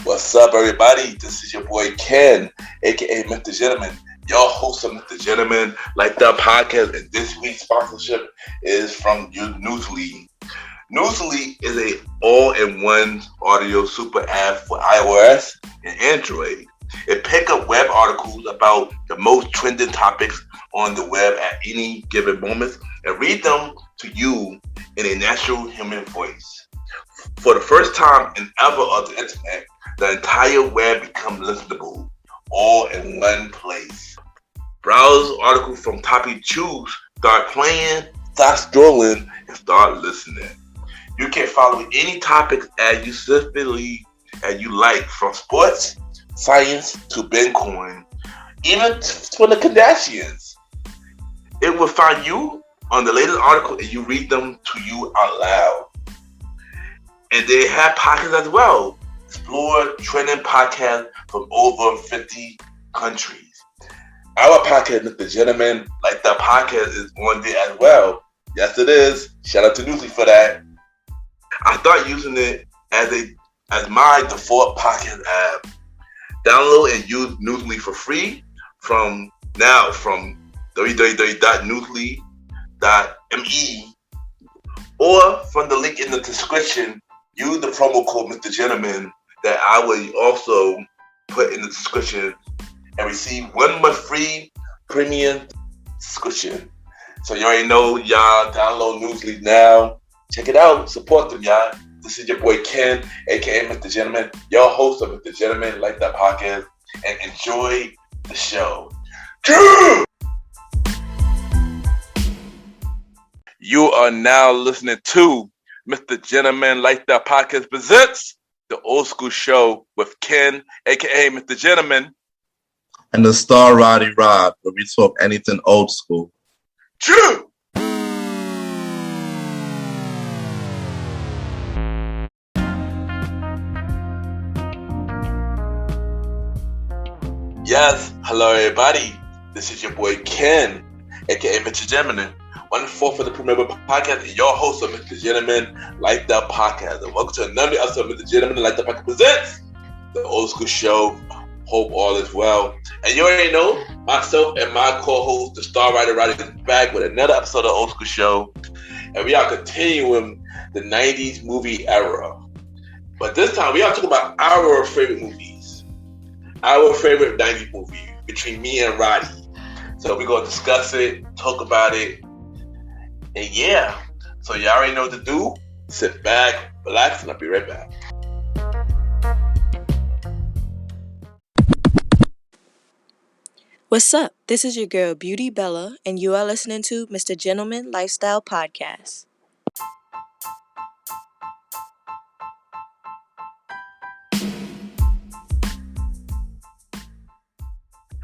What's up, everybody? This is your boy Ken, aka MrGentleman, your host of MrGentleman Like That podcast. And this week's sponsorship is from Newsly. Newsly is a all-in-one audio super app for iOS and Android. It picks up web articles about the most trending topics on the web at any given moment and read them to you in a natural human voice. For the first time in ever of the internet, the entire web becomes listenable, all in one place. Browse articles from topic choose, start playing, start scrolling, and start listening. You can follow any topic as you specifically as you like, from sports, science to Bitcoin, even for the Kardashians. It will find you on the latest article and you read them to you out loud. And they have podcasts as well. Explore trending podcasts from over 50 countries. Our podcast, MrGentleman Like That podcast, is on there as well. Yes, it is. Shout out to Newsly for that. I started using it as my default podcast app. Download and use Newsly for free from www.newsly.me or from the link in the description. Use the promo code MrGentleman that I will also put in the description and receive 1 month free premium subscription. So you already know, y'all, download Newsly now. Check it out. Support them, y'all. This is your boy Ken, aka MrGentleman, your host of MrGentleman Like That podcast, and enjoy the show. You are now listening to MrGentleman Like That podcast presents the Old School Show with Ken, aka MrGentleman, and the star Roddy, where we talk anything old school. True. Yes, hello everybody. This is your boy Ken, aka MrGentleman, 1/4 of the Premier Podcast, and your host of MrGentleman Like That podcast. And welcome to another episode of MrGentleman Like That podcast presents the Old School Show. Hope all is well. And you already know, myself and my co-host, the star writer Roddy, is back with another episode of Old School Show, and we are continuing the 90s movie era. But this time, we are talking about our favorite movies. Our favorite 90s movie between me and Roddy. So we're going to discuss it, talk about it, and yeah. So y'all already know what to do. Sit back, relax, and I'll be right back. What's up? This is your girl, Beauty Bella, and you are listening to MrGentleman Lifestyle Podcast.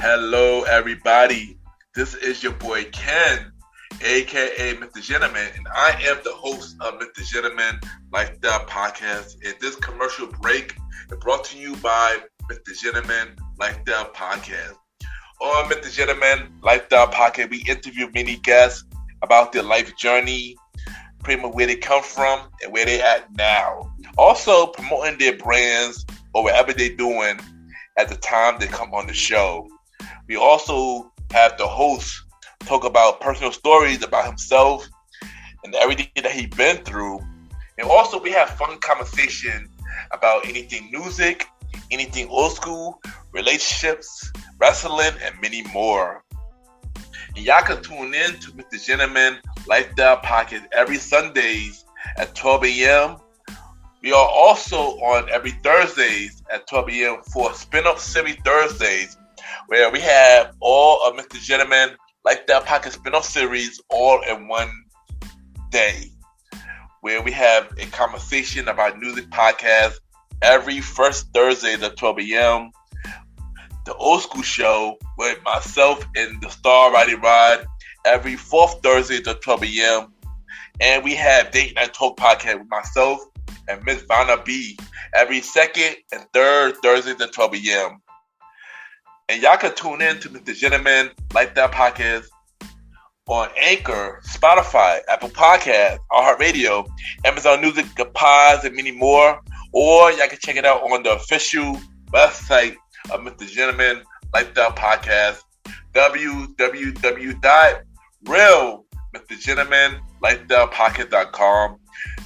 Hello, everybody. This is your boy Ken, aka MrGentleman, and I am the host of MrGentleman Lifestyle Podcast. And this commercial break is brought to you by MrGentleman Lifestyle Podcast. On MrGentleman Lifestyle Podcast, we interview many guests about their life journey, pretty much where they come from and where they're at now. Also promoting their brands or whatever they're doing at the time they come on the show. We also have the host talk about personal stories about himself and everything that he's been through. And also we have fun conversation about anything music, anything old school, relationships, wrestling, and many more. And y'all can tune in to MrGentleman Lifestyle Podcast every Sundays at 12 a.m. We are also on every Thursdays at 12 a.m. for Spin-Up Series Thursdays, where we have all of MrGentleman Lifestyle Podcast spin-off series all in one day, where we have a conversation about music podcast every first Thursday at 12 a.m. The Old School Show with myself and the star Roddy Rod every fourth Thursday at 12 a.m. And we have Date Night Talk Podcast with myself and Miss Vanna B every second and third Thursday at 12 a.m. And y'all can tune in to MrGentleman Like That Podcast on Anchor, Spotify, Apple Podcasts, iHeartRadio, Amazon Music, the Pods, and many more. Or y'all can check it out on the official website of Mr. Gentleman Lifestyle Podcast, www.realmrgentlemanlifestylepodcast.com,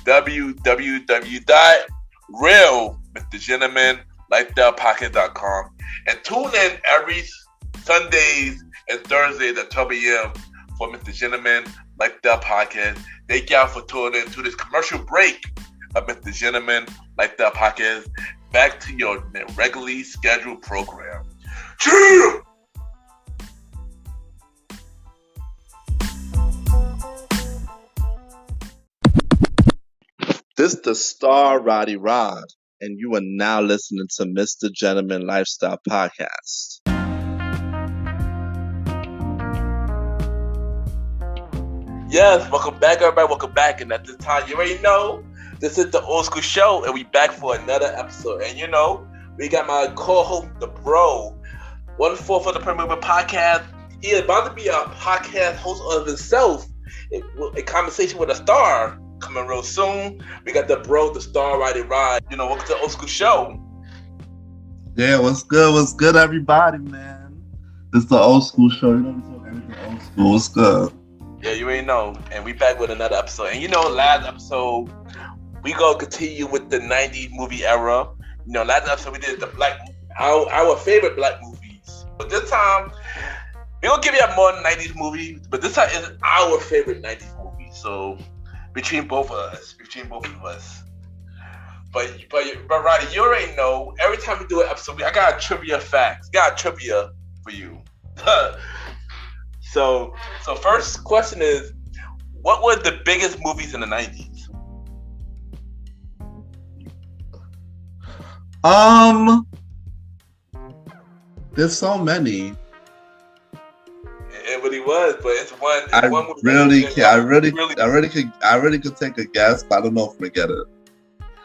www.realmrgentlemanlifestylepodcast.com, and tune in every Sundays and Thursdays at 12 a.m. for Mr. Gentleman Lifestyle Podcast. Thank y'all for tuning in to this commercial break of Mr. Gentleman Lifestyle Podcast. Back to your regularly scheduled program. Cheers! This is the star Roddy Rod, and you are now listening to Mr. Gentleman Lifestyle Podcast. Yes, welcome back, everybody. Welcome back. And at this time, you already know, this is the Old School Show, and we back for another episode. And you know, we got my co-host, the bro, 1/4 of the Premier Podcast. He is about to be a podcast host of himself. A conversation with a star coming real soon. We got the bro, the star, Roddy Rod. You know, welcome to the Old School Show. Yeah, what's good? What's good, everybody, man? This is the Old School Show. You know, we talk everything old school. What's good? Yeah, you already know. And we back with another episode. And you know, last episode, we gonna continue with the 90s movie era. You know, last episode we did the our favorite black movies. But this time, we gonna give you more 90s movies, but this time is our favorite 90s movie. So between both of us. But Roddy, you already know, every time we do an episode, I got trivia facts. Got trivia for you. So first question is, what were the biggest movies in the 90s? There's so many. It really was, but it's one. I really could take a guess, but I don't know if we get it.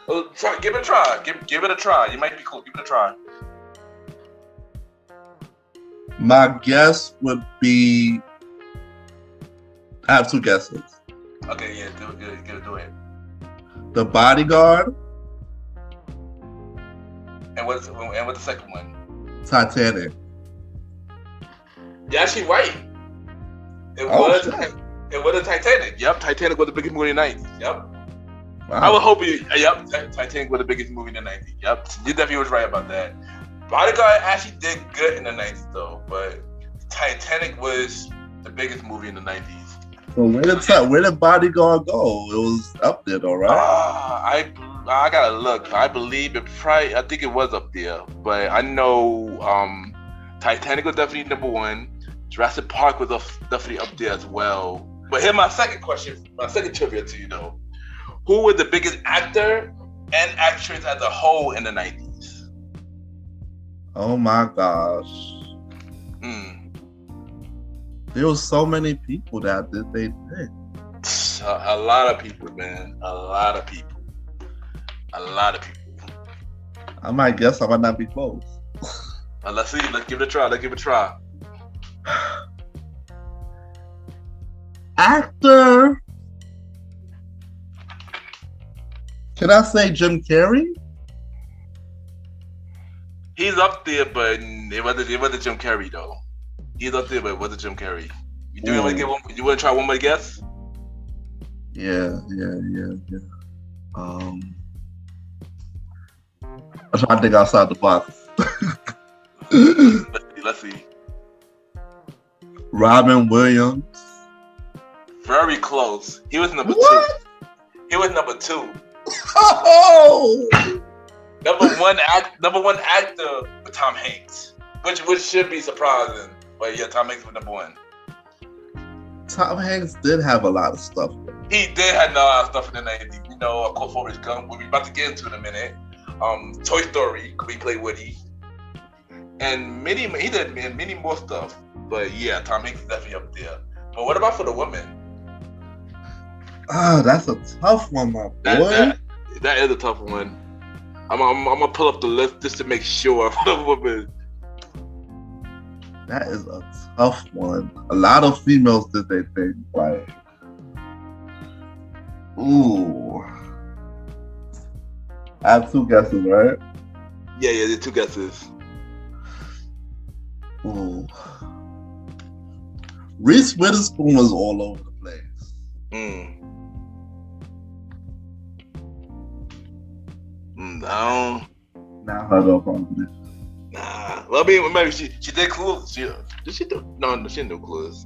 Well, give it a try. Give it a try. You might be cool. Give it a try. My guess would be, I have two guesses. Okay, yeah, do it. The Bodyguard. And what's the second one? Titanic. You're actually right. It was Titanic. Yep, Titanic was the biggest movie in the 90s. Yep. Wow. I would hope you. Yep, Titanic was the biggest movie in the 90s. Yep, you definitely was right about that. Bodyguard actually did good in the 90s though, but Titanic was the biggest movie in the 90s. So where did Bodyguard go? It was up there though, right? I gotta look. I believe it probably. I think it was up there, but I know Titanic was definitely number one. Jurassic Park was definitely up there as well. But here's my second question, my second trivia to you though. Who was the biggest actor and actress as a whole in the 90s? Oh my gosh. There was so many people that they did. A lot of people, man. A lot of people. I might guess I might not be close. Let's see. Let's give it a try. Actor. Can I say Jim Carrey? He's up there, but it wasn't Jim Carrey though. He's up there, but it wasn't Jim Carrey. You want to try one more guess? Yeah. I'm trying to think outside the box. Let's see. Robin Williams. Very close. He was number What? 2. He was number 2. Oh! Number one actor with Tom Hanks, which should be surprising. But yeah, Tom Hanks was number 1. Tom Hanks did have a lot of stuff. He did have a lot of stuff in the 90s. You know, of course, Forrest Gump, we're about to get into in a minute. Toy Story, we played Woody. And he did many more stuff. But yeah, Tom Hanks is definitely up there. But what about for the women? Oh, that's a tough one, my boy. That is a tough one. I'm gonna pull up the list just to make sure for the women. That is a tough one. A lot of females did they think like, ooh. I have two guesses, right? Yeah, the two guesses. Ooh. Reese Witherspoon was all over the place. No. Now her up on this. Nah. Well, I mean, maybe she did Clueless. Did she do? No, she didn't do Clueless.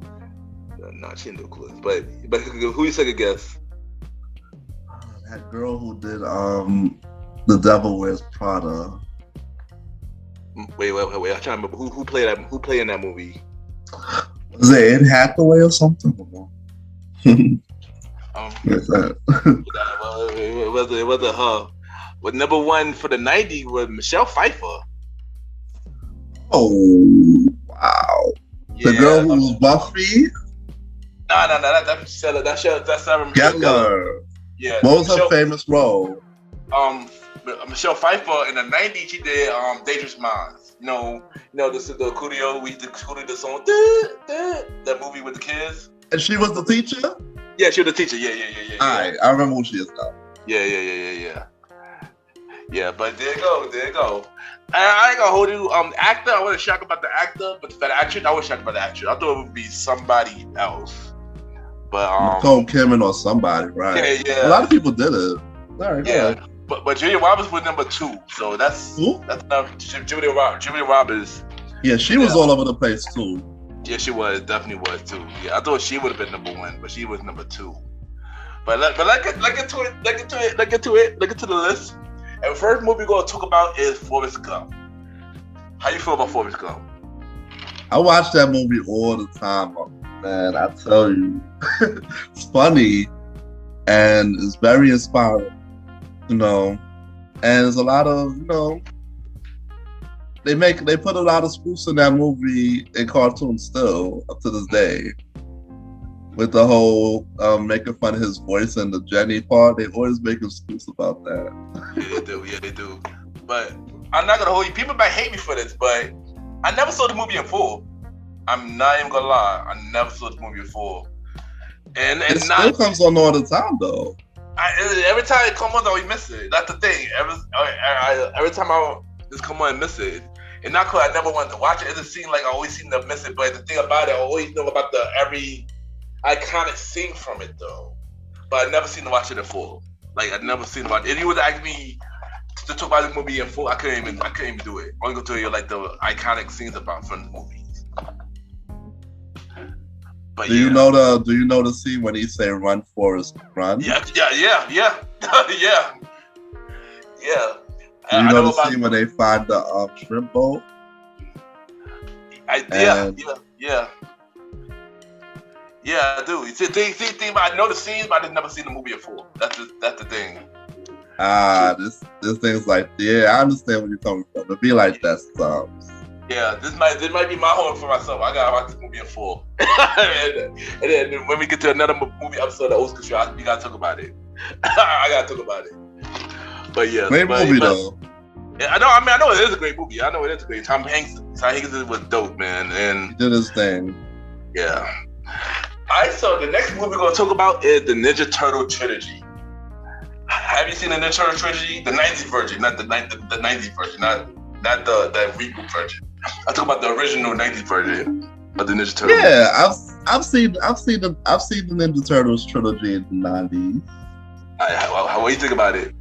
No, she didn't do Clueless. But who you second guess? That girl who did The Devil Wears Prada. Wait. I'm trying to remember who played that. Who played in that movie? Was it Anne Hathaway or something? It wasn't her. But number one for the 90s was Michelle Pfeiffer. Oh, wow. Yeah, the girl who was Buffy? No, that's Sarah Gellar. Yeah. What was her famous role? Michelle Pfeiffer in the 90s, she did Dangerous Minds. This is the Coolio, we did Coolio the song, that movie with the kids. And she was the teacher? Yeah, she was the teacher. Yeah. Alright, I remember who she is now. Yeah. Yeah, but there you go. I ain't gonna hold you. Actor, I wasn't shocked about the actor, but for the actress, I was shocked about the actress. I thought it would be somebody else. But Nicole Kidman or somebody, right? Yeah. A lot of people did it. Alright, yeah. But Julia Roberts was number 2, so that's Julia Roberts. Yeah, she was all over the place too. Yeah, she definitely was too. Yeah, I thought she would have been number 1, but she was number 2. But let's get to the list. And the first movie we're gonna talk about is Forrest Gump. How you feel about Forrest Gump? I watch that movie all the time, man. I tell you, it's funny and it's very inspiring. And there's a lot of, they put a lot of spoofs in that movie in cartoons still up to this day. With the whole making fun of his voice and the Jenny part, they always make him spoofs about that. Yeah, they do. But I'm not gonna hold you. People might hate me for this, but I never saw the movie in full. I'm not even gonna lie. I never saw the movie in full. And it still comes on all the time though. Every time it comes on, I always miss it. That's the thing. Every time I just come on and miss it. And not because I never wanted to watch it. It just seemed like I always seem to miss it. But the thing about it, I always know about every iconic scene from it though. But I never seen to watch it in full. Like I never seen to watch it. If you would ask me to talk about the movie in full, I couldn't even do it. I'm only gonna tell you like the iconic scenes from the movies. But do you know the scene when he say "Run, Forrest, run"? Yeah. Yeah. Do you know the scene when they find the shrimp bowl? Yeah, I do. See, I know the scenes, but I just never seen the movie in full. That's the thing. This thing's like, I understand where you're coming from. It be like that sometimes. Yeah, this might be my home for myself. I gotta watch this movie in full. and then when we get to another movie episode of Oscar Show, we gotta talk about it. I gotta talk about it. But yeah, great movie though. Yeah, I know it is a great movie. I know it is a great. Tom Hanks was dope, man, and he did his thing. Yeah. Alright, so the next movie we're gonna talk about is the Ninja Turtle trilogy. Have you seen the Ninja Turtle trilogy? The 90s version, not the 90s version, not the reboot version. I talk about the original 90s version of the Ninja Turtles. Yeah, I've seen the Ninja Turtles trilogy in the 90s. What do you think about it?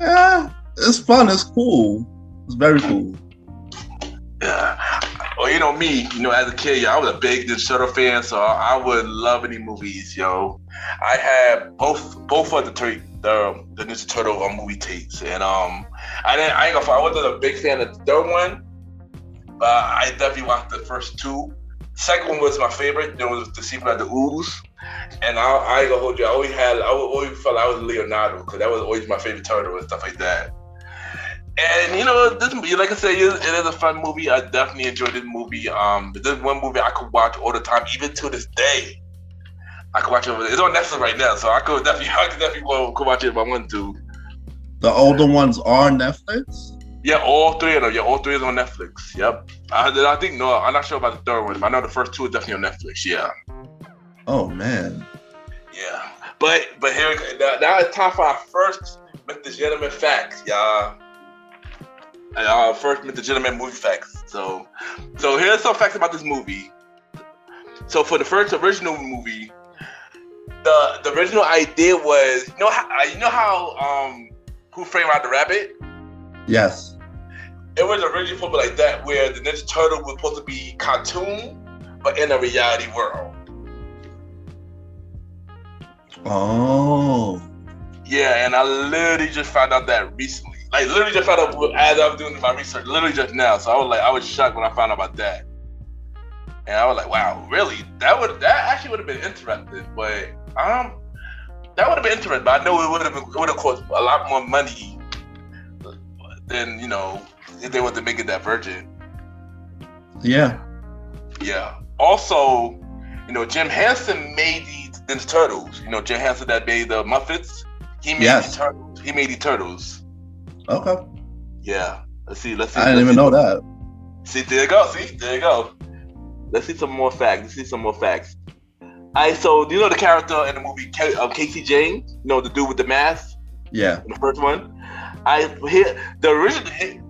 Yeah, it's fun. It's cool. It's very cool. Yeah. Well, me, as a kid, I was a big Ninja Turtle fan, so I would love any movies, yo. I had both of the Ninja Turtle movie tapes, and I wasn't a big fan of the third one, but I definitely watched the first 2. Second one was my favorite. There was the sequel of the Ooze, and I ain't gonna hold you. I always felt I was Leonardo because that was always my favorite turtle and stuff like that. And this movie, like I said, it is a fun movie. I definitely enjoyed this movie. This is one movie I could watch all the time, even to this day. I could watch it. It's on Netflix right now, so I could definitely go watch it if I wanted to. The older ones are Netflix? Yeah, all three of them. Yeah, all three is on Netflix. Yep. I think no, I'm not sure about the third one, but I know the first two are definitely on Netflix. Yeah. Oh man. Yeah. But here now it's time for our first Mr. Gentleman facts, y'all. Our first Mr. Gentleman movie facts. So here's some facts about this movie. So for the first original movie, the original idea was you know how Who Framed Roger Rabbit? Yes. It was originally supposed to be like that, where the Ninja Turtle was supposed to be cartoon, but in a reality world. Oh. Yeah, and I literally just found out that recently. Like, literally just found out as I was doing my research, literally just now. So I was shocked when I found out about that. And I was like, wow, really? That actually would have been interesting, but that would have been interesting. But I know it would have cost a lot more money than, if they were to make it that virgin. Yeah. Yeah. Also, Jim Henson made these Ninja Turtles. Jim Henson that made the Muppets. He made these turtles. He made these turtles. Okay. Yeah. Let's see. I didn't even know that. See, there you go. Let's see some more facts. Alright, so do you know the character in the movie Casey James? The dude with the mask? Yeah. The first one? The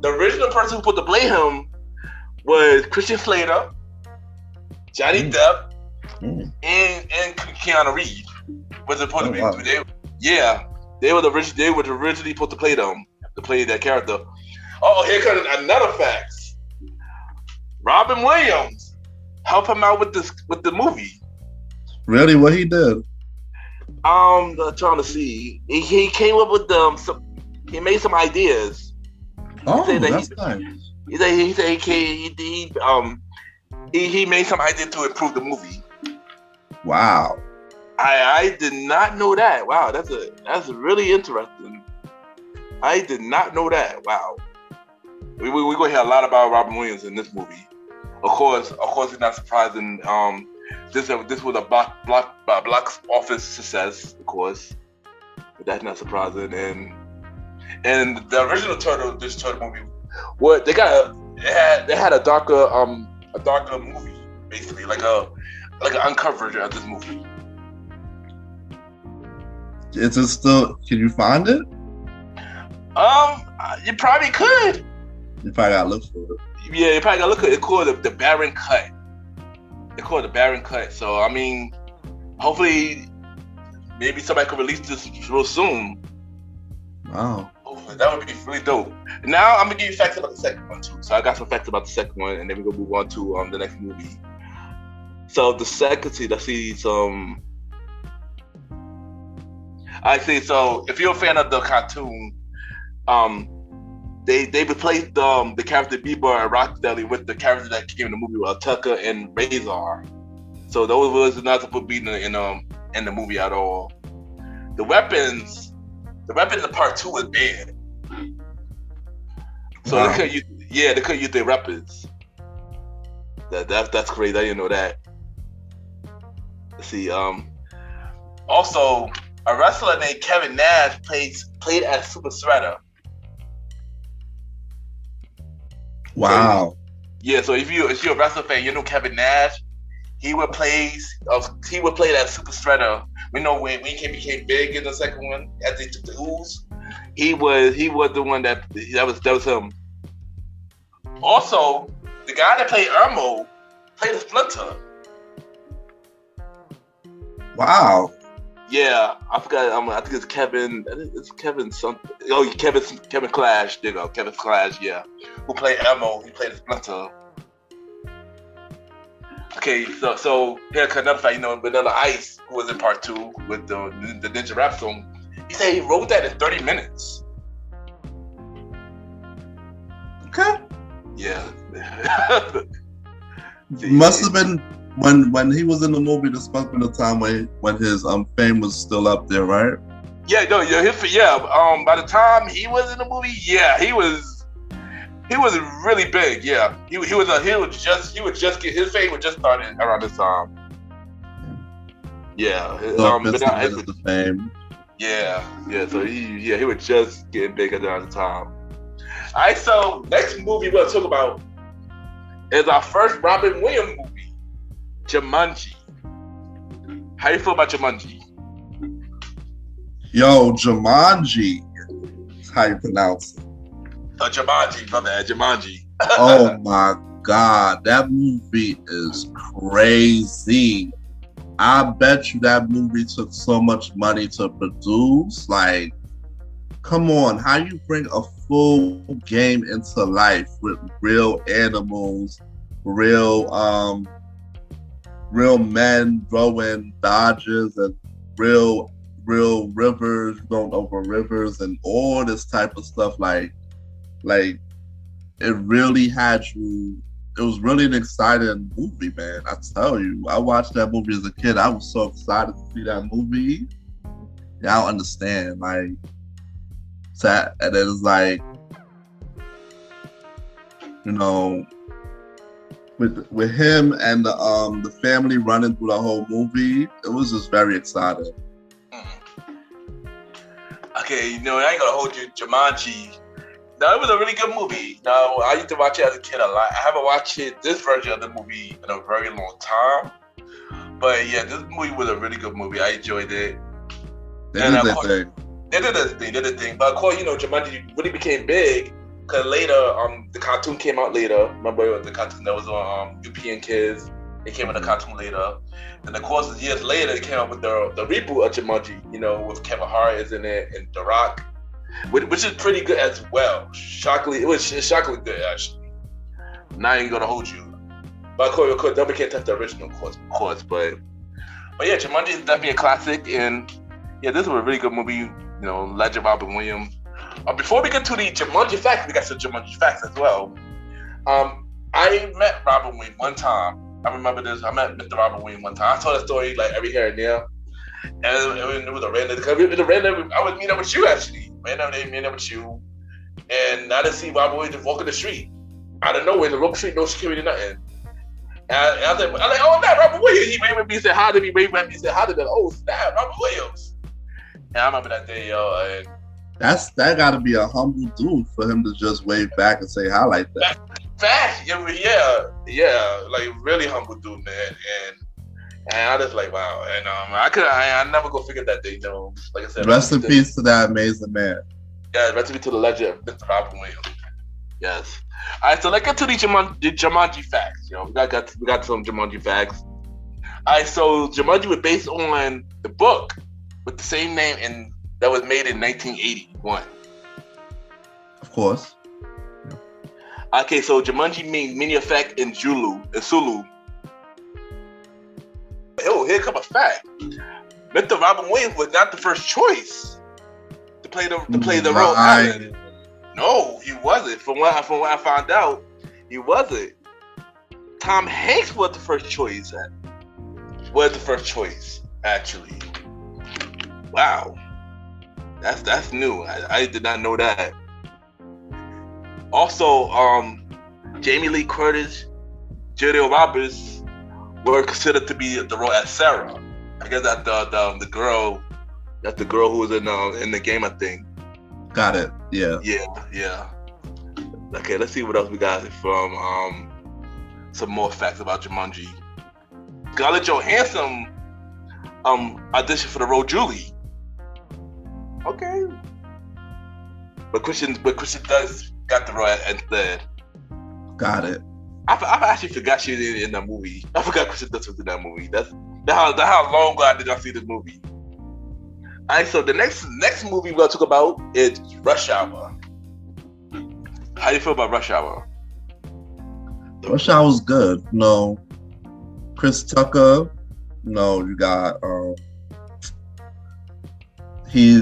original person who put to play him was Christian Slater, Johnny Depp, and Keanu Reeves. Was supposed to be? Wow. They were originally supposed to play that character. Oh, here comes another fact. Robin Williams helped him out with the movie. Really, what he did? I'm trying to see. He came up with he made some ideas. Oh, that's nice. He said he made some ideas to improve the movie. Wow. I did not know that. Wow, that's really interesting. I did not know that. Wow. We're gonna hear a lot about Robin Williams in this movie. Of course, it's not surprising. This was a box office success, of course. But that's not surprising. And the original this turtle movie, they had a darker movie, basically, like an uncut version of this movie. Is it still? Can you find it? You probably could. You probably gotta look for it. Yeah, you probably gotta look at it. It's called the Baron Cut. So I mean, hopefully, maybe somebody could release this real soon. Wow. Hopefully, that would be really dope. Now I'm gonna give you facts about the second one too. So I got some facts about the second one, and then we're gonna move on to the next movie. So the second, so if you're a fan of the cartoon, they replaced the character Bieber and Rocksteady with the character that came in the movie with Tucker and Razor. So those was not supposed to be in the movie at all. The weapons in part 2 was banned. So wow. They couldn't use their weapons. That's crazy. I didn't know that. Let's see. Also, a wrestler named Kevin Nash played as Super Shredder. Wow. So if you're a wrestling fan, you know Kevin Nash. He would play that Super Shredder. We know when he became big in the second one, as they took the ooze. He was the one that was him. Also, the guy that played Elmo played a Splinter. Wow. Yeah, I forgot. I think it's Kevin. It's Kevin something. Oh, Kevin Clash. There you go, Kevin Clash. Yeah, who played Elmo? He played a Splinter. Okay, so here another fact. Vanilla Ice, who was in part 2 with the Ninja Rap song, he said he wrote that in 30 minutes. Okay. Yeah. Must have been when he was in the movie. This must have been the time when his fame was still up there, right? By the time he was in the movie, he was really big. Yeah, he was just his fame was just starting around this time. Yeah, the fame. Yeah. So he was just getting big around the time. Alright, so next movie we'll talk about is our first Robin Williams movie, Jumanji. How you feel about Jumanji? Yo, Jumanji. That's how you pronounce it. Jumanji, my bad, Jumanji. Oh my God, that movie is crazy. I bet you that movie took so much money to produce. Like, come on, how you bring a full game into life with real animals, real men throwing dodges, and real rivers going over rivers and all this type of stuff. Like it really had you. It was really an exciting movie, man. I tell you, I watched that movie as a kid. I was so excited to see that movie. Yeah, I don't understand. Like, and then it's like, you know, with him and the family running through the whole movie, it was just very exciting. Okay, you know, I ain't gonna hold you, Jumanji. No, it was a really good movie. No, I used to watch it as a kid a lot. I haven't watched this version of the movie in a very long time. But yeah, this movie was a really good movie. I enjoyed it. They did their thing. They did their thing. But of course, you know, Jumanji really became big because later, the cartoon came out later. Remember the cartoon that was on UPN Kids? It came in the cartoon later. And of course, years later, it came out with the reboot of Jumanji, you know, with Kevin Hart is in it and The Rock. Which is pretty good as well. Shockingly, it was shockingly good actually. Now I ain't gonna hold you, but of course, nobody can touch the original, of course. But yeah, Jumanji is definitely a classic, and yeah, this was a really good movie. You know, Legend of Robin Williams. Before we get to the Jumanji facts, we got some Jumanji facts as well. I met Robin Williams one time. I remember this. I met Mr. Robin Williams one time. I told that story like every here and there. And it was a random. I was meeting up with you actually. Meeting up with you, and I didn't see Robin Williams just walking the street out of nowhere. The rope street, no security, nothing. And I was like, oh, that Robin Williams. He waved at me, he said hi to me, said hi to them. Oh, snap, Robin Williams. And I remember that day, yo. And that got to be a humble dude for him to just wave back and say hi like that. Fact, yeah, like really humble dude, man. And I just like, wow. And I never go figure that day, you know. Like I said, rest in peace to that amazing man. Yeah, rest in peace to the legend of Mr. Robin Williams. Yes. All right, so let's get to the Jumanji facts. You know, we got some Jumanji facts. All right, so Jumanji was based on the book with the same name and that was made in 1981. Of course. Yeah. Okay, so Jumanji means mini effect in Zulu. Oh, here come a fact. Mr. Robin Williams was not the first choice to play the role. No, he wasn't. From what I found out, he wasn't. Tom Hanks was the first choice. Actually. Wow, that's new. I did not know that. Also, Jamie Lee Curtis, Julia Roberts were considered to be the role as Sarah. I guess that the girl who was in the game, I think. Got it. Yeah. Yeah. Okay, let's see what else we got from some more facts about Jumanji. Scarlett Johansson auditioned for the role Julie. Okay. But Christian Dunst got the role instead. Got it. I actually forgot she was in that movie. I forgot Kristen Dunst was in that movie. That's how long ago I did not see this movie. Alright, so the next movie we'll talk about is Rush Hour. How do you feel about Rush Hour? Rush Hour was good. No, Chris Tucker. No, you got he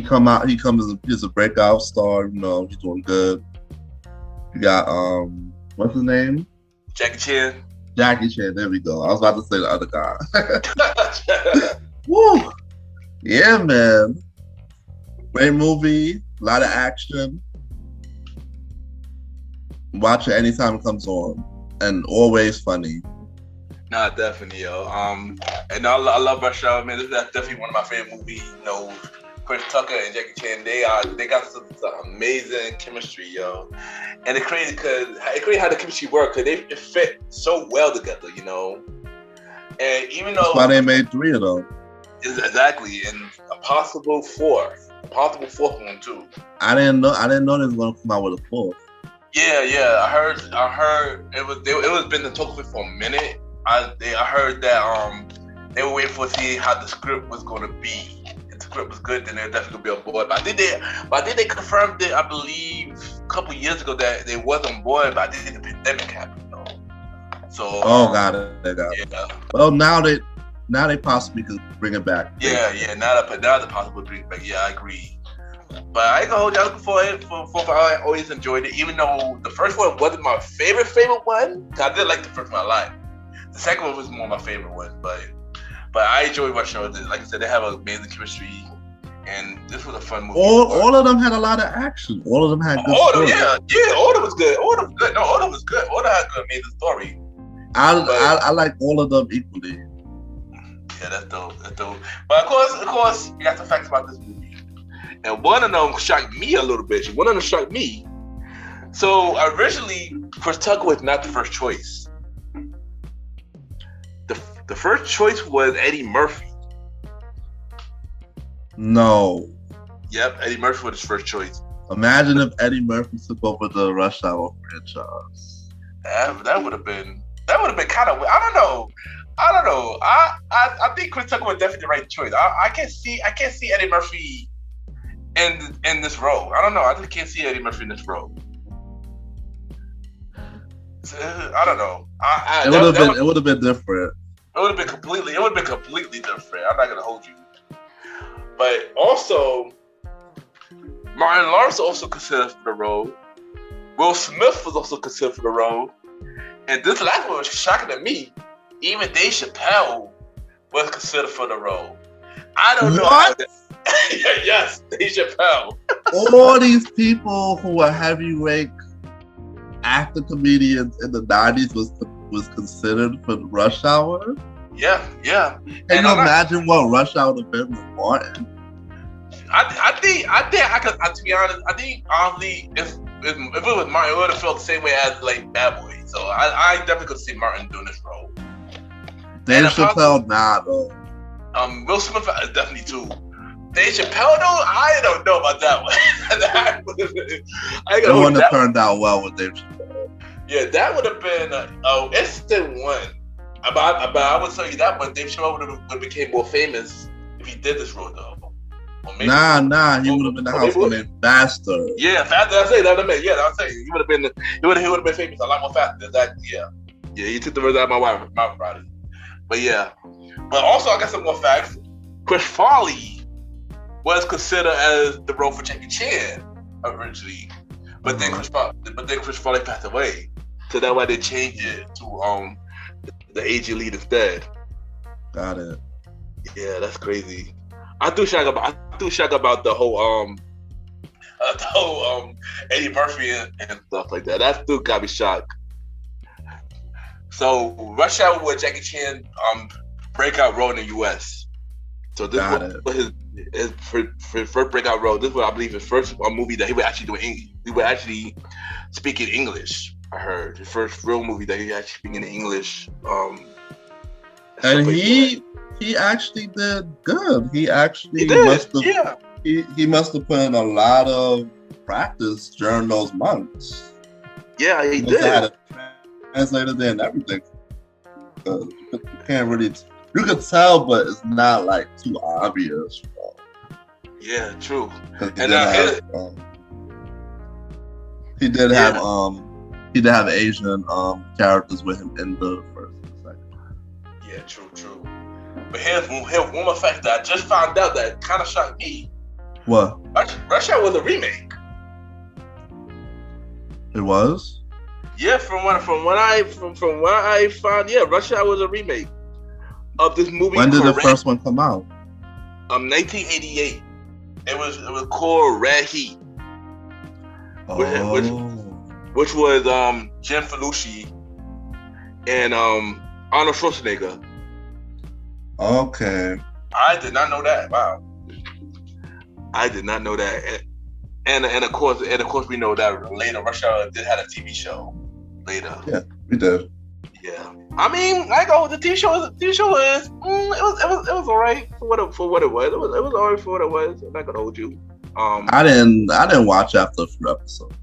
comes as a breakout star. You know, he's doing good. You got what's his name? Jackie Chan. There we go. I was about to say the other guy. Woo! Yeah, man. Great movie. A lot of action. Watch it anytime it comes on, and always funny. Nah, definitely, yo. And I love Rush Hour, man. That's definitely one of my favorite movies. You know, Chris Tucker and Jackie Chan, they got some amazing chemistry, yo. And it's crazy how the chemistry worked, because it fit so well together, you know. And even though that's why they made 3 of them. Exactly, and a possible fourth one too. I didn't know they was gonna come out with a 4th. Yeah. I heard it was been the talk of it for a minute. I heard that they were waiting for to see how the script was gonna be. If the script was good, then they're definitely gonna be on board. But I think they confirmed it, I believe, a couple years ago that they was on board, but I think the pandemic happened though. So got it. Yeah. Well, now they possibly could bring it back. Yeah. Now the possible bring it back. Yeah, I agree. But I ain't gonna hold you. I was looking for it. I always enjoyed it, even though the first one wasn't my favorite one. Cause I did like the first one a lot. The second one was more my favorite one, but I enjoyed Rush Hour. Like I said, they have an amazing chemistry, and this was a fun movie. All of them had a lot of action. All of them had good stories. Yeah. All of them was good. All of them good. No, all of them was good. All of them had an amazing story. I like all of them equally. Yeah, that's dope. But of course, you got the facts about this movie. And one of them shocked me a little bit. One of them shocked me. So originally, Chris Tucker was not the first choice. The first choice was Eddie Murphy. No. Yep, Eddie Murphy was his first choice. Imagine if Eddie Murphy took over the Rush Hour franchise. That would have been kind of. I don't know. I think Chris Tucker was definitely the right choice. I can't see Eddie Murphy in this role. I don't know. I just can't see Eddie Murphy in this role. I don't know. It would have been different. It would have been completely different. I'm not gonna hold you. But also, Martin Lawrence also considered for the role. Will Smith was also considered for the role. And this last one was shocking to me. Even Dave Chappelle was considered for the role. I don't know. What? Yes, Dave Chappelle. All these people who were heavyweight actor comedians in the 90s was considered for Rush Hour. Yeah. Can you imagine what Rush Hour would have been with Martin? I think I could. To be honest, I think honestly, if it was Martin, it would have felt the same way as like Bad Boy. So I definitely could see Martin doing this role. Dave Chappelle, nah though. Will Smith definitely too. Dave Chappelle though, I don't know about that one. It wouldn't have turned out well with Dave Chappelle. Yeah, that would have been instant one. But I would tell you that one, Dave Chappelle would have became more famous if he did this role though. Nah, he would have been the household name faster. Yeah, faster. I say that. I'm saying he would have been famous a lot more faster. Exactly. Yeah. You took the words out of my mouth, Roddy. But yeah. But also, I got some more facts. Chris Farley was considered as the role for Jackie Chan originally, but then Chris Farley passed away, so that's why they changed it to the AG lead instead. Got it. Yeah, that's crazy. I do shock about the whole Eddie Murphy and stuff like that. That still got me shocked. So Rush Hour was Jackie Chan breakout role in the U.S. So this was his first breakout role. This was, I believe, his first movie that he would actually do in English. He would actually speak in English. I heard his first real movie that he actually speaking in English. And he actually did good. He must have put in a lot of practice during those months. Yeah, he did. Had a translator there and everything. You can't really. You could tell, but it's not like too obvious. Yeah, true. He did have Asian characters with him in the first and second. Yeah, true. But here's one more fact that I just found out that kind of shocked me. What? Rush Hour was a remake. It was? Yeah, from what I found, yeah, Rush Hour was a remake of this movie. When did the first one come out? 1988. It was called Red Heat. Which was Jim Belushi and Arnold Schwarzenegger. Okay. I did not know that. Wow. I did not know that. And of course we know that later Rush Hour did have a TV show later. Yeah, we did. Yeah, I mean, I go the TV show is it was alright for what it was. It was alright for what it was. I'm not gonna hold you. I didn't watch after a few episodes.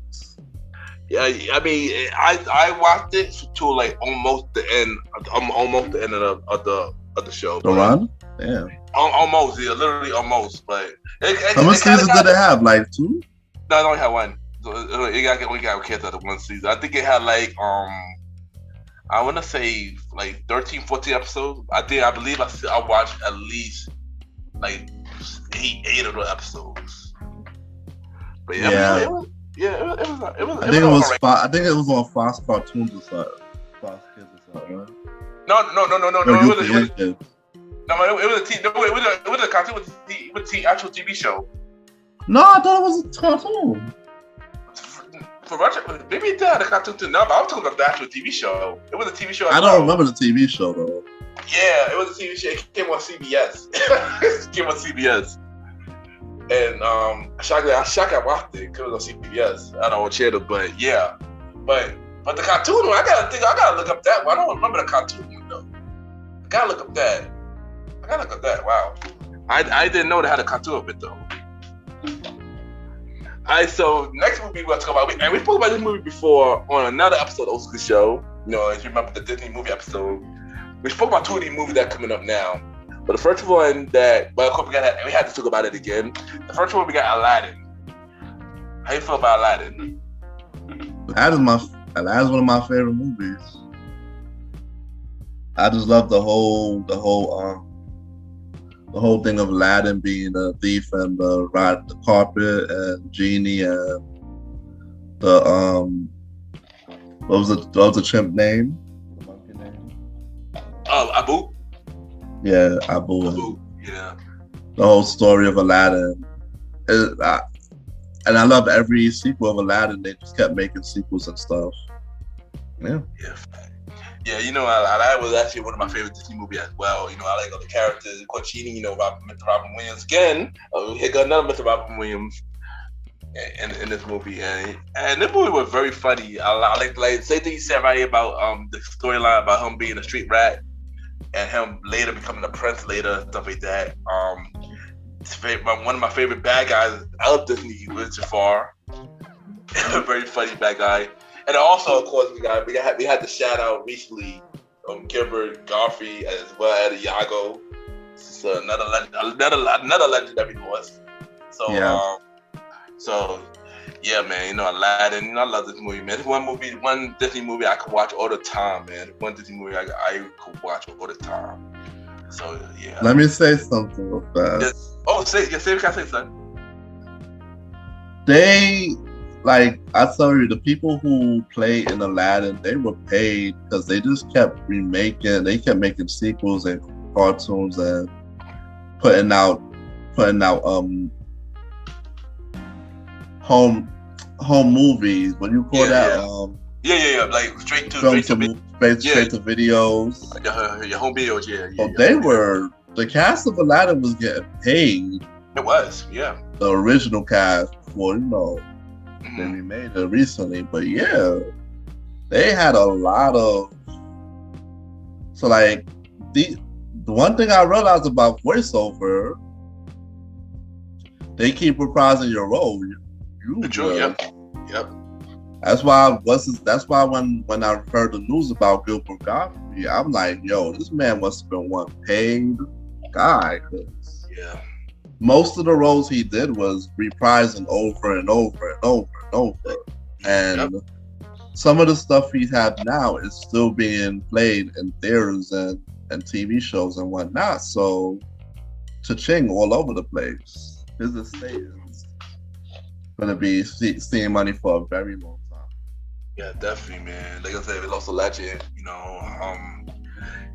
Yeah, I mean, I watched it to like almost the end of the show. The run? Yeah. Almost, yeah, literally almost. But how many seasons did it have? Like 2? No, it only had 1. So we got kids out of 1 season. I think it had like I want to say like 13, 14 episodes. I believe I watched at least like 8 of the episodes. But yeah, it was. I think it was on Fox Cartoons or something. Fox Kids or something, right? No. It was a cartoon with the actual TV show. No, I thought it was a cartoon. For Roger, maybe it did a cartoon too. No, but I was talking about the actual TV show. It was a TV show. I don't remember the TV show though. Yeah, it was a TV show. It came on CBS. It came on CBS. And I watched it because it was on CBS. I don't know what channel, but yeah. But the cartoon one, I gotta look up that one. I don't remember the cartoon one though. I gotta look up that. Wow. I didn't know they had a cartoon of it though. Alright, so next movie we're talking about, and we spoke about this movie before on another episode of Old School Show. You know, if you remember the Disney movie episode, we spoke about 2 of these movies that are coming up now. But the first one that, well, of course we had to talk about it again. The first one we got Aladdin. How you feel about Aladdin? Aladdin's one of my favorite movies. I just love the whole thing of Aladdin being a thief and ride the carpet and Genie and the what was the chimp name? The monkey name? Oh, Abu. Yeah, Abu. Yeah. The whole story of Aladdin. And I love every sequel of Aladdin. They just kept making sequels and stuff. Yeah. Yeah, you know, Aladdin was actually one of my favorite Disney movies as well. You know, I like all the characters. Of course, Genie, you know, Mr. Robin Williams. Again, here got another Mr. Robin Williams in this movie. And this movie was very funny. I like same thing you said right here about the storyline about him being a street rat and him later becoming a prince later, stuff like that. One of my favorite bad guys out of Disney was Jafar. A very funny bad guy. And also, of course, we had to shout out recently Gilbert Gottfried as well as Iago. So another legendary voice. So yeah, man. You know, Aladdin. You know, I love this movie, man. It's one Disney movie I could watch all the time, man. One Disney movie I could watch all the time. So yeah. Let me say something real fast. Yes. Oh, say what can I say, son? Like I tell you, the people who play in Aladdin, they were paid because they just kept remaking. They kept making sequels and cartoons and putting out home movies. What do you call that? Yeah. Like straight to videos. Your home videos, yeah. The cast of Aladdin was getting paid. It was, yeah. The original cast before, you know. They remade it recently, but yeah, they had a lot of. So like the one thing I realized about voiceover, they keep reprising your role. Yep. That's why when I heard the news about Gilbert Gottfried, I'm like, yo, this man must have been one paid guy. Yeah. Most of the roles he did was reprising over and over and over and over. And some of the stuff he has now is still being played in theaters and TV shows and whatnot. So, cha-ching all over the place. His estate is going to be seeing money for a very long time. Yeah, definitely, man. Like I said, we lost a legend, you know.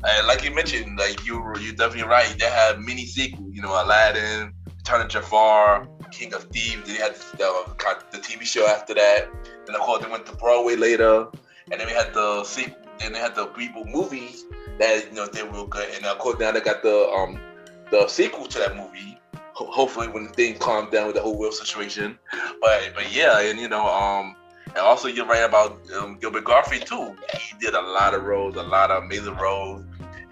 And like you mentioned, like you're definitely right. They had many sequels, you know, Aladdin, Return of Jafar, King of Thieves. They had the TV show after that. Then of course they went to Broadway later, and then we had the sequel. Then they had the reboot movies that, you know, they were good. And of course now they got the sequel to that movie, hopefully when things calm down with the whole Will situation. But yeah, and and also you're right about Gilbert Gottfried too. He did a lot of roles, a lot of amazing roles.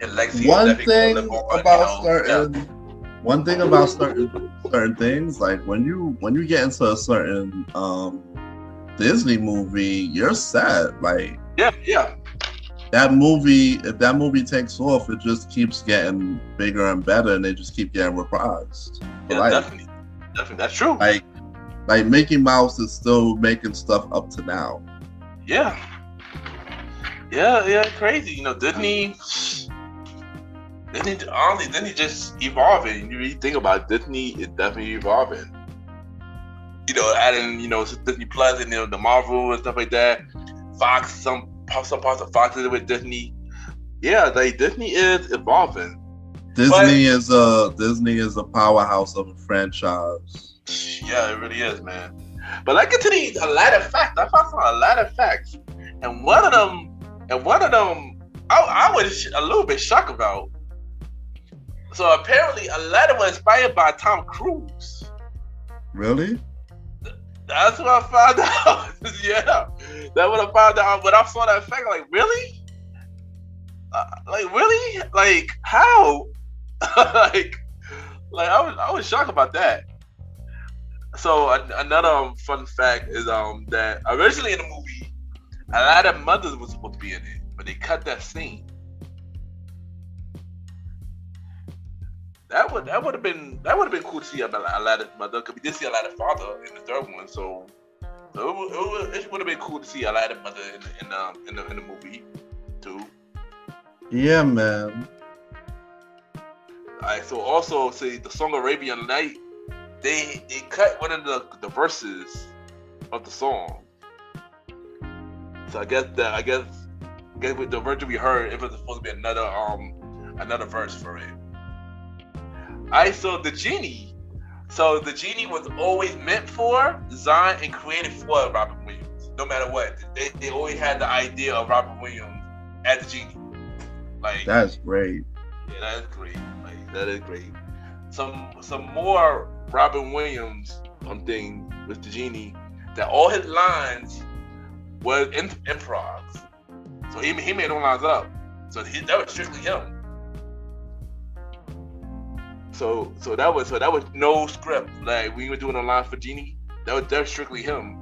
And legacy One definitely thing gonna live on, about yeah. one thing about certain things, like when you get into a certain Disney movie, you're set. Like Yeah. that movie, if that movie takes off, it just keeps getting bigger and better, and they just keep getting reprised. Yeah, like, definitely, that's true. Like Mickey Mouse is still making stuff up to now. Yeah, crazy. Disney just evolving. You really think about it, Disney is definitely evolving. Adding Disney Plus and the Marvel and stuff like that. Fox, some parts of Fox is with Disney. Yeah, like Disney is evolving. Disney is a powerhouse of a franchise. Yeah, it really is, man. But I get to a lot of facts. I found a lot of facts, and one of them, I was a little bit shocked about. So apparently, a lot of them were inspired by Tom Cruise. Really? That's what I found out. Yeah, that's what I found out. When I saw that fact, like, really? Really? Like, how? like I was shocked about that. So another fun fact is that originally in the movie, a lot of mothers were supposed to be in it, but they cut that scene. That would have been cool to see a lot of mother, because we did see a lot of father in the third one. So it would have been cool to see a lot of mother in the movie too. Yeah, man. Alright, so also see the song Arabian Night, they cut one of the verses of the song. So I guess with the version we heard, it was supposed to be another verse for it. Alright, so the genie was always meant for, designed, and created for Robin Williams. No matter what, they always had the idea of Robin Williams as the genie. Like, that's great. Yeah, that is great. That is great. Some more Robin Williams thing with the genie, that all his lines was improv. So he made no lines up. So that was strictly him. So that was no script. Like we were doing a line for Genie, that was strictly him.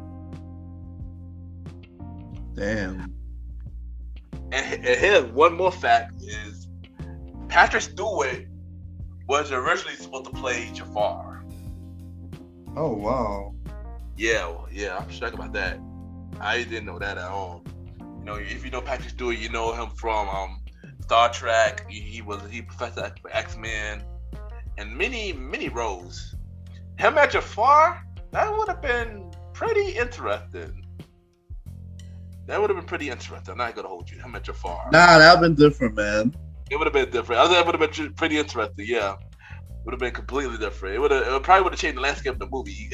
Damn. And here's one more fact is Patrick Stewart was originally supposed to play Jafar. Oh wow. Yeah, I'm shocked about that. I didn't know that at all. If you know Patrick Stewart, you know him from Star Trek. He Professor for X-Men, and many roles. Him at Jafar, that would have been pretty interesting. I'm not gonna hold you. Him at Jafar. Nah, that'd been different, man. It would have been different. I think it would have been pretty interesting. Yeah, would have been completely different. It probably would have changed the landscape of the movie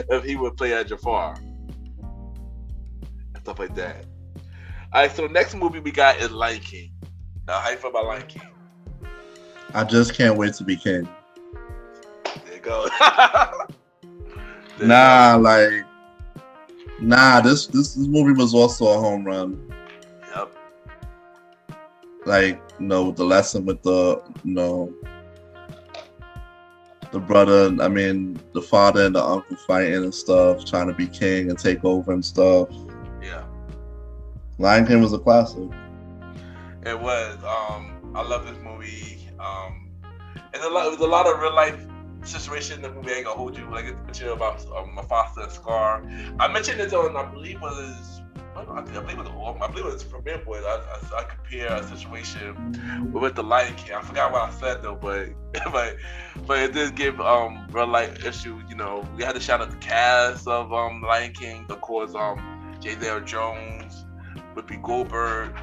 if he would play at Jafar and stuff like that. All right, so next movie we got is Lion King. Now, how you feel about Lion King? I just can't wait to be king. There you go. This movie was also a home run. Yep. Like, the lesson with the brother, the father and the uncle fighting and stuff, trying to be king and take over and stuff. Yeah. Lion King was a classic. It was. I love this movie. It was a lot of real life situation in the movie. I ain't gonna hold you. Like, it's a picture about Mufasa and Scar. I mentioned this on, I believe it was Premiere Boys. I compare a situation with the Lion King. I forgot what I said though, but it did give real life issues. We had to shout out the cast of Lion King, of course, J.L. Jones, Whoopi Goldberg,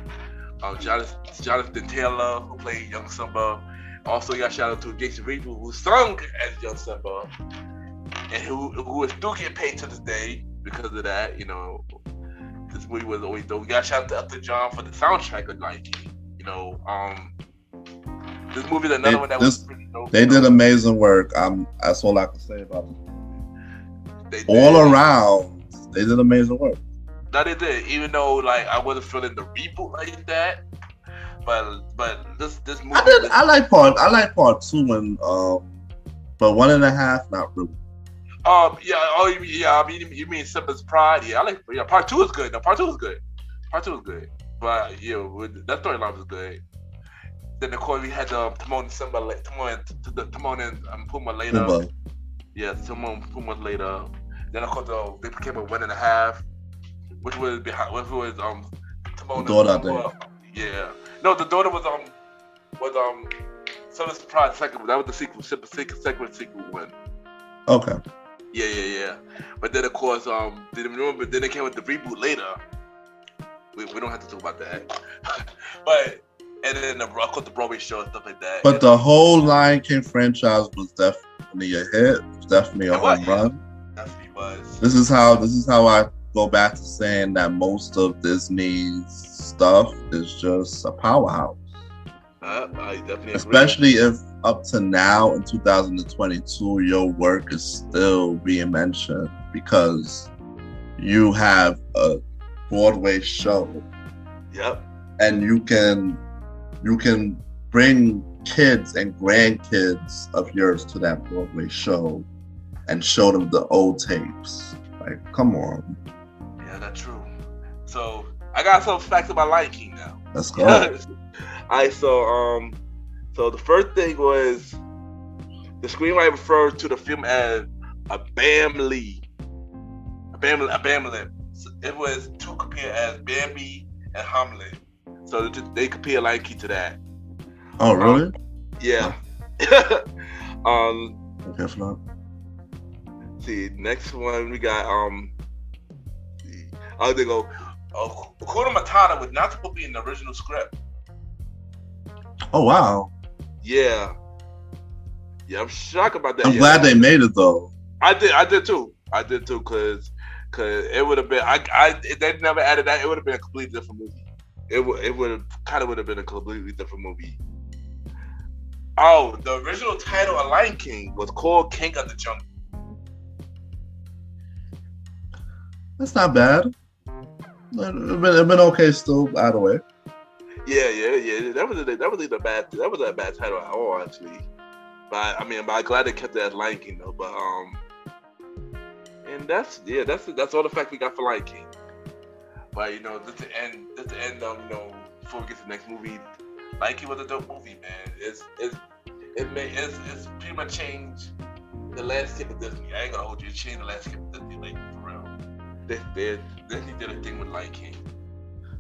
Jonathan Taylor, who played young Simba. Also, got shout out to Jason Reeves, who sung as young Simba, and who is still getting paid to this day because of that. This movie was always dope. We got shout out to Elton John for the soundtrack of Lion King. This movie is another one that was pretty dope. They did amazing work. That's all I can say about it. They all around, they did amazing work. No, they did. Even though like I wasn't feeling the reboot like that, but this movie. I like part 2 and but 1.5 not really. Yeah. Oh, yeah. I mean, you mean Simba's Pride? Yeah, I like. Yeah, part 2 is good. No, part 2 was good. But yeah, that storyline was good. Then of course we had Timon and Simba, Timon and Pumbaa later. Pumbaa. Yeah, Timon and Pumbaa later. Then of course they became a 1.5, which was Timon and Pumbaa. Yeah. No, the daughter was Simba's Pride second. That was the sequel. Second sequel one. Okay. Yeah. But then of course then they came with the reboot later. We don't have to talk about that. But and then of course the Broadway show and stuff like that. But the whole Lion King franchise was definitely a hit. It was definitely a home run. Definitely was. This is how I go back to saying that most of Disney's stuff is just a powerhouse. I definitely agree. Especially if up to now in 2022 your work is still being mentioned because you have a Broadway show. Yep. And you can bring kids and grandkids of yours to that Broadway show and show them the old tapes. Like, come on. Yeah, that's true. So I got some facts about Lion King now. Let's go. So the first thing was the screenwriter referred to the film as a Bamli. So it was to compare as Bambi and Hamlet. So they compare Lion King to that. Oh, really? Yeah. Okay, for see, next one we got they go Hakuna Matata was not supposed to be in the original script. Oh wow. Yeah, I'm shocked about that. I'm glad they made it though. I did too, cause it would have been if they never added that, it would have been a completely different movie. It would have been a completely different movie. Oh, the original title of Lion King was called King of the Jungle. That's not bad. It been okay still, by the way. Yeah. That wasn't a bad title at all, actually. But I'm glad they kept it as Lion King though. But and that's all the fact we got for Lion King. But just to end, before we get to the next movie, Lion King was a dope movie, man. It's pretty much changed the landscape of Disney. I ain't gonna hold you. It changed the landscape of Disney, like for real. Disney did a thing with Lion King.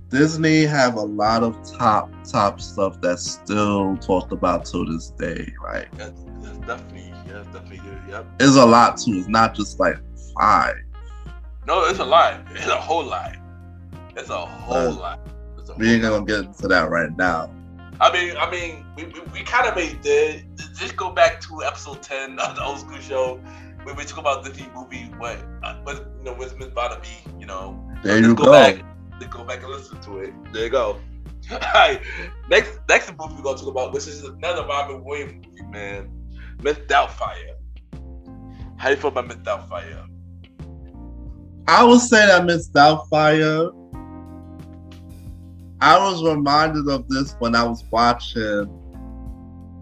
Disney have a lot of top stuff that's still talked about to this day, right? That's definitely good. Yep. It's a lot too. It's not just like 5. No, it's a lot. It's a whole lot. lot. We ain't gonna get into that right now. I mean, we kind of made it. Just go back to episode 10 of the Old School Show when we talk about Disney movie. What what's meant by to be. There you go. Go back and listen to it. There you go. All right. Next movie we're gonna talk about, which is another Robin Williams movie, man. Miss Doubtfire. How you feel about Miss Doubtfire? I would say that Miss Doubtfire. I was reminded of this when I was watching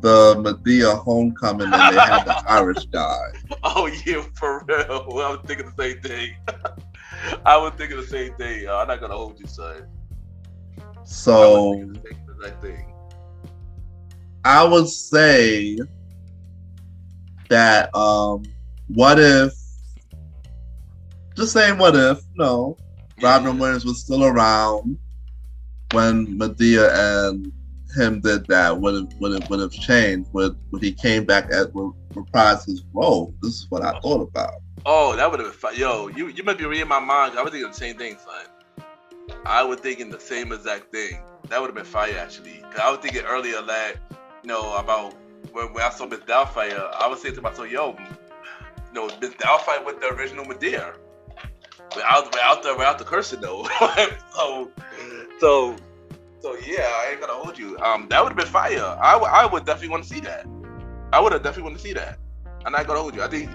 the Madea Homecoming and they had the Irish guy. Oh yeah, for real. I was thinking the same thing. I'm not gonna hold you, son. So I would say that what if Robin Williams was still around when Madea and him did that? Would have changed? Would he came back would reprise his role? This is what I thought about. Oh, that would have been fun. Yo, you might be reading my mind. I was thinking the same thing, son. I was thinking the same exact thing. That would have been fire, actually. Because I was thinking earlier that, about when I saw Miss Doubtfire, I was saying to myself, Miss Doubtfire with the original Madea. Without the cursing, though. So So yeah, I ain't gonna hold you. That would have been fire. I would definitely want to see that. I would have definitely want to see that. I'm not gonna hold you. I think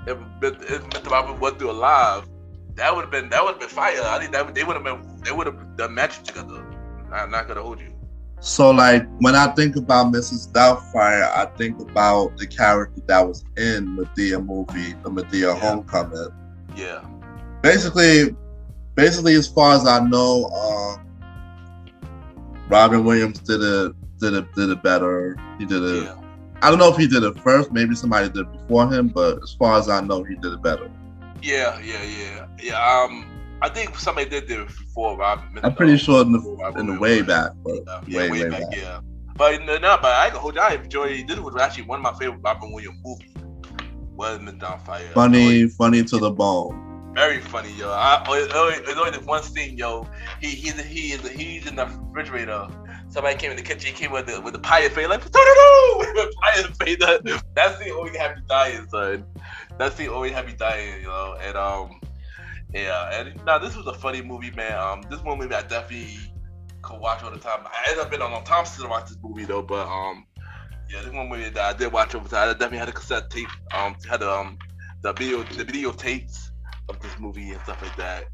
if Mr. Robert was through alive, that would have been fire. I think they would have done magic together. I'm not gonna hold you. So, like, when I think about Mrs. Doubtfire, I think about the character that was in Medea movie, the Medea Homecoming. Yeah. Basically, as far as I know, Robin Williams did it better. He did it. Yeah. I don't know if he did it first. Maybe somebody did it before him, but as far as I know, he did it better. Yeah. I think somebody did it before Robin. I'm pretty sure in the way back, but way back. Yeah. But I ain't gonna hold you. I enjoyed. This was actually one of my favorite Robin Williams movies. Was Mr. Doubtfire. Funny to the bone. Very funny, yo. It's only this one scene, yo. He's in the refrigerator. Somebody came in the kitchen. He came with the pirate face, like with pirate face. That scene always had me dying, son. That scene always had me dying, you know. And now this was a funny movie, man. This one movie I definitely could watch all the time. I ended up being on time to watch this movie though, but this one movie that I did watch over time. I definitely had a cassette tape. Had the video tapes of this movie and stuff like that.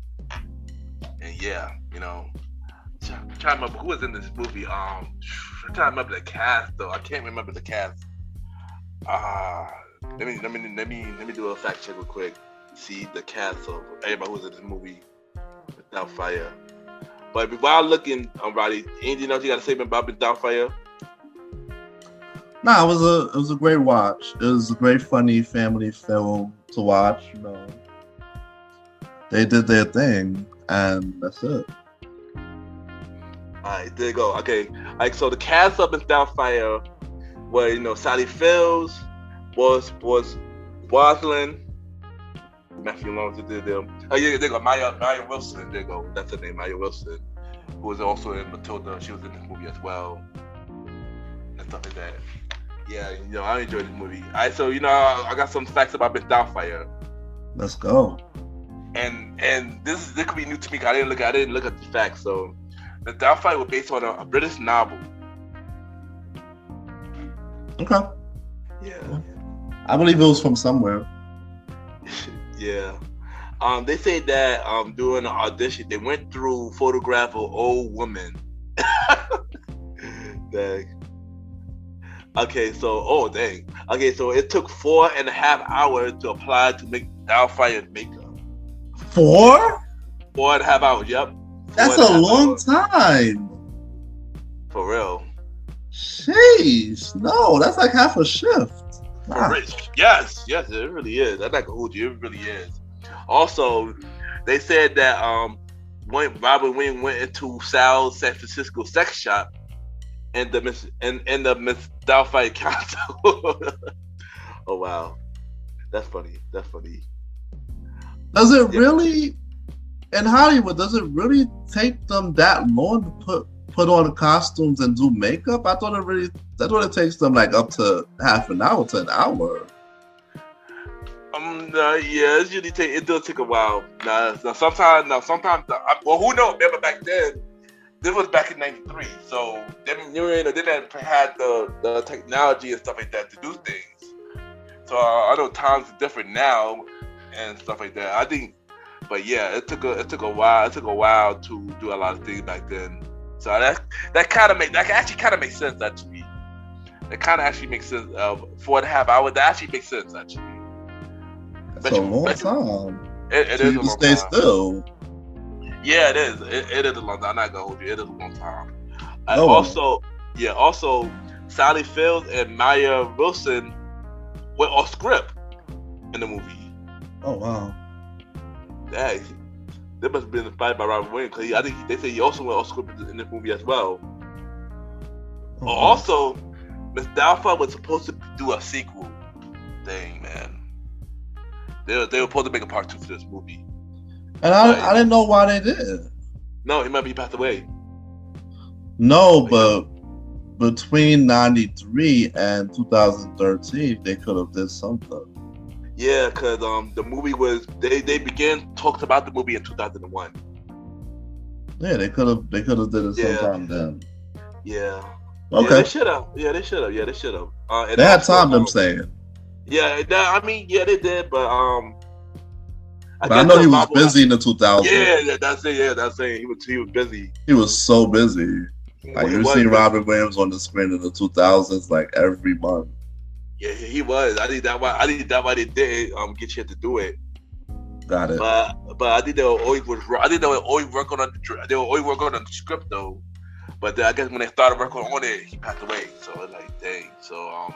And yeah, you know, I'm trying to remember who was in this movie. I'm trying to remember the cast though. I can't remember the cast. Let me do a fact check real quick. See the cast of everybody who's in this movie without fire. But while looking, Roddy, anything else you gotta say about Doubtfire? Nah, it was a great watch. It was a great, funny family film to watch. You know, they did their thing, and that's it. Alright, there you go. Okay, like so, the cast of Doubtfire were Sally Fields, was Rosalind, Matthew Lawrence did them. Oh yeah, there you go. Maya Wilson. There you go. That's her name, Maya Wilson, who was also in Matilda. She was in this movie as well, and stuff like that. Yeah, I enjoyed this movie. Alright, so I got some facts about Miss Doubtfire. Let's go. And this could be new to me. I didn't look at the facts. So, the Doubtfire was based on a British novel. Okay. Yeah. I believe it was from somewhere. Yeah. They say that during the audition, they went through photograph of old women. Dang. Okay, so dang. Okay, so it took 4.5 hours to apply to make Doubtfire's makeup. 4.5 hours, yep. That's a long time. For real. Jeez, no, that's like half a shift. Wow. Yes, it really is. I'm not gonna hold you, it really is. Also, they said that when Robin Williams went into Sal's San Francisco sex shop and the Miss Doubtfire counter. Oh wow. That's funny. Does it really, in Hollywood, does it really take them that long to put on the costumes and do makeup? I thought it takes them like up to half an hour to an hour. Yeah, it does take a while. Sometimes, who knows? Remember back then, this was back in '93, so they didn't have the technology and stuff like that to do things. So I know times are different now and stuff like that. I think, but yeah, it took a while. It took a while to do a lot of things back then. So that actually kind of makes sense actually. It kind of actually makes sense. 4.5 hours. That actually makes sense actually. That's a long time. It is a long time. Stay still. Yeah, it is. It is a long time. I'm not gonna hold you. It is a long time. Also, Sally Fields and Maya Wilson were off script in the movie. Oh wow. Yeah, they must have been inspired by Robin Williams because I think they say he also went off script in this movie as well. Oh, also, Miss Doubtfire was supposed to do a sequel. Dang man. They were supposed to make a part 2 for this movie. And I didn't know why they did. No, he passed away. No, but between 93 and 2013, they could have did something. Yeah, because the movie was... They began talks about the movie in 2001. Yeah, they could have did it sometime then. Yeah. Okay. Yeah, they should have. They should have. They had time. I'm saying. Yeah, I mean, yeah, they did, but I know he was busy in the 2000s. Yeah, that's it. Yeah, that's it. He was busy. He was so busy. Like you seen Robert Williams on the screen in the 2000s, like every month. Yeah, he was. I think that why they did get you to do it. Got it. But I think they were always working on the script though. But I guess when they started working on it, he passed away. So it's like, dang. So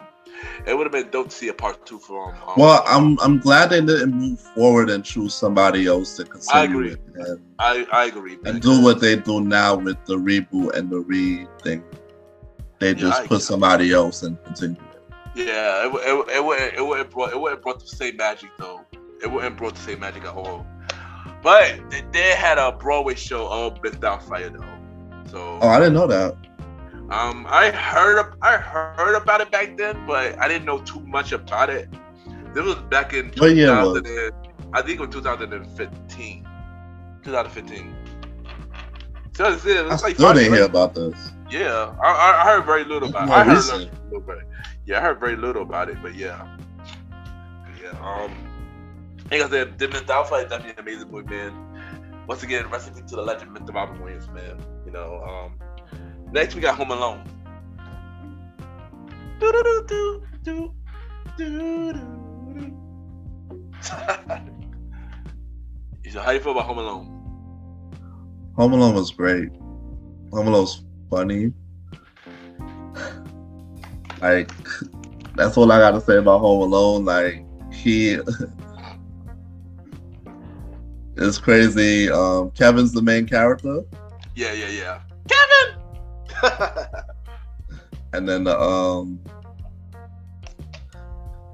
it would have been dope to see a part 2 for him. Well, I'm glad they didn't move forward and choose somebody else to continue. I agree. I agree. And do what they do now with the reboot and the re-thing. They just put somebody else and continue. Yeah, it wouldn't brought the same magic though. It wouldn't brought the same magic at all. But they had a Broadway show of Miss Doubtfire though. So. Oh, I didn't know that. I heard about it back then, but I didn't know too much about it. This was back in 2000. I think it was 2015. 2015. So it was like still didn't hear about this. Yeah, I heard very little about it. I heard very little about it, but yeah. Like I said, Miss Doubtfire is definitely an amazing movie, man. Once again, rest in peace to the legend, Mr. Robin Williams, man. You know, next we got Home Alone. So how you feel about Home Alone? Home Alone was great. Home Alone's funny. Like, that's all I got to say about Home Alone. Like, it's crazy. Kevin's the main character. Yeah. Kevin! And then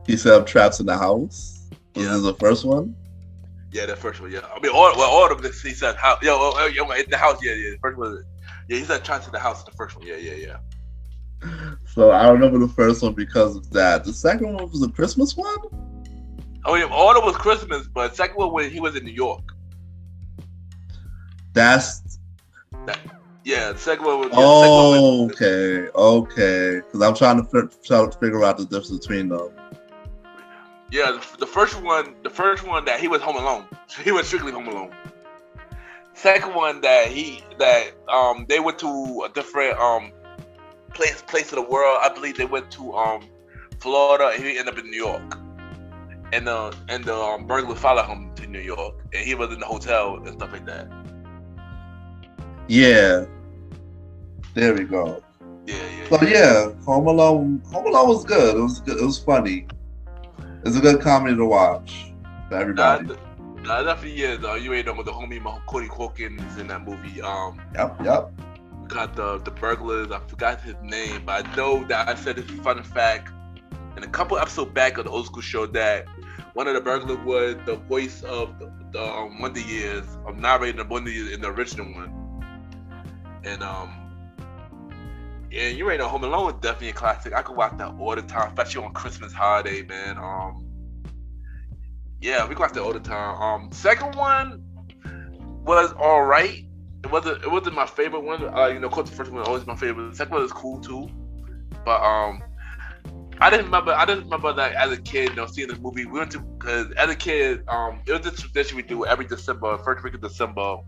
he set up traps in the house. This is the first one. Yeah, the first one. Yeah, I mean, all of this. He said, "How? Yo, in the house." Yeah. The first one. Yeah, he said traps in the house. The first one. Yeah. So I remember the first one because of that. The second one was the Christmas one. Oh yeah, all of it was Christmas, but the second one when he was in New York. The second one was. Okay. Because I'm trying to figure out the difference between them. Yeah, the first one that he was home alone. He was strictly home alone. Second one that they went to a different place of the world. I believe they went to Florida, and he ended up in New York. And the burglar followed him to New York, and he was in the hotel and stuff like that. Yeah. There we go. Yeah. Home Alone was good. It was good. It was funny. It's a good comedy to watch for everybody. Definitely is. You ain't know with the homie Cody Hawkins in that movie. Yep. Got the burglars. I forgot his name, but I know that I said this fun fact in a couple episodes back of the Old School Show that one of the burglars was the voice of the Wonder Years, narrating the Wonder Years in the original one. And you already know Home Alone is definitely a classic. I could watch that all the time, especially on Christmas holiday, man. Yeah, we can watch that all the time. Second one was all right. It wasn't my favorite one. Of course, the first one was always my favorite. The second one was cool too, but I didn't remember that as a kid, seeing this movie. We went to because as a kid, it was this tradition we do every December, first week of December,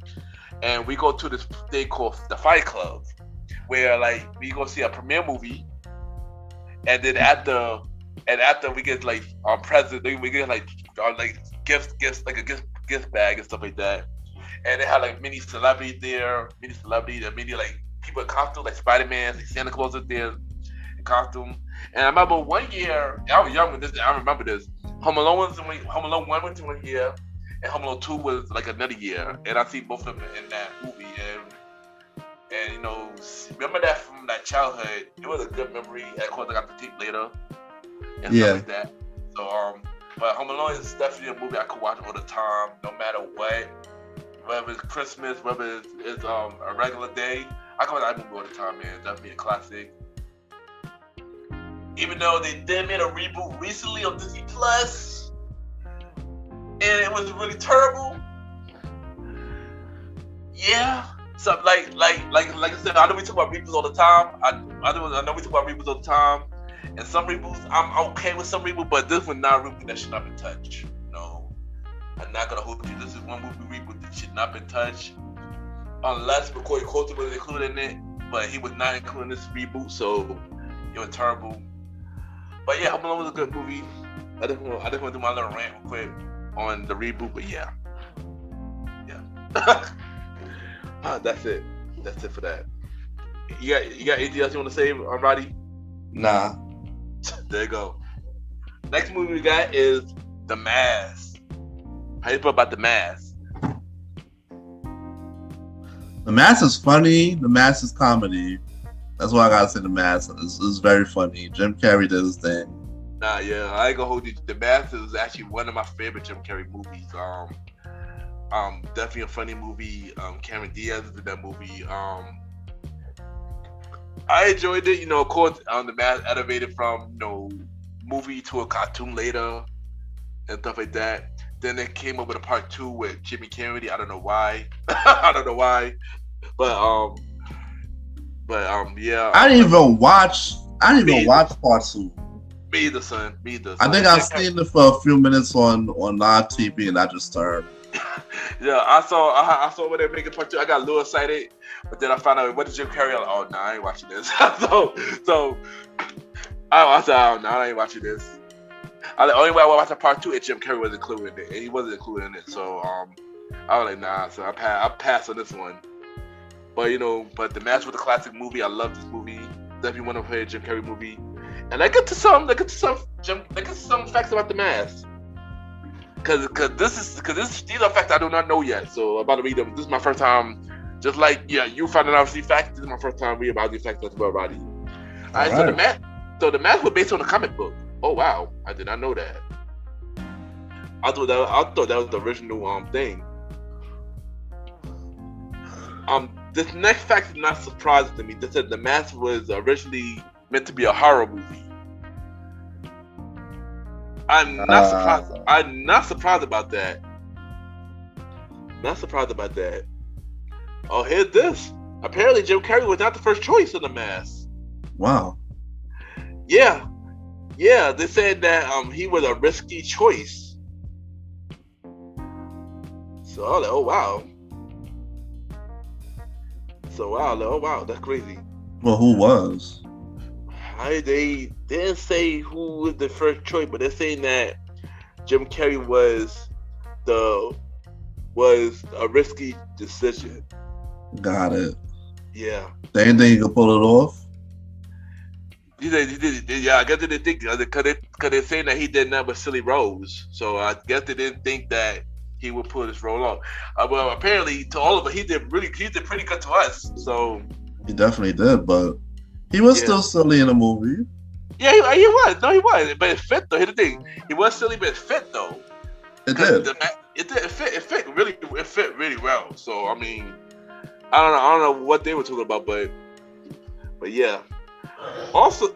and we go to this thing called the Fight Club, where like we go see a premiere movie, and then after we get like presents, we get like gifts like a gift bag and stuff like that, and they had like many celebrities and many like people in costume like Spider-Man, like Santa Claus was there in costume. And I remember one year, I was young when this. I remember this. Home Alone 1 went to 1 year, and Home Alone 2 was like another year, and I see both of them in that movie, and remember that from that childhood. It was a good memory. And of course, I got the tape later and stuff like that. So, but Home Alone is definitely a movie I could watch all the time, no matter what. Whether it's Christmas, whether it's a regular day, I can watch that movie all the time, man. It's definitely a classic. Even though they did make a reboot recently on Disney Plus, and it was really terrible. Yeah, So like I said, I know we talk about reboots all the time. I know we talk about reboots all the time, and some reboots I'm okay with some reboots, but this one not a reboot that should not be touched. No, I'm not gonna hold you. This is one movie reboot that should not be touched, unless Macaulay Culkin was included in it, but he was not included in this reboot, so it was terrible. But yeah, Home Alone was a good movie. I just want to do my little rant real quick on the reboot, but yeah. That's it. That's it for that. You got anything else you want to say, Roddy? Nah. There you go. Next movie we got is The Mask. How you feel about The Mask? The Mask is funny. The Mask is comedy. That's why I gotta say The Mask. It's very funny. Jim Carrey did his thing. Nah, yeah, I ain't gonna hold you. The Mask is actually one of my favorite Jim Carrey movies. Definitely a funny movie. Cameron Diaz did that movie. I enjoyed it. Of course, The Mask elevated from movie to a cartoon later and stuff like that. Then it came up with a part 2 with Jimmy Kennedy. I don't know why. But yeah. I didn't even watch part 2. Me either, son. Me either. I think I've seen it for a few minutes on live TV, and I just turned. Yeah, I saw when they making part 2. I got a little excited, but then I found out what did Jim Carrey? Like, oh no, I ain't watching this. so I said, oh no, I ain't watching this. The only way I watched part 2 is Jim Carrey was included in it, and he wasn't included in it. So I was like, nah. So I passed on this one. But but The Mask was a classic movie. I love this movie. Definitely want to play a Jim Carrey movie. And let's get to some facts about The Mask. Cause these are facts I do not know yet. So I'm about to read them. This is my first time. Just like you found out these facts. This is my first time reading about these facts as well, Roddy. All right. So The Mask was based on a comic book. Oh wow, I did not know that. I thought that was the original thing. This next fact is not surprising to me. They said The Mask was originally meant to be a horror movie. I'm not surprised. I'm not surprised about that. Not surprised about that. Oh, here's this. Apparently, Jim Carrey was not the first choice in The Mask. Wow. Yeah. They said that he was a risky choice. So I was like, oh wow. That's crazy. Well, who was? They didn't say who was the first choice, but they're saying that Jim Carrey was a risky decision. Got it. Yeah. They didn't think he could pull it off? Yeah, I guess they didn't think because they're saying that he did nothing but silly roles. So I guess they didn't think that he would pull this role off. Well, apparently to all of it, he did pretty good to us. So he definitely did, but he was still silly in the movie. Yeah, he was. No, he was. But it fit though. Here's the thing: he was silly, but it fit though. It did. It fit really well. So I mean, I don't know what they were talking about, but yeah. Also,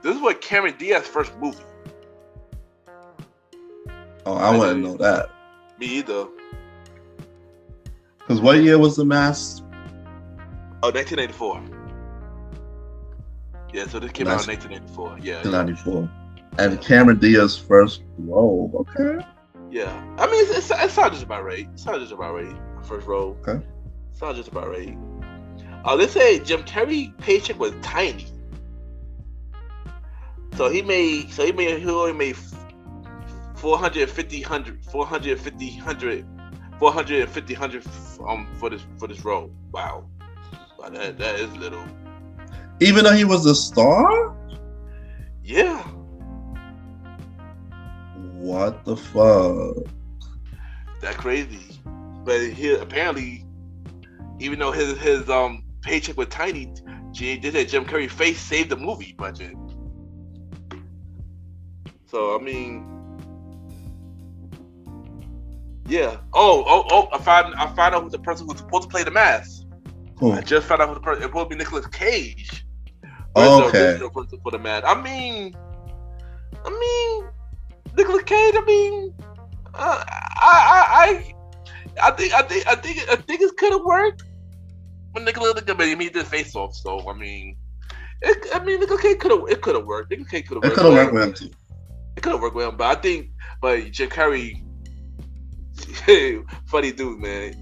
this is what Cameron Diaz's first movie. Oh, I wouldn't know that. Me either. Because what year was The Mask? Oh, 1984. Yeah, so this came out in 1984. Yeah. 1994. And Cameron Diaz's first role. Okay. Yeah. I mean, it sounds just about right. First role. Okay. Sounds just about right. They say Jim Carrey's paycheck was tiny. So he only made $450,000 for this role. Wow, that is little. Even though he was a star? Yeah. What the fuck? That's crazy. But he apparently, even though his paycheck was tiny, they said Jim Carrey's face saved the movie budget. So I mean, yeah. Oh! I found out who the person who's supposed to play The Mask. Cool. I just found out who the person. It supposed to be Nicolas Cage. Oh, okay. The original person for The Mask. I mean, Nicolas Cage. I mean, I think it could have worked. when Nicolas he did Face Off, so I mean, Nicolas Cage could have worked. Nicolas Cage could have worked. It could have worked with him too. It could have worked with him, but Jim Carrey, funny dude, man.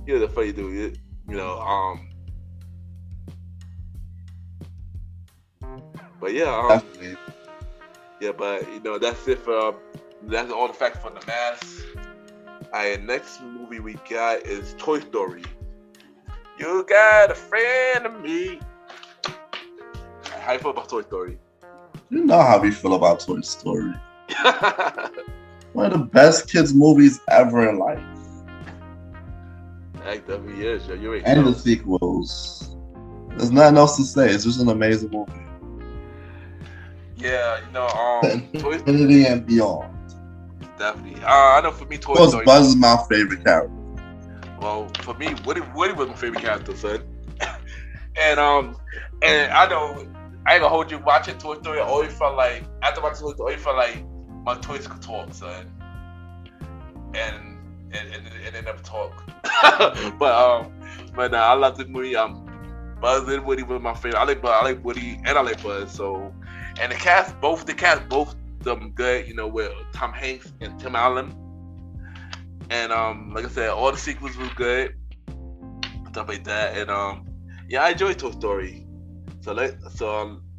He was a funny dude, you know. But yeah, Definitely. yeah, but you know that's it for that's all the facts from The Mask. Alright, next movie we got is Toy Story. You got a friend of me. How you feel about Toy Story? You know how we feel about Toy Story. One of the best kids movies ever in life. That definitely is. Yo. You ain't And know. the sequels. There's nothing else to say. It's just an amazing movie. Yeah, you know, Toy Infinity and beyond. definitely. I know for me, Toy Of course, Story. Buzz is my favorite character. Well, for me, Woody was my favorite character, son. and I know I ain't gonna hold you watching Toy Story. I always felt like after watching Toy Story, I always felt like my toys could talk, son. And they never talk. but I love this movie. Buzz and Woody was my favorite. I like Woody and I like Buzz. So, and the cast, both them good. You know, with Tom Hanks and Tim Allen. And like I said, all the sequels was good, stuff like that. And yeah, I enjoyed Toy Story. So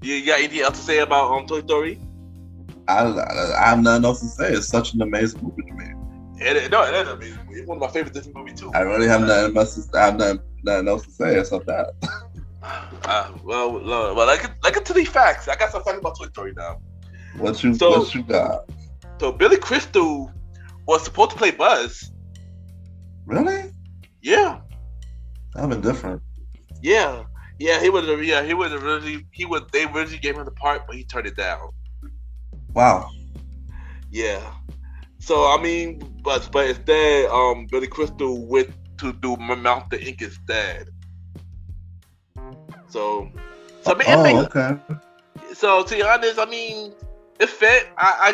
you got anything else to say about Toy Story? I have nothing else to say. It's such an amazing movie to me. It is an amazing movie. It's one of my favorite Disney movies too. I really have nothing else to say except that. Well, like it to the facts. I got some facts about Toy Story now. What you got? So Billy Crystal was supposed to play Buzz. Really? Yeah. That'd been different. Yeah. They originally gave him the part, but he turned it down. Wow. Yeah. So I mean, but instead, Billy Crystal went to do Mount the Ink instead. So I mean, okay. So to be honest, I mean, it fit. I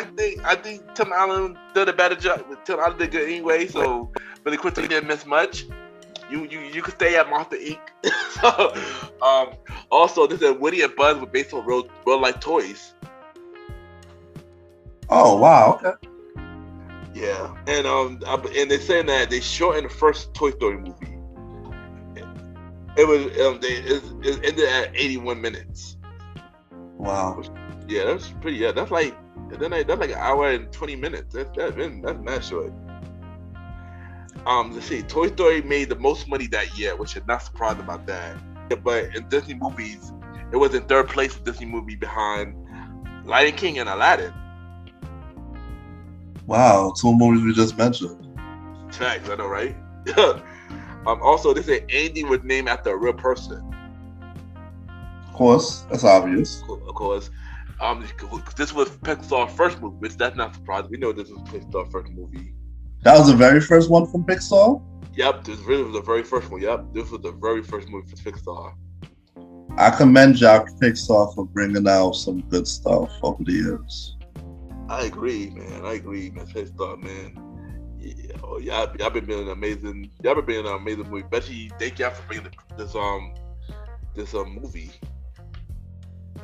think Tim Allen did a better job. Tim Allen did good anyway. So Billy Crystal didn't miss much. You could stay at Monster Inc. So, also, this is Woody and Buzz were based on real life toys. Oh wow, okay. Yeah, and they're saying that they shortened the first Toy Story movie. It was it ended at 81 minutes. Wow. Yeah, that's pretty. Yeah, that's like an hour and 20 minutes. That's not short. Let's see. Toy Story made the most money that year, which is not surprised about that. But in Disney movies, it was in third place with Disney movie behind Lion King and Aladdin. Wow, two movies we just mentioned. Facts, I know, right? Also, they say Andy was named after a real person. Of course, that's obvious. Of course. This was Pixar's first movie, which that's not surprising. We know this was Pixar's first movie. That was the very first one from Pixar? Yep, this really was the very first one. Yep, this was the very first movie for Pixar. I commend y'all Pixar for bringing out some good stuff over the years. I agree, man. Pixar, man. Yeah, y'all been being an amazing. Y'all been being an amazing movie. Especially, thank y'all for bringing this movie.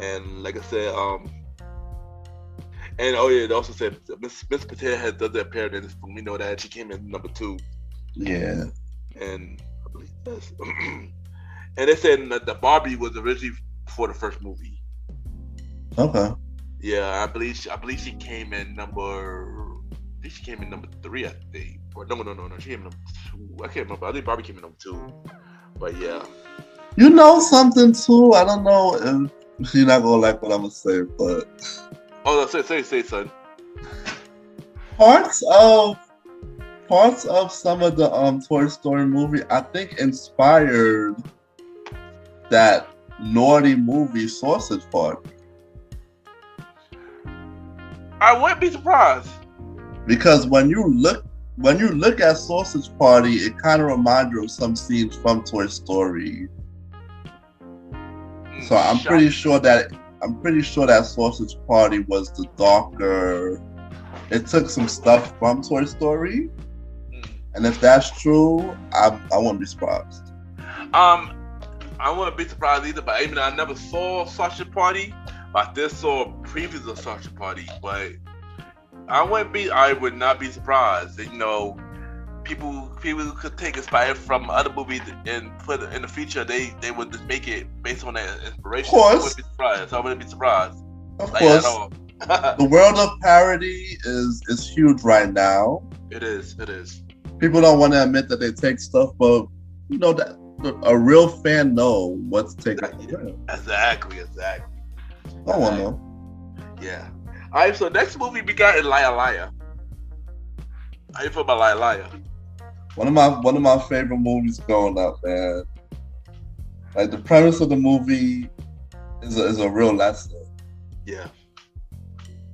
And like I said, and it also said Miss Potato Head doesn't appear in this film. We know that she came in number 2. Yeah. And I believe that's and they said that the Barbie was originally before the first movie. Okay. Yeah, I believe she came in number 3, I think. Or no, she came in number 2. I can't remember. I think Barbie came in number 2. But yeah. You know something too? I don't know if you're not gonna like what I'm gonna say, but Oh, no, say, son. Parts of some of the Toy Story movie, I think, inspired that naughty movie Sausage Party. I wouldn't be surprised. Because when you look at Sausage Party, it kind of reminds you of some scenes from Toy Story. So I'm pretty sure that Sausage Party was the darker. It took some stuff from Toy Story, and if that's true, I wouldn't be surprised. I wouldn't be surprised either. But even though I never saw Sausage Party, but I did saw previews of Sausage Party. But I would not be surprised. You know, people could take inspired from other movies and put it in the future. They would just make it based on that inspiration. Of course. I wouldn't be surprised. Of course. The world of parody is huge right now. It is. People don't want to admit that they take stuff, but you know that a real fan know what's taken. Exactly. I want to know. Yeah. All right. So next movie we got is Liar Liar. How you feel about Liar Liar? One of my favorite movies growing up, man. Like the premise of the movie is a real lesson. Yeah.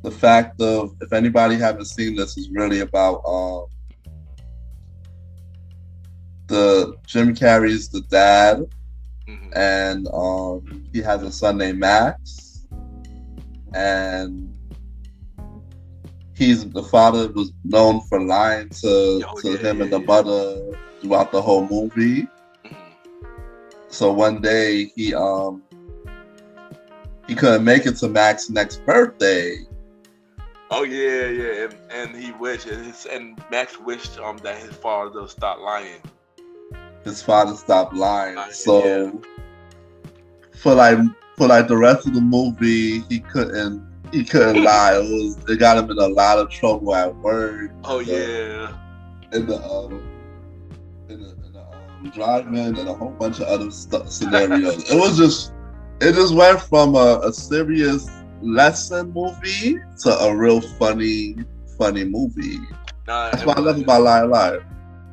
The fact of, if anybody haven't seen this, is really about the Jim Carrey's the dad, and he has a son named Max, and the father was known for lying to him and the mother throughout the whole movie. So one day he couldn't make it to Max's next birthday. Oh yeah, and he wished, and Max wished that his father would stop lying. His father stopped lying. So for the rest of the movie, he couldn't lie. It got him in a lot of trouble at work. Oh yeah. In the drive-in and a whole bunch of other scenarios. It just went from a serious lesson movie to a real funny movie. That's what I love about Liar Liar.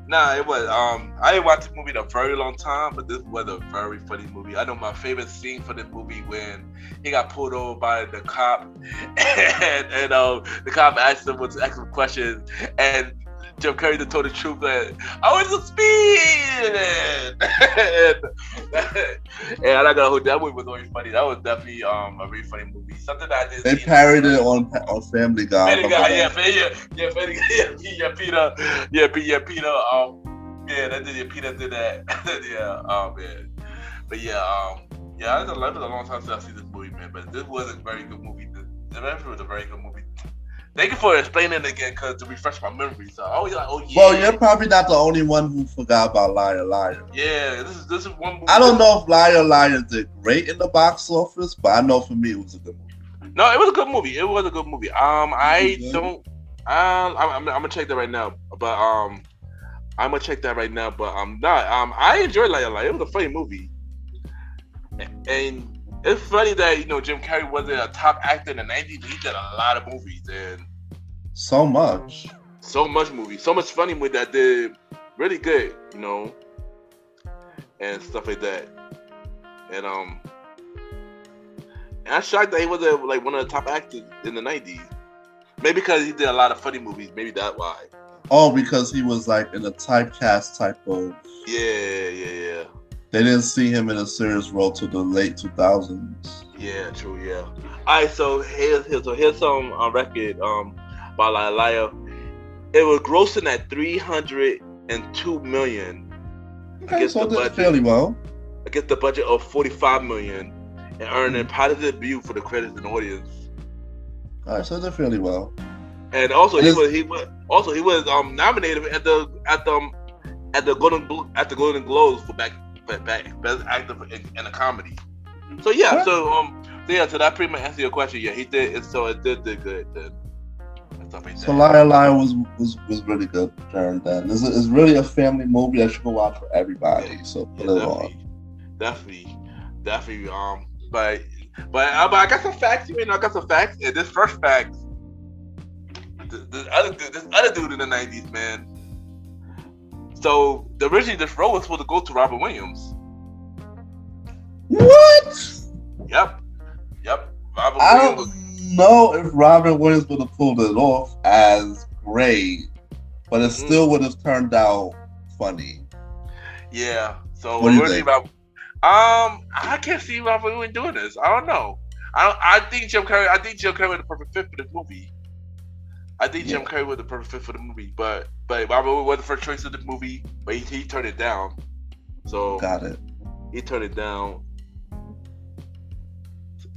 Nah, it was. I didn't watch the movie in a very long time, but this was a very funny movie. I know my favorite scene for the movie when he got pulled over by the cop, and the cop asked him questions, and Jim Carrey told the truth that I was speeding, and I'm not gonna hold that movie was always funny. That was definitely a very funny movie. Something that I did. They parodied it on Family Guy. Family Guy, Peter did that. Man. But it was a long time since I see this movie, man. But this was a very good movie. The rest was a very good movie. Thank you for explaining it again, to refresh my memory. So Well, you're probably not the only one who forgot about Liar Liar. Yeah, this is one movie. I don't know if Liar Liar did great in the box office, but I know for me it was a good movie. No, it was a good movie. I'm gonna check that right now. But I'm not. I enjoyed Liar Liar. It was a funny movie, and it's funny that Jim Carrey wasn't a top actor in the 90s. He did a lot of movies and so much movies, so much funny movie that did really good, and stuff like that. And I'm shocked that he wasn't like one of the top actors in the 90s. Maybe because he did a lot of funny movies. Maybe that's why. Oh, because he was like in a typecast type of. Yeah. They didn't see him in a serious role till the late 2000s. Yeah, true. Yeah. All right, so here's some record by Liar Liar. It was grossing at $302 million. Okay, so it did fairly well. Against the budget of $45 million, and earned a positive review for the critics and audience. All right, so it did fairly well. And also he was nominated at the Golden Globes for best actor in a comedy. So so that pretty much answers your question. Yeah, he did. So it did good. So Liar Liar was really good during that. It's really a family movie that you can watch for everybody. So put it on. Definitely. But I got some facts. And this first fact, this other dude in the 90s, man. So originally this role was supposed to go to Robin Williams. What? Yep. I don't know if Robin Williams would have pulled it off as great, but it still would have turned out funny. Yeah. So what do you think? I can't see Robin Williams doing this. I don't know. I think Jim Carrey was the perfect fit for this movie. Jim Carrey was the perfect fit for the movie, but Robin was the first choice of the movie, but he turned it down. So got it. he turned it down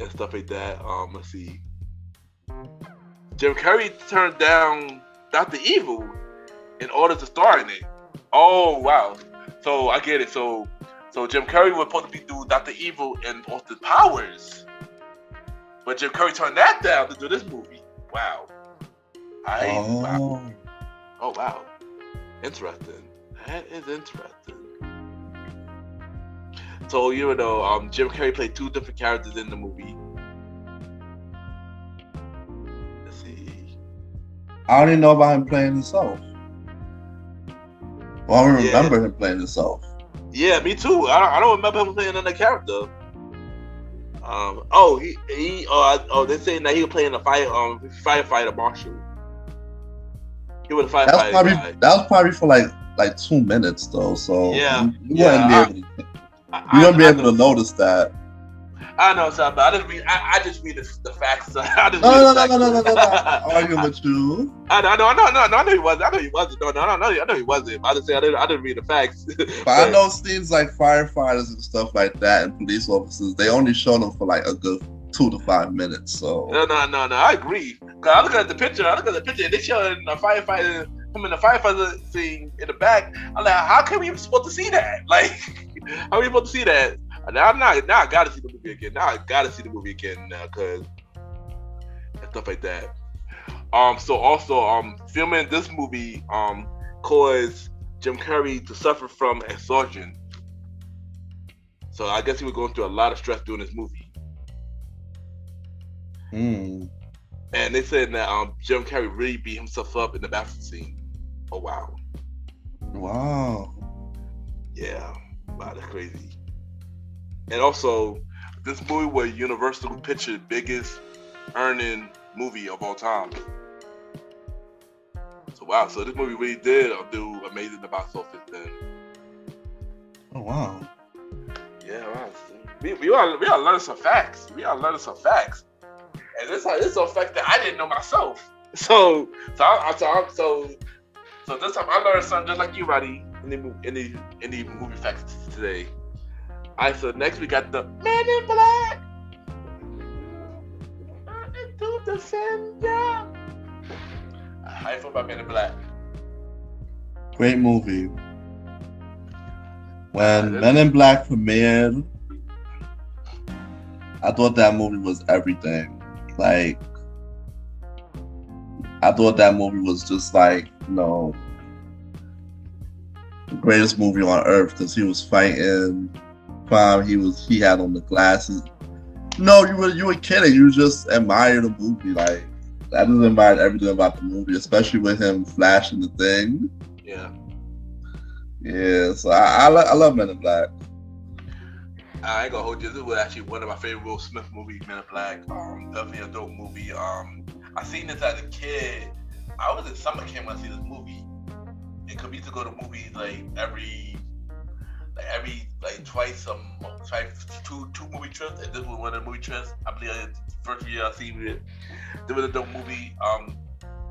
and stuff like that. Let's see. Jim Carrey turned down Dr. Evil in order to star in it. Oh wow! So I get it. So Jim Carrey was supposed to be do Dr. Evil in Austin Powers, but Jim Carrey turned that down to do this movie. Wow. Wow. Oh wow. Interesting. That is interesting. So you know, Jim Carrey played two different characters in the movie. Let's see. I don't even know about him playing himself. Well, I don't remember him playing himself. Yeah, me too. I don't remember him playing another character. They're saying that he was playing a firefighter marshal. He was a firefighter. That was probably for like 2 minutes though. So yeah, you wouldn't be able to notice that. I know, but I just read the facts. No. I'm arguing with you. I know he wasn't. I know he wasn't. I know he wasn't. I didn't read the facts. But I know scenes like firefighters and stuff like that and police officers, they only show them for like a good 2 to 5 minutes. So no. I agree. Cause I look at the picture, and they showing a firefighter. Him in the firefighter scene in the back. I'm like, how can we even supposed to see that? Like, how are we supposed to see that? Now I gotta see the movie again. Cause and stuff like that. So also filming this movie caused Jim Carrey to suffer from exhaustion. So I guess he was going through a lot of stress doing this movie. And they said that Jim Carrey really beat himself up in the bathroom scene. Oh wow. Yeah, wow, that's crazy. And also, this movie was Universal Pictures' biggest earning movie of all time. So wow, so this movie really did do amazing in the box office then. Oh wow. Yeah, wow. We are learning some facts. And this is a fact that I didn't know myself. So this time I learned something just like you, Roddy, in the movie facts today. Alright, so next we got the Men in Black. Into the center. How you feel about Men in Black? Great movie. When Men in Black premiered, I thought that movie was everything. Like, I thought that movie was just like, the greatest movie on earth because he was fighting crime. He had on the glasses. No, you were kidding. You just admired the movie. Like, I just admired everything about the movie, especially with him flashing the thing. Yeah. Yeah. So I love Men in Black. I ain't gonna hold you. This was actually one of my favorite Will Smith movies, Men in Black. Definitely a dope movie. I seen this as a kid. I was in summer camp when I see this movie. It could be to go to movies every twice two movie trips, and this was one of the movie trips. I believe the first year I seen it. It was a dope movie.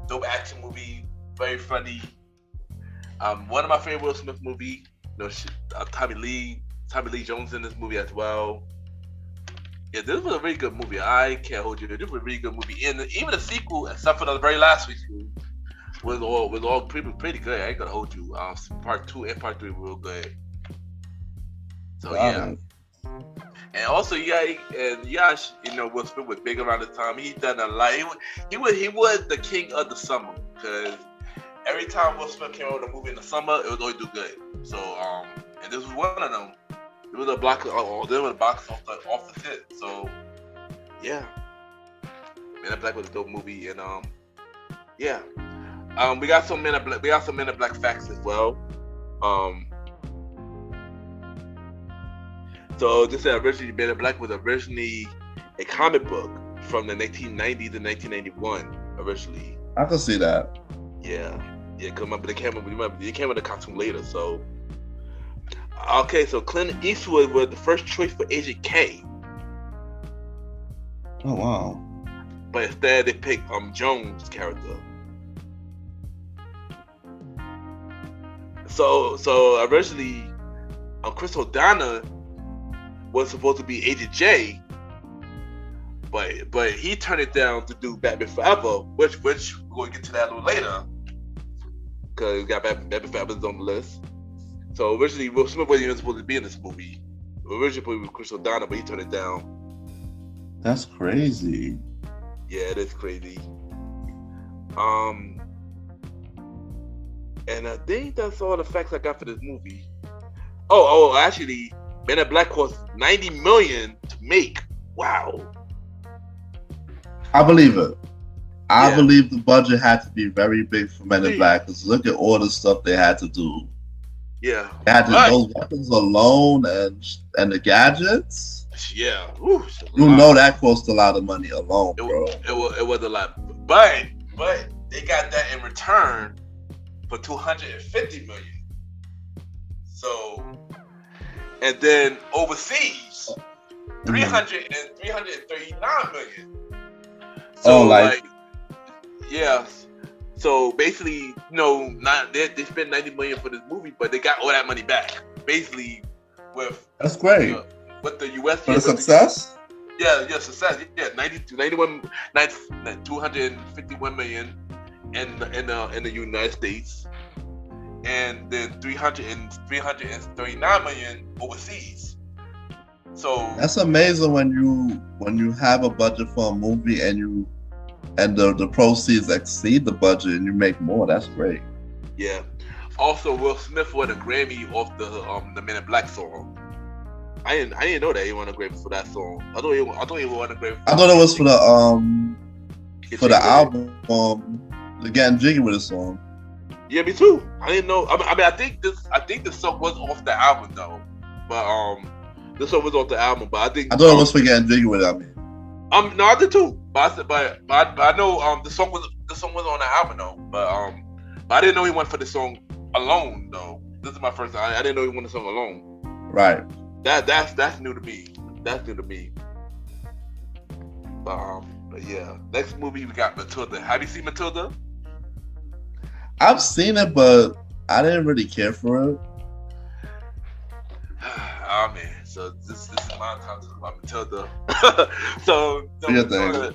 Dope action movie, very funny. One of my favorite Will Smith movie. Tommy Lee Jones in this movie as well. Yeah, this was a really good movie. I can't hold you. This was a really good movie, and even the sequel, except for the very last sequel, was all pretty good. I ain't gonna hold you. Part 2 and part 3 were real good. So yeah. And also, Will Smith was big around the time. He done a lot. He was the king of the summer because every time Will Smith came out with a movie in the summer, it was always do good. So and this was one of them. It was a box off the tip. So yeah, Men in Black was a dope movie, and yeah, we got some Men in Black. We got some Men in Black facts as well. So this is originally Men in Black was originally a comic book from the 1990s to 1991 originally. I can see that. Yeah. Cause remember they came with a cartoon later. So okay, so Clint Eastwood was the first choice for Agent K. Oh wow! But instead they picked Jones' character. So originally, Chris O'Donnell was supposed to be Agent J, but he turned it down to do Batman Forever, which we're going to get to that a little later, because we got Batman Forever's on the list. So originally Will Smith wasn't even supposed to be in this movie. Originally it was Chris O'Donnell, but he turned it down. That's crazy. Yeah, it is crazy. And I think that's all the facts I got for this movie. Oh, actually, Men in Black cost $90 million to make. Wow. I believe it. I believe the budget had to be very big for Men in Black, because look at all the stuff they had to do. Yeah. They had to, those weapons alone and the gadgets. Yeah. You know that cost a lot of money alone, bro. It was a lot. But they got that in return for $250 million. So, and then overseas, $339 million. So yeah. So basically, they spent $90 million for this movie, but they got all that money back. Basically, that's great. With the U.S. For the success. Success. Yeah, 251 million in the United States, and then 339 million overseas. So that's amazing when you have a budget for a movie and the proceeds exceed the budget and you make more. That's great. Yeah. Also, Will Smith won a Grammy off the Men in Black song. I didn't know that he won a Grammy for that song. I thought he won a Grammy. I thought it was for the album, the Getting Jiggy with the song. Yeah, me too. I didn't know. I mean, I think this song was off the album though, but this song was off the album. But I thought it was for Getting Jiggy with it. I mean, no, I did too. But I know the song was on the album though. But I didn't know he went for the song alone though. This is my first time. I didn't know he won the song alone. Right. That's new to me. That's new to me. But yeah, next movie we got Matilda. Have you seen Matilda? I've seen it, but I didn't really care for it. Oh man, so this is my time to talk about Matilda. So Matilda,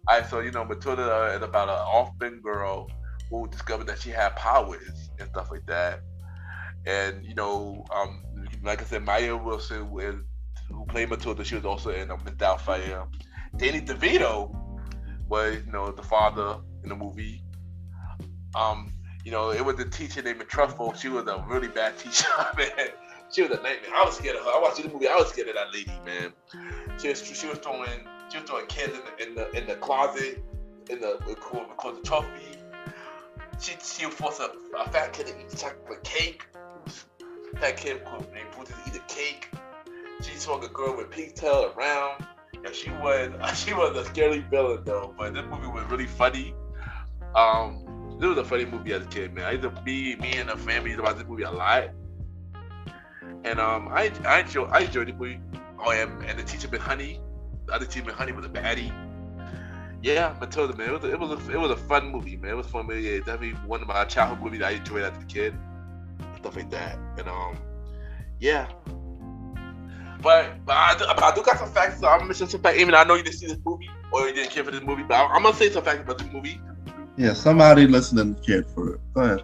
Matilda is about an orphan girl who discovered that she had powers and stuff like that. And like I said, Maya Wilson, who played Matilda, she was also in Miss Doubtfire. Danny DeVito was, the father in the movie. It was a teacher named Truffle. She was a really bad teacher, man. She was a nightmare. I was scared of her. I watched the movie. I was scared of that lady, man. She was throwing kids in the closet, in the trophy. She would force a fat kid to eat chocolate cake. That kid named Brutus eat a cake. She saw a girl with pigtail around. Yeah, she was a scary villain though. But this movie was really funny. This was a funny movie as a kid, man. I used to me and the family used to watch this movie a lot. And I enjoyed the movie. Oh yeah, and the teacher been Honey. The other teacher been Honey was a baddie. Yeah, Matilda, man. It was a fun movie, man. It was a fun movie. Yeah, definitely one of my childhood movies I enjoyed as a kid. Stuff like that. And yeah. But I do got some facts. So I'm gonna mention some facts. Even I know you didn't see this movie or you didn't care for this movie, but I'm gonna say some facts about this movie. Yeah, somebody listening cared for it. Go ahead.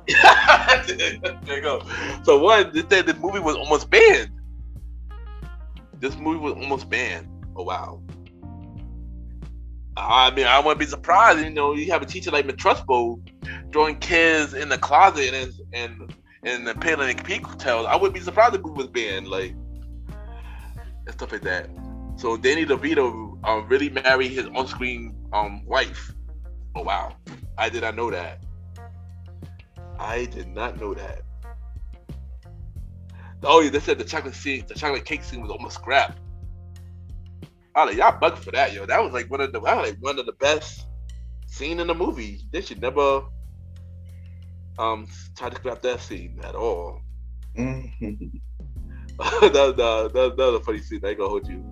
There you go. So one, they said this movie was almost banned. Oh wow. I mean, I wouldn't be surprised. You have a teacher like Matruspo throwing kids in the closet and the peeling pigtails. I wouldn't be surprised if the movie was banned, like and stuff like that. So Danny DeVito really married his on-screen wife. Oh wow. I did not know that. Oh yeah, they said the chocolate cake scene was almost scrapped. Oh, like, y'all bugged for that, yo. That was like one of the best scene in the movie. They should never try to scrap that scene at all. That was a funny scene. I ain't gonna hold you.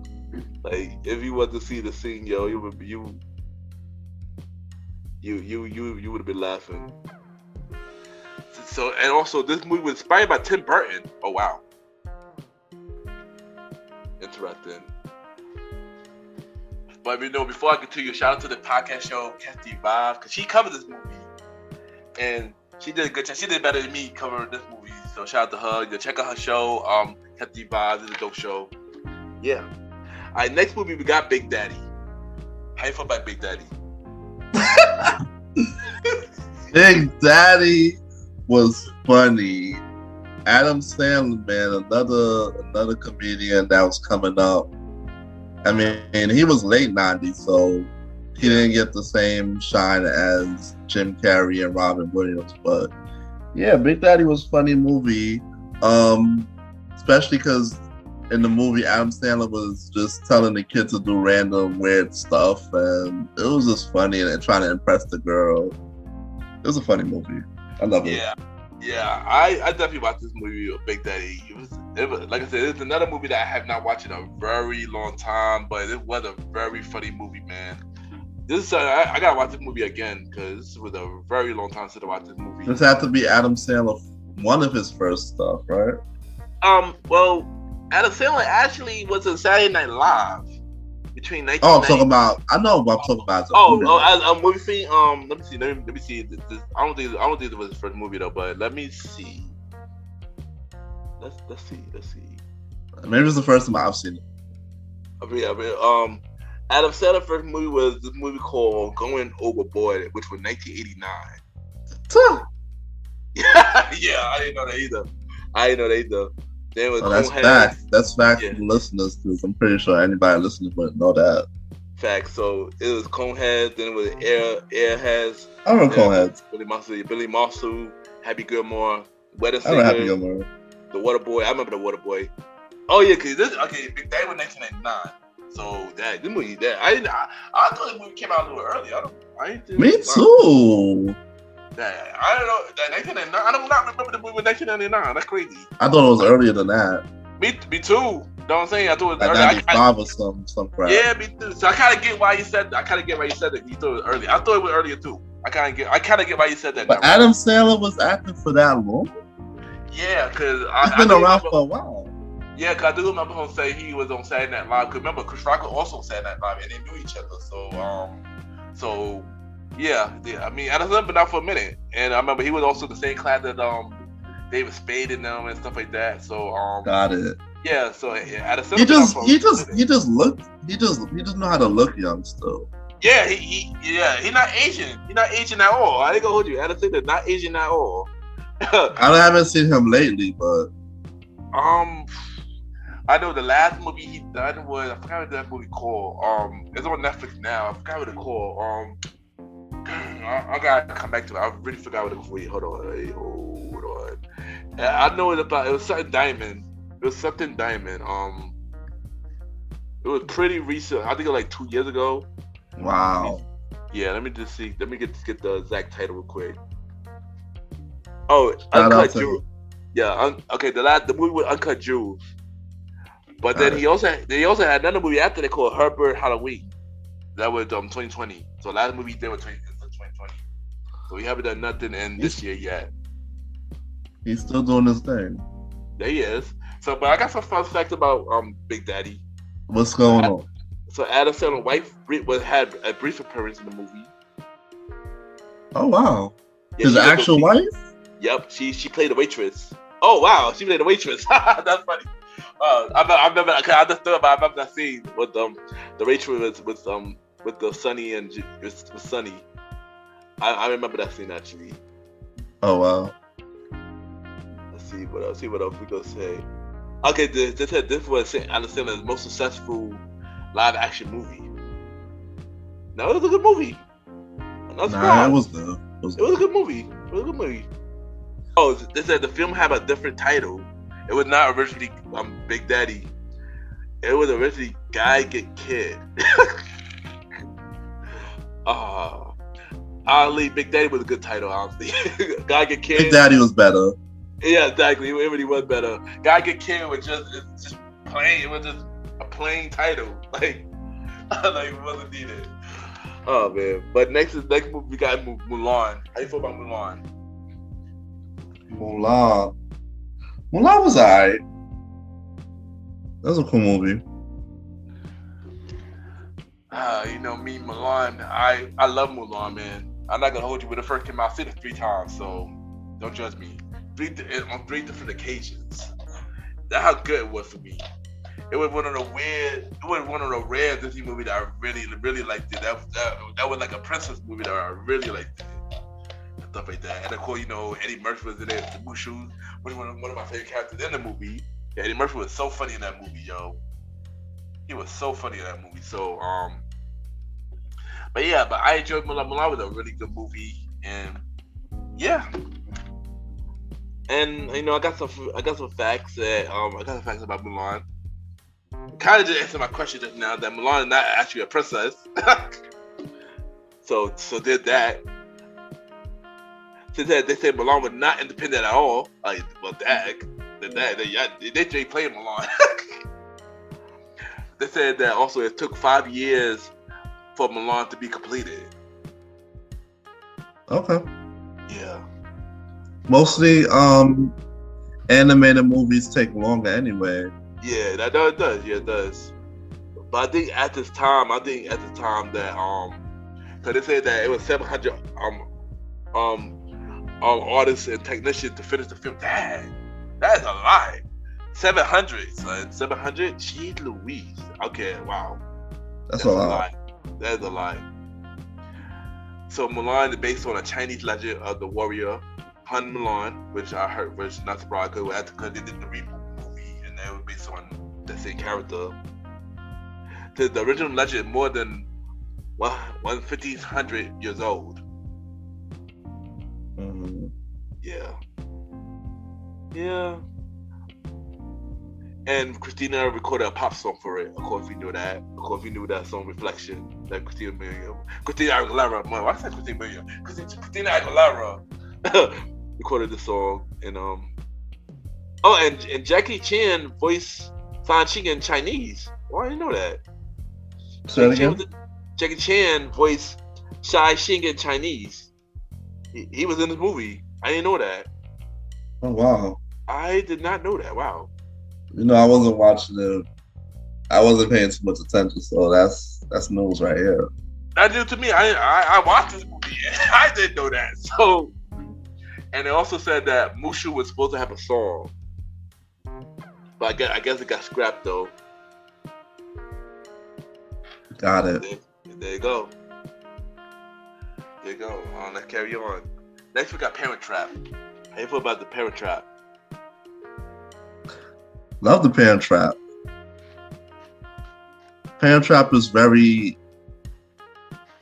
Like if you want to see the scene, yo, you would have been laughing. So and also this movie was inspired by Tim Burton. Oh wow. And interesting. But before I continue, shout out to the podcast show Cathy Vibe, because she covered this movie and she did a good job. She did better than me covering this movie. So shout out to her. Check out her show. Cathy Vibe is a dope show. Yeah. All right, next movie we got Big Daddy. How you feel about Big Daddy? Big Daddy was funny. Adam Sandler, man, another comedian that was coming up. I mean, he was late 90s, so he didn't get the same shine as Jim Carrey and Robin Williams. But yeah, Big Daddy was a funny movie. Especially because in the movie, Adam Sandler was just telling the kid to do random weird stuff, and it was just funny and trying to impress the girl. It was a funny movie. I love it. Yeah. I definitely watched this movie, Big Daddy. It was like I said, it's another movie that I have not watched in a very long time, but it was a very funny movie, man. This is I gotta watch this movie again because this was a very long time since I watched this movie. This had to be Adam Sandler, one of his first stuff, right? Well, Adam Sandler actually was in Saturday Night Live between 1990. Oh, I'm talking about. I know what I'm talking about. Movie scene. Let me see. Let me see. I don't think it was his first movie though. But let me see. Let's see. Maybe it's the first time I've seen it. Adam Sandler's first movie was this movie called Going Overboard, which was 1989. Yeah, I didn't know that either. Then was that's fact. That's fact for the listeners, because I'm pretty sure anybody listening would know that. Fact. So it was Coneheads, then it was Airheads. I remember Coneheads. Billy Marshall, Happy Gilmore, Weather Singer. I remember Happy Gilmore. The Waterboy. I remember the Waterboy. Oh yeah, cause Big Daddy was 1999. So this movie, I thought the movie came out a little early. Me too. I don't know. That 1999. I do not remember the movie with 1999. That's crazy. I thought it was earlier than that. Me too. You know what I'm saying? I thought it was like early. 95 or some crap. Yeah, me too. So I kind of get why you said that. You thought it was early. I thought it was earlier too. I kind of get why you said that. But Adam Sandler was acting for that long. Yeah, because he's been around for a while. Yeah, because I do remember him say he was on Saturday Night Live. Because remember, Chris Rock was also on Saturday Night Live, and they knew each other. So yeah. I mean, Adam Sandler been out for a minute, and I remember he was also the same class that David Spade and them and stuff like that. So got it. Yeah. So Adam Sandler he just know how to look young still. Yeah, he not Asian. He not Asian at all. I ain't gonna hold you. Adam Sandler not Asian at all. I haven't seen him lately, but I know the last movie he done was, I forgot what that movie called. It's on Netflix now. I forgot what it called. I gotta come back to it. I really forgot what it was. Wait, hold on. I know it was something Diamond. It was something Diamond. It was pretty recent. I think it was like 2 years ago. Wow. Yeah, let me just see. Let me get the exact title real quick. Oh, Uncut Jewels. Yeah, the movie with Uncut Jewels. But then they also had another movie after they called Herbert Halloween. That was 2020. So last movie they were 2020. So we haven't done nothing in this year yet. He's still doing his thing. There he is. So, but I got some fun facts about Big Daddy. What's going on? So Adam Sandler's wife had a brief appearance in the movie. Oh wow! Yeah, his actual wife? Yep, she played the waitress. Oh wow, she played the waitress. That's funny. I remember. I just thought about. I remember that scene with the waitress with the Sunny and with Sunny. I remember that scene actually. Oh wow. Let's see what else we gonna say. Okay, this was Adam Sandler's most successful live action movie. No, it was a good movie. It was good. It was a good movie. Oh, they said the film had a different title. It was not originally Big Daddy. It was originally Guy Get Kid. Oddly, Big Daddy was a good title, honestly. Guy Get Kid. Big Daddy was better. Yeah, exactly. It really was better. Guy Get Kid was just plain. It was just a plain title. Like it wasn't needed. Oh man! But next movie we got Mulan. How you feel about Mulan? Mulan was alright. That was a cool movie. You know me, Mulan. I love Mulan, man. I'm not gonna hold you. When it first came out, I've seen it 3 times, so don't judge me. On 3 different occasions. That's how good it was for me. It was one of the rare Disney movies that I really, really liked it. That was like a princess movie that I really liked it. And stuff like that. And of course, you know, Eddie Murphy was in it. The Mushu was one of my favorite characters in the movie. Yeah, Eddie Murphy was so funny in that movie, yo. He was so funny in that movie. So, but I enjoyed Mulan. Mulan was a really good movie, and yeah. And you know, I got some facts about Mulan. Kind of just answered my question just now that Mulan is not actually a princess. so did that. Since they said Mulan was not independent at all. Like, well, they played Mulan. They said that also it took 5 years for Mulan to be completed. Okay. Yeah. Mostly, animated movies take longer anyway. Yeah, that does. Yeah, it does. But I think at this time that because they said that it was 700 artists and technicians to finish the film. Dang, that is a lot. 700, son. 700. Jeez Louise. Okay, wow. That's a lot. That is a lot. So Mulan is based on a Chinese legend of the warrior Han Mulan, which I heard was not surprised because they did the reboot movie and they were based on the same character. The original legend more than 1,500 years old. Mm-hmm. Yeah. And Christina recorded a pop song for it. Of course, we knew that. Of course, we knew that song Reflection. That Christina Aguilera. Why said Christina Milian? Christina Aguilera recorded the song. And and Jackie Chan voiced San Ching in Chinese. Oh, I didn't know that. Jackie Chan voiced Shai Xing in Chinese. He was in this movie. I didn't know that. Oh, wow. I did not know that. Wow. You know, I wasn't watching it. I wasn't paying too much attention, so that's news right here. That new to me. I watched this movie. I didn't know that. So, and they also said that Mushu was supposed to have a song, but I guess it got scrapped though. Got it. There you go. Let's carry on. Next we got Parent Trap. How you feel about the Parent Trap? Love the Parent Trap. Parent Trap is very,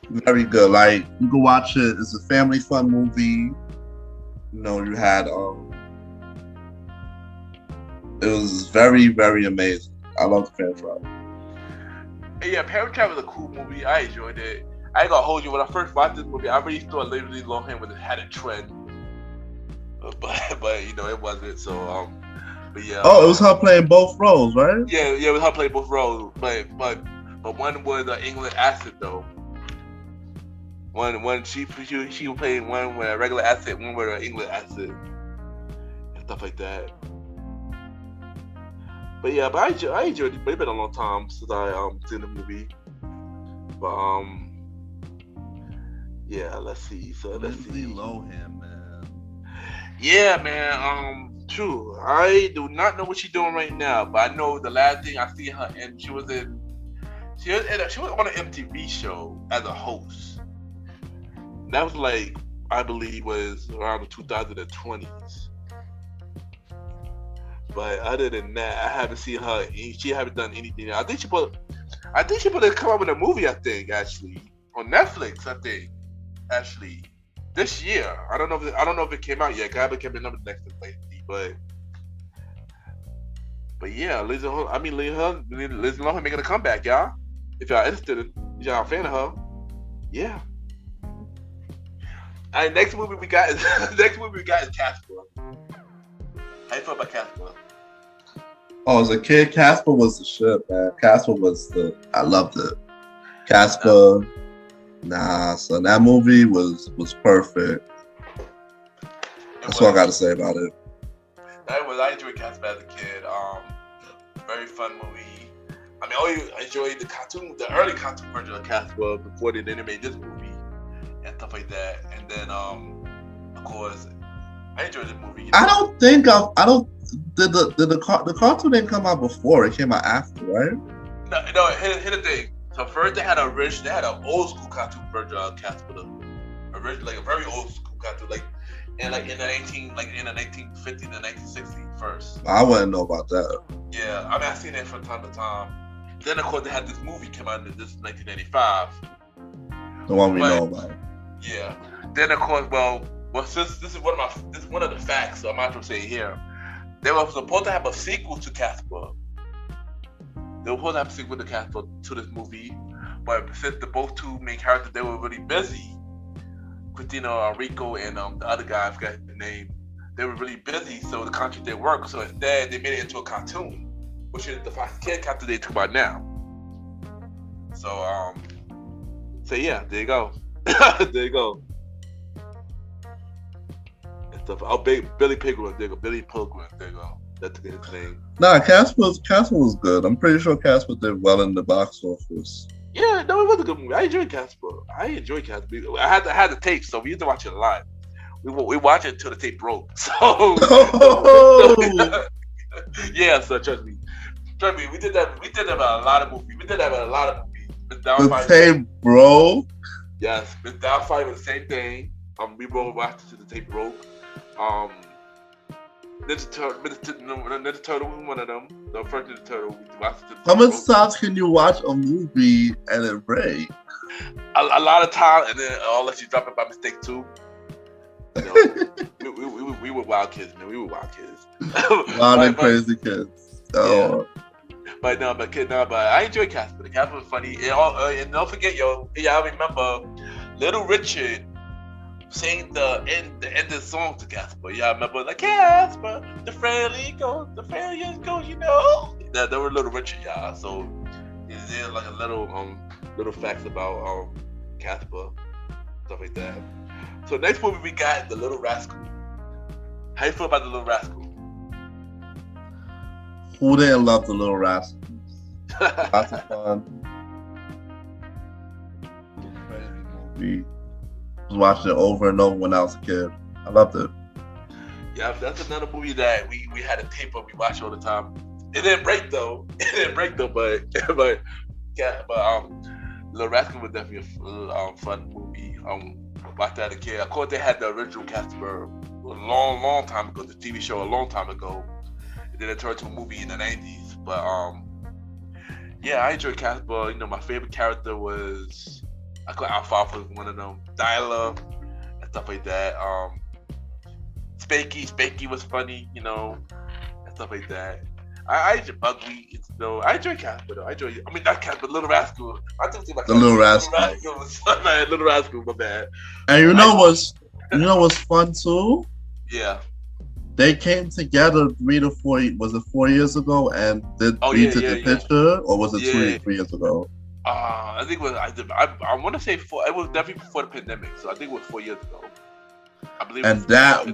very good. Like, you can watch it. It's a family fun movie. You know, you had it was very, very amazing. I love the Parent Trap. Yeah, Parent Trap was a cool movie. I enjoyed it. I ain't gonna hold you. When I first watched this movie, I really thought Lindsay Lohan would have had a trend, but you know it wasn't. So but yeah. Oh, it was her playing both roles, right? Yeah, it was her playing both roles, but one was an English accent though. One she was playing one with a regular accent, one with an English accent, and stuff like that. But yeah, I enjoyed it. But it's been a long time since I seen the movie. But yeah, let's see. So let's see. Lohan, man. Yeah, man. True. I do not know what she's doing right now, but I know the last thing I see her in, she was on an MTV show as a host. That was like, I believe, was around the 2020s. But other than that, I haven't seen her. She haven't done anything. I think she put to come up with a movie. I think actually on Netflix. I think actually this year. I don't know if it came out yet. I haven't kept the number next to lately, but yeah, Lizzie Lohan making a comeback, y'all. If y'all interested, if y'all a fan of her, yeah. All right, next movie we got is Casper. How you feel about Casper? Oh, as a kid, Casper was the shit, man. Casper was I loved it. Casper, so that movie was perfect. That's all I gotta say about it. I enjoyed Casper as a kid. Very fun movie. I mean, I always enjoyed the early cartoon version of Casper before they made this movie and stuff like that. And then, of course, I enjoyed the movie. You know? I don't think the cartoon didn't come out before. It came out after, right? No. Here's the thing. So first they had an old school cartoon version of Casper, original, like a very old school cartoon, in the 1950s and 1960s first. I wouldn't know about that. Yeah, I mean I've seen it from time to time. Then of course they had this movie come out in this 1985. The one we know about. Yeah. Then of course, well, since this is one of the facts, so I might as well say it here. They were supposed to have a sequel to Casper. They were supposed to have a sequel to Casper to this movie, but since the both two main characters they were really busy, Christina Rico and the other guy, I forgot the name, they were really busy, so the contract didn't work. So instead, they made it into a cartoon, which is the Fox Kids cartoon they talk about now. So yeah, there you go. There you go. And stuff. Oh, Billy Pilgrim. There you go. Billy Pilgrim. There you go. That's his name. Nah, Casper was good. I'm pretty sure Casper did well in the box office. Yeah, no, it was a good movie. I enjoyed Casper. I had the tape, so we used to watch it live. We watched it until the tape broke. So yeah, so trust me, we did that. We did that about a lot of movies. The tape broke. Yes, Miss Doubtfire was the same thing. We both watched it till the tape broke. Ninja Turtle was one of them. The first Ninja Turtle. We watched it. How many times can you watch a movie and it break? A lot of time, and then unless you drop it by mistake too. You know, we were wild kids, man. We were wild kids. Wild and crazy kids. Oh. Yeah. But I enjoy Casper. The Casper was funny. And don't forget, y'all remember Little Richard sang the end of the song to Casper. Y'all remember, like, Casper, the friendly ghost, you know. That were Little Richard, y'all. So there's like a little facts about Casper, stuff like that. So next movie we got The Little Rascal. How you feel about The Little Rascal? Who didn't love The Little Rascals? Lots of fun. Crazy movie. I was watching it over and over when I was a kid. I loved it. Yeah, that's another movie that we had a tape of. We watched all the time. It didn't break though. But Little Rascal was definitely a fun movie. Watched that as a kid. Of course, they had the original Casper a long time ago. The TV show a long time ago. And then it turned to a movie in the 90s. But yeah, I enjoyed Casper. You know, my favorite character was Alfalfa was one of them. Dyla and stuff like that. Spanky was funny, you know, and stuff like that. I enjoy Ugly, I enjoy Casper though. Not Casper, Little Rascal. I think about Little Rascal. Little Rascal, my bad. And you know what's fun too? Yeah. They came together 3 to 4. Was it 4 years ago? And did the picture, or was it 3 years ago? I think it was. I want to say 4. It was definitely before the pandemic, so I think it was 4 years ago. I believe. And that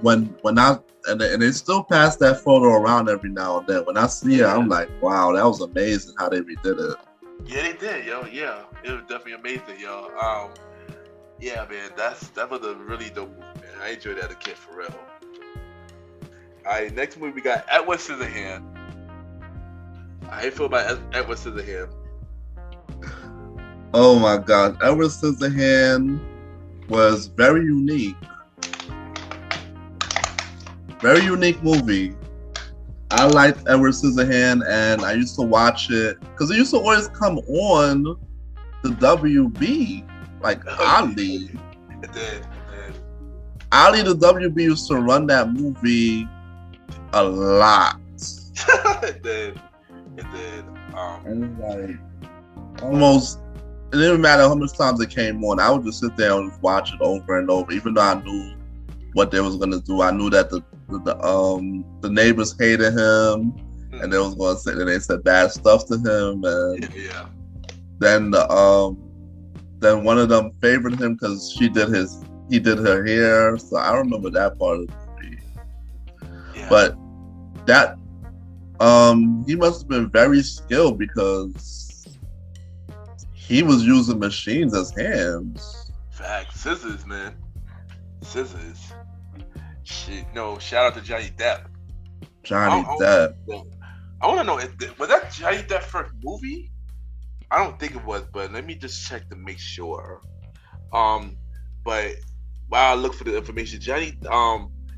and they still pass that photo around every now and then. When I see it, I'm like, wow, that was amazing how they redid it. Yeah, they did, yo. Yeah, it was definitely amazing, yo. Yeah, man, that was a really dope movie, man. I enjoyed that as a kid for real. All right, next movie we got Edward Scissorhands. How you feel about Edward Scissorhands? Oh my God, Edward Scissorhands was very unique. Very unique movie. I liked Edward Scissorhands, and I used to watch it because it used to always come on the WB, like Ali. It did. Ali, the WB used to run that movie a lot. It did. And like almost, it didn't matter how much times it came on. I would just sit there and watch it over and over, even though I knew what they was gonna do. I knew that the neighbors hated him, and they was gonna say that they said bad stuff to him, and then one of them favored him because he did her hair. So I remember that part of the movie. Yeah. But He must have been very skilled because he was using machines as hands. Fact, scissors, man, scissors. Shit, no, shout out to Johnny Depp. Johnny Depp. I want to know, was that Johnny Depp's first movie? I don't think it was, but let me just check to make sure. But while I look for the information, Johnny,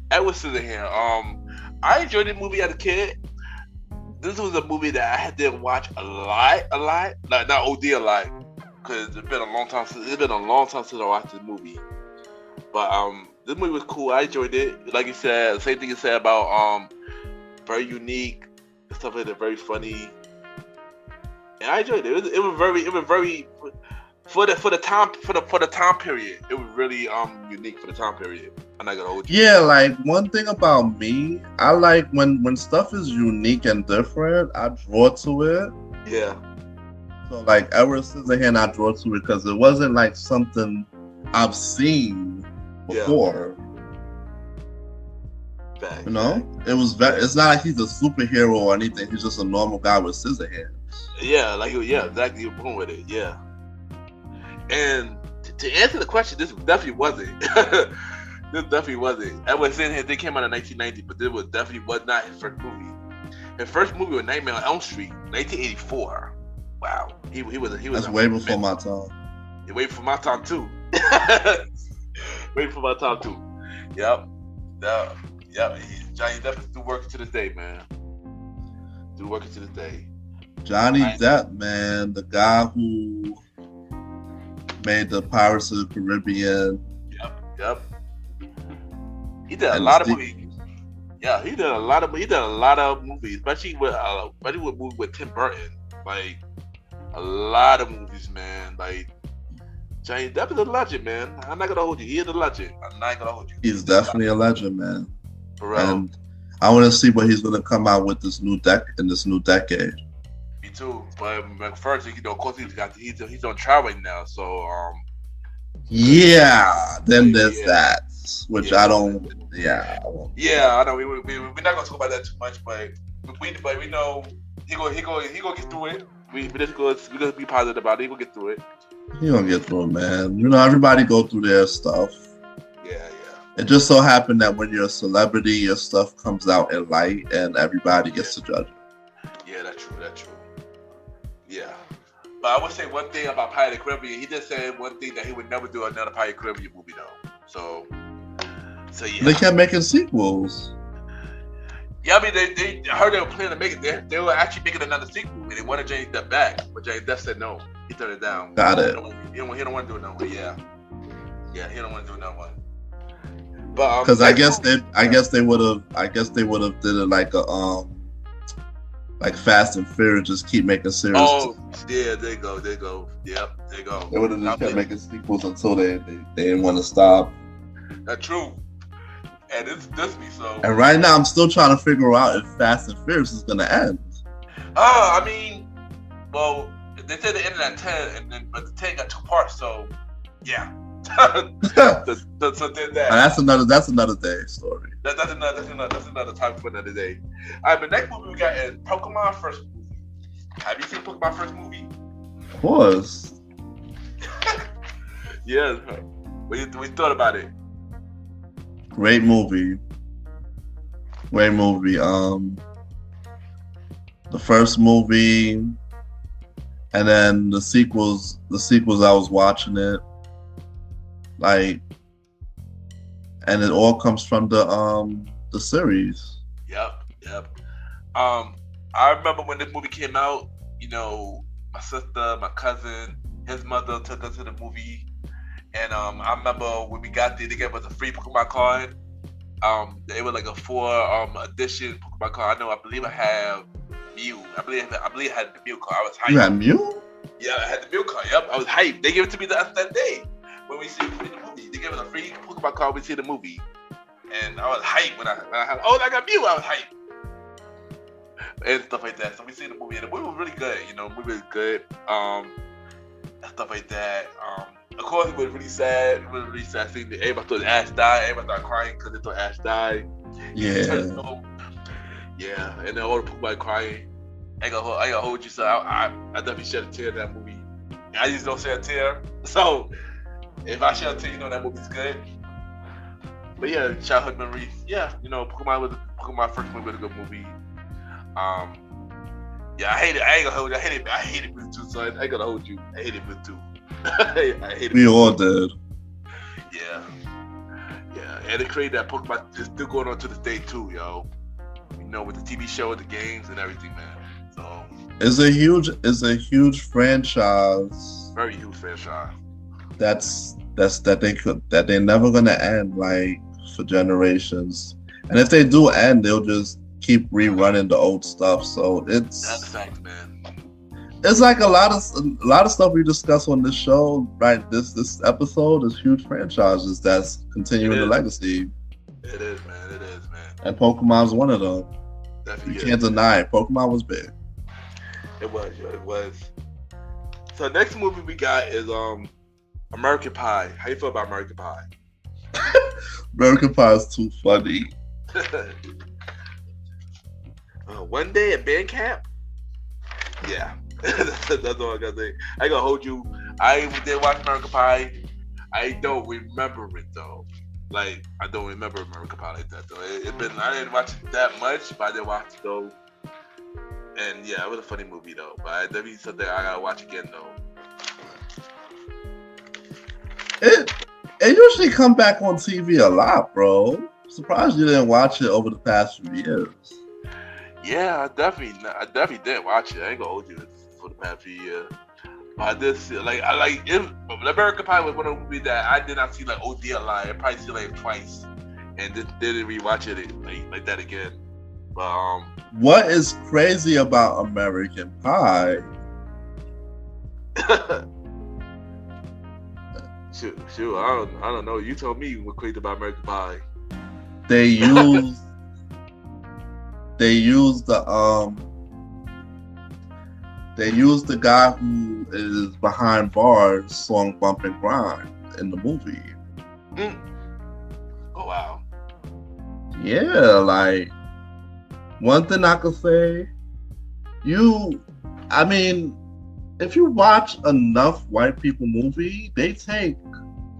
Edward Scissorhands. I enjoyed the movie as a kid. This was a movie that I had to watch a lot, like not OD a lot, because it's been a long time since I watched the movie. But this movie was cool. I enjoyed it. Like you said, the same thing you said about very unique stuff like that, very funny, and I enjoyed it. It was very for the time period. It was really unique for the time period. I'm not gonna hold you. Yeah, like one thing about me, I like when stuff is unique and different, I draw to it. Yeah. So like Edward Scissorhands, I draw to it because it wasn't like something I've seen before. Fact, you know, it was it's not like he's a superhero or anything. He's just a normal guy with scissor hands. Yeah, exactly. You're born with it. Yeah. And to answer the question, this definitely wasn't. This definitely wasn't. Edward Scissorhands, they came out in 1990, but this was not his first movie. His first movie was Nightmare on Elm Street, 1984. Wow, he was. That's way before my time. Yeah, way before my time too. Way before my time too. Yep. Johnny Depp is still working to this day, man. Still working to this day. Johnny Depp, man, the guy who made the Pirates of the Caribbean. Yep. He did a lot of movies. Yeah, he did a lot of movies, especially with Tim Burton. Like a lot of movies, man. Like Johnny Depp is a legend, man. I'm not gonna hold you. He is a legend. I'm not gonna hold you. He's definitely a legend, man. For real. And I want to see what he's gonna come out with this new decade. Me too. But first, of course, he's on trial right now. So yeah. Then there's that, which I don't. Yeah. Yeah, I know. We're not gonna talk about that too much, but we know he gonna get through it. We gonna be positive about it. He gonna get through it. He gonna get through it, man. You know, everybody go through their stuff. Yeah. It just so happened that when you're a celebrity, your stuff comes out in light, and everybody gets to judge it. Yeah, that's true. Yeah. But I would say one thing about Pirates of the Caribbean. He just said one thing that he would never do another Pirates of the Caribbean movie, though. So yeah. They kept making sequels. Yeah, I mean, they heard they were planning to make it. They were actually making another sequel, and they wanted Johnny Depp back, but Johnny Depp said no. He turned it down. Got it. He don't want to do another one. Yeah, he don't want to do another one. But because I guess they would have did it like a like Fast and Furious, just keep making series. Oh yeah, there you go. Yep, there you go. They would have just kept making sequels until they didn't want to stop. That's true. And it's me so. And right now, I'm still trying to figure out if Fast and Furious is gonna end. I mean, well, they said the end at 10, but the 10 got 2 parts, so yeah. So did that. That's another day story. That's another topic for another day. All right, but next movie we got is Pokemon first movie. Have you seen Pokemon first movie? Of course. Yeah. What you thought about it? Great movie. The first movie, and then the sequels. I was watching it, like, and it all comes from the series. Yep. I remember when this movie came out. You know, my sister, my cousin, his mother took us to the movie. And I remember when we got there, they gave us a free Pokemon card. It was like a 4 edition Pokemon card. I believe I have Mew. I believe I had the Mew card. I was hyped. You had Mew? Yeah, I had the Mew card. Yep, I was hyped. They gave it to me that day when we see the movie. They gave us a free Pokemon card when we see the movie, and I was hyped when I had. Oh, I got Mew. I was hyped. And stuff like that. So we see the movie, and the movie was really good. You know, the movie was good. Stuff like that. Of course, it was really sad. It was really sad seeing that everybody thought Ash died. Everybody started crying because they thought Ash died. Yeah. Yeah, and then all the Pokemon crying. I gotta hold you, so I definitely shed a tear in that movie. I just don't shed a tear. So if I shed a tear, that movie's good. But yeah, childhood memories. Yeah, Pokemon first movie was a good movie. Yeah, I hate it. I ain't gonna hold you. I hate it with too, son. I ain't gonna hold you. I hate it with too. I hate it. We all did. Yeah. Yeah. And they created that Pokemon. It's still going on to this day too, yo. With the TV show, the games, and everything, man. So it's a huge franchise. Very huge franchise. That they're never gonna end, like, for generations. And if they do end, they'll just keep rerunning the old stuff. So that's a fact, man. It's like a lot of stuff we discuss on this show, right? This episode is huge franchises that's continuing the legacy. It is, man. It is, man. And Pokemon's one of them. Definitely you can't deny it. Pokemon was big. It was, yo. It was. So next movie we got is American Pie. How you feel about American Pie? American Pie is too funny. One day at band camp? Yeah. That's all I gotta say. I ain't gonna hold you. I did watch American Pie. I don't remember it though. Like, I don't remember American Pie like that though. I didn't watch it that much, but I did watch it though. And yeah, it was a funny movie though. But that means something I gotta watch again though. It usually come back on TV a lot, bro. Surprised you didn't watch it over the past few years. Yeah, I definitely did watch it. I ain't gonna hold you for the past few years. But I did see, American Pie was one of the movies that I did not see like OD a lot. I probably see like twice, and didn't rewatch it like that again. But what is crazy about American Pie? Shoot, I don't know. You told me what crazy about American Pie. They used the guy who is behind bars song Bump and Grind in the movie. Oh wow. Yeah, like, one thing I could say, if you watch enough white people movie, they take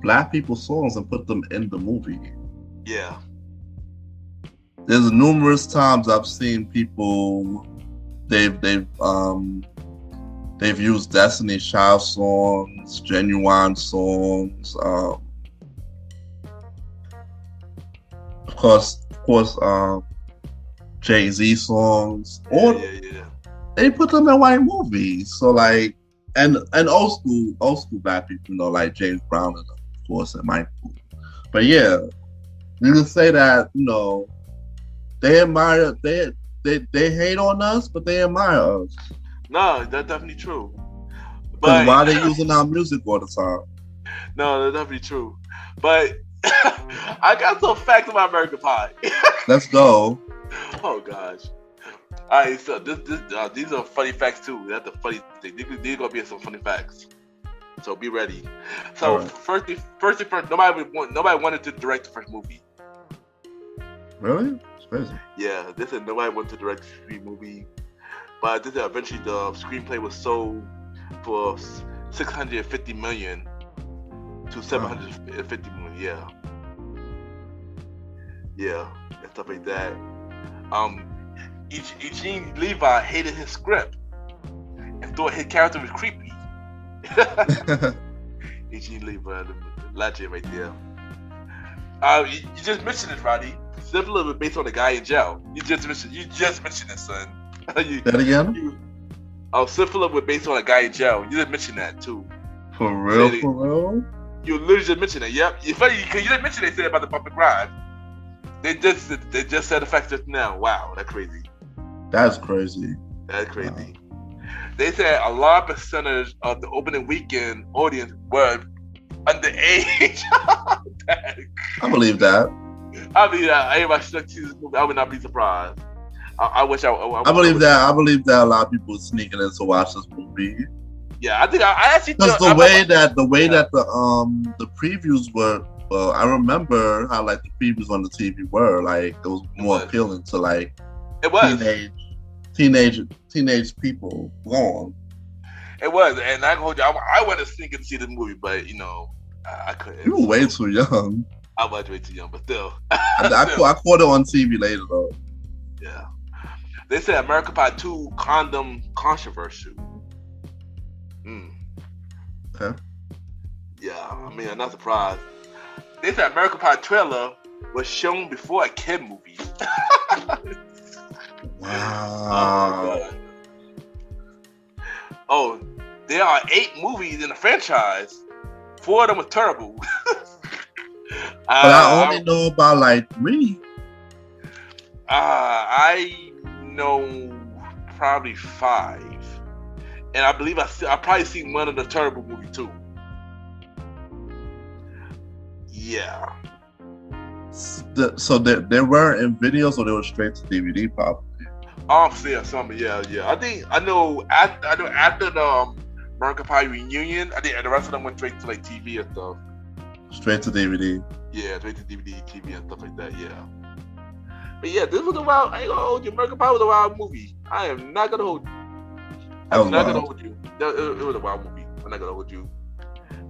black people's songs and put them in the movie. Yeah. There's numerous times I've seen people they've used Destiny's Child songs, Genuine songs, of course, Jay-Z songs, or they put them in white movies. So like, and old school black people, like James Brown and of course and Michael. But yeah, you can say that they admire, they hate on us, but they admire us. No, that's definitely true. But why are they using our music all the time? No, that's definitely true. But I got some facts about American Pie. Let's go. Oh gosh. All right, so these are funny facts too. That's the funny thing. These are gonna be some funny facts. So be ready. So right. first, nobody wanted to direct the first movie. Really? It's crazy. Yeah, this is nobody wanted to direct the movie. But this eventually the screenplay was sold for $650 million to $750 million. Yeah, and stuff like that. Eugene Levi hated his script and thought his character was creepy. Eugene Levi, the legend right there. You just mentioned it, Roddy. Simpler was based on a guy in jail. You just mentioned it, son. That again? Syphilis was based on a guy in jail. You didn't mention that too. For real? You literally just mentioned it. Yep. It's funny because you didn't mention they said about the bump and grind. They just said the fact just now. Wow, that's crazy. That's crazy. That's crazy. Wow. They said a large percentage of the opening weekend audience were underage. I believe that. Everybody should see this movie. I would not be surprised. I wish I believe that. I believe that a lot of people are sneaking in to watch this movie. Yeah, I think I actually because the way that the previews were. Well, I remember how like the previews on the TV were like it was more appealing to like It was. Teenage people gone. It was, and I told you, I went to sneak and see the movie, but I couldn't. You were way too young. I was way too young, but still. I caught it on TV later though. Yeah. They said American Pie 2 condom controversial. Okay. Yeah, I mean, I'm not surprised. They said American Pie trailer was shown before a kid movie. Wow. Oh, there are 8 movies in the franchise. 4 of them were terrible. But I only know about like 3. I know probably 5, and I believe I probably seen one of the terrible movie too. Yeah. So they were in videos, or they were straight to DVD, probably. Yeah, something. Yeah. I know after the American Pie reunion, I think the rest of them went straight to like TV and stuff. Straight to DVD. Yeah, straight to DVD, TV, and stuff like that. Yeah. But yeah, this was a wild. I ain't gonna hold you. American Pie was a wild movie. I am not gonna hold you. I'm not gonna hold you. It was a wild movie. I'm not gonna hold you.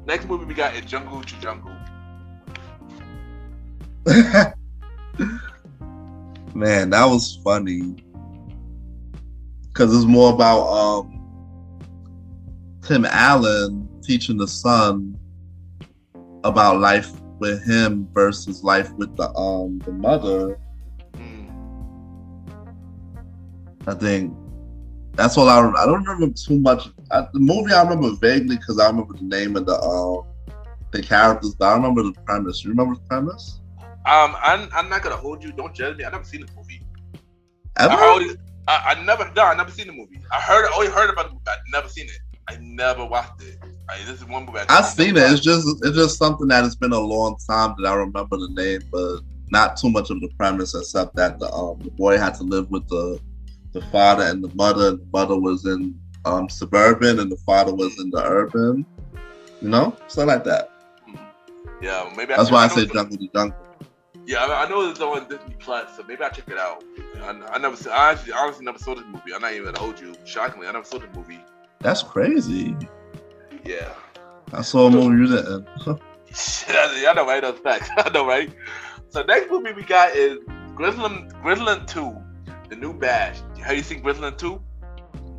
Next movie we got is Jungle to Jungle. Man, that was funny. Because it's more about Tim Allen teaching the son about life with him versus life with the mother. I think that's all I don't remember too much. The movie I remember vaguely because I remember the name of the characters, but I remember the premise. You remember the premise? I'm not gonna hold you. Don't judge me. I never seen the movie. Ever? I never seen the movie. Always heard about the movie. I never seen it. I never watched it. This is one movie I've seen it. It's just something that it's been a long time that I remember the name, but not too much of the premise, except that the boy had to live with the father and the mother. And the mother was in suburban, and the father was in the urban. Something like that. Yeah, maybe that's why I say Jungle to Jungle. Yeah, I know it's on Disney Plus, so maybe I'll check it out. I honestly never saw this movie. I'm not even gonna hold you. Shockingly, I never saw this movie. That's crazy. Yeah. I saw a movie you didn't. I know, right? That's facts. I know, right? So next movie we got is Grizzland 2, The New Bash. Have you seen Grizzland 2?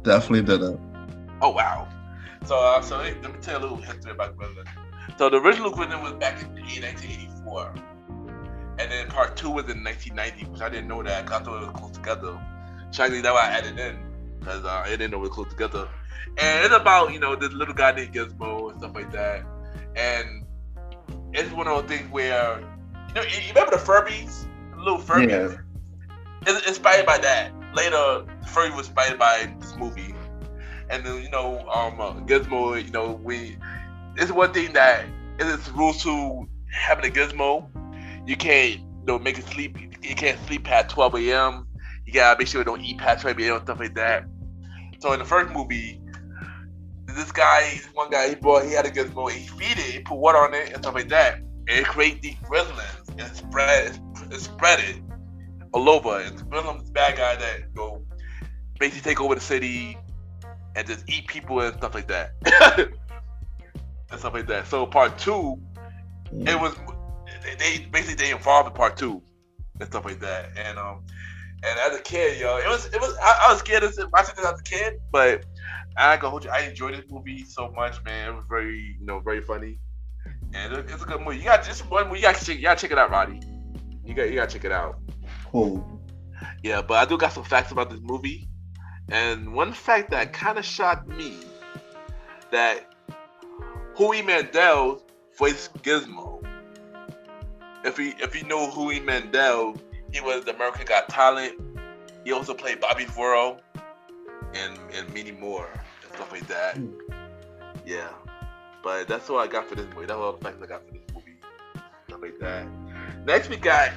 Definitely didn't. Oh, wow. So let me tell you a little history about Grizzland. So the original Grizzland was back in 1984. And then part 2 was in 1990, which I didn't know that because I thought it was close together. Shockingly, that's why I added in, because I didn't know it was close together. And it's about, this little guy named Gizmo and stuff like that. And it's one of those things where, you remember the Furbies? The little Furbies? Yeah. It's inspired by that. Later, Furby was inspired by this movie. And then, Gizmo, it's one thing that it's rules to having a Gizmo. You can't, make it sleep. You can't sleep past 12 a.m. You gotta make sure you don't eat past 12 a.m. and stuff like that. So in the first movie, one guy, he had a Gizmo. He feed it, he put water on it and stuff like that, and it create these grizzlies and spread it all over. And Grizzlies is a bad guy that basically take over the city and just eat people and stuff like that. And stuff like that. So part 2, it was. They involved in part 2 and stuff like that, and as a kid, it was I was scared of watching this as a kid, but I ain't gonna hold you. I enjoyed this movie so much, man. It was very very funny, and it's a good movie. You got to check it out, Roddy. You gotta check it out. Cool. Yeah, but I do got some facts about this movie, and one fact that kind of shocked me that Howie Mandel voiced Gizmo. If you know Howie Mandel, he was the American Got Talent. He also played Bobby Furrow and many more and stuff like that. Yeah, but that's all I got for this movie. That's all the facts I got for this movie. Stuff like that. Next we got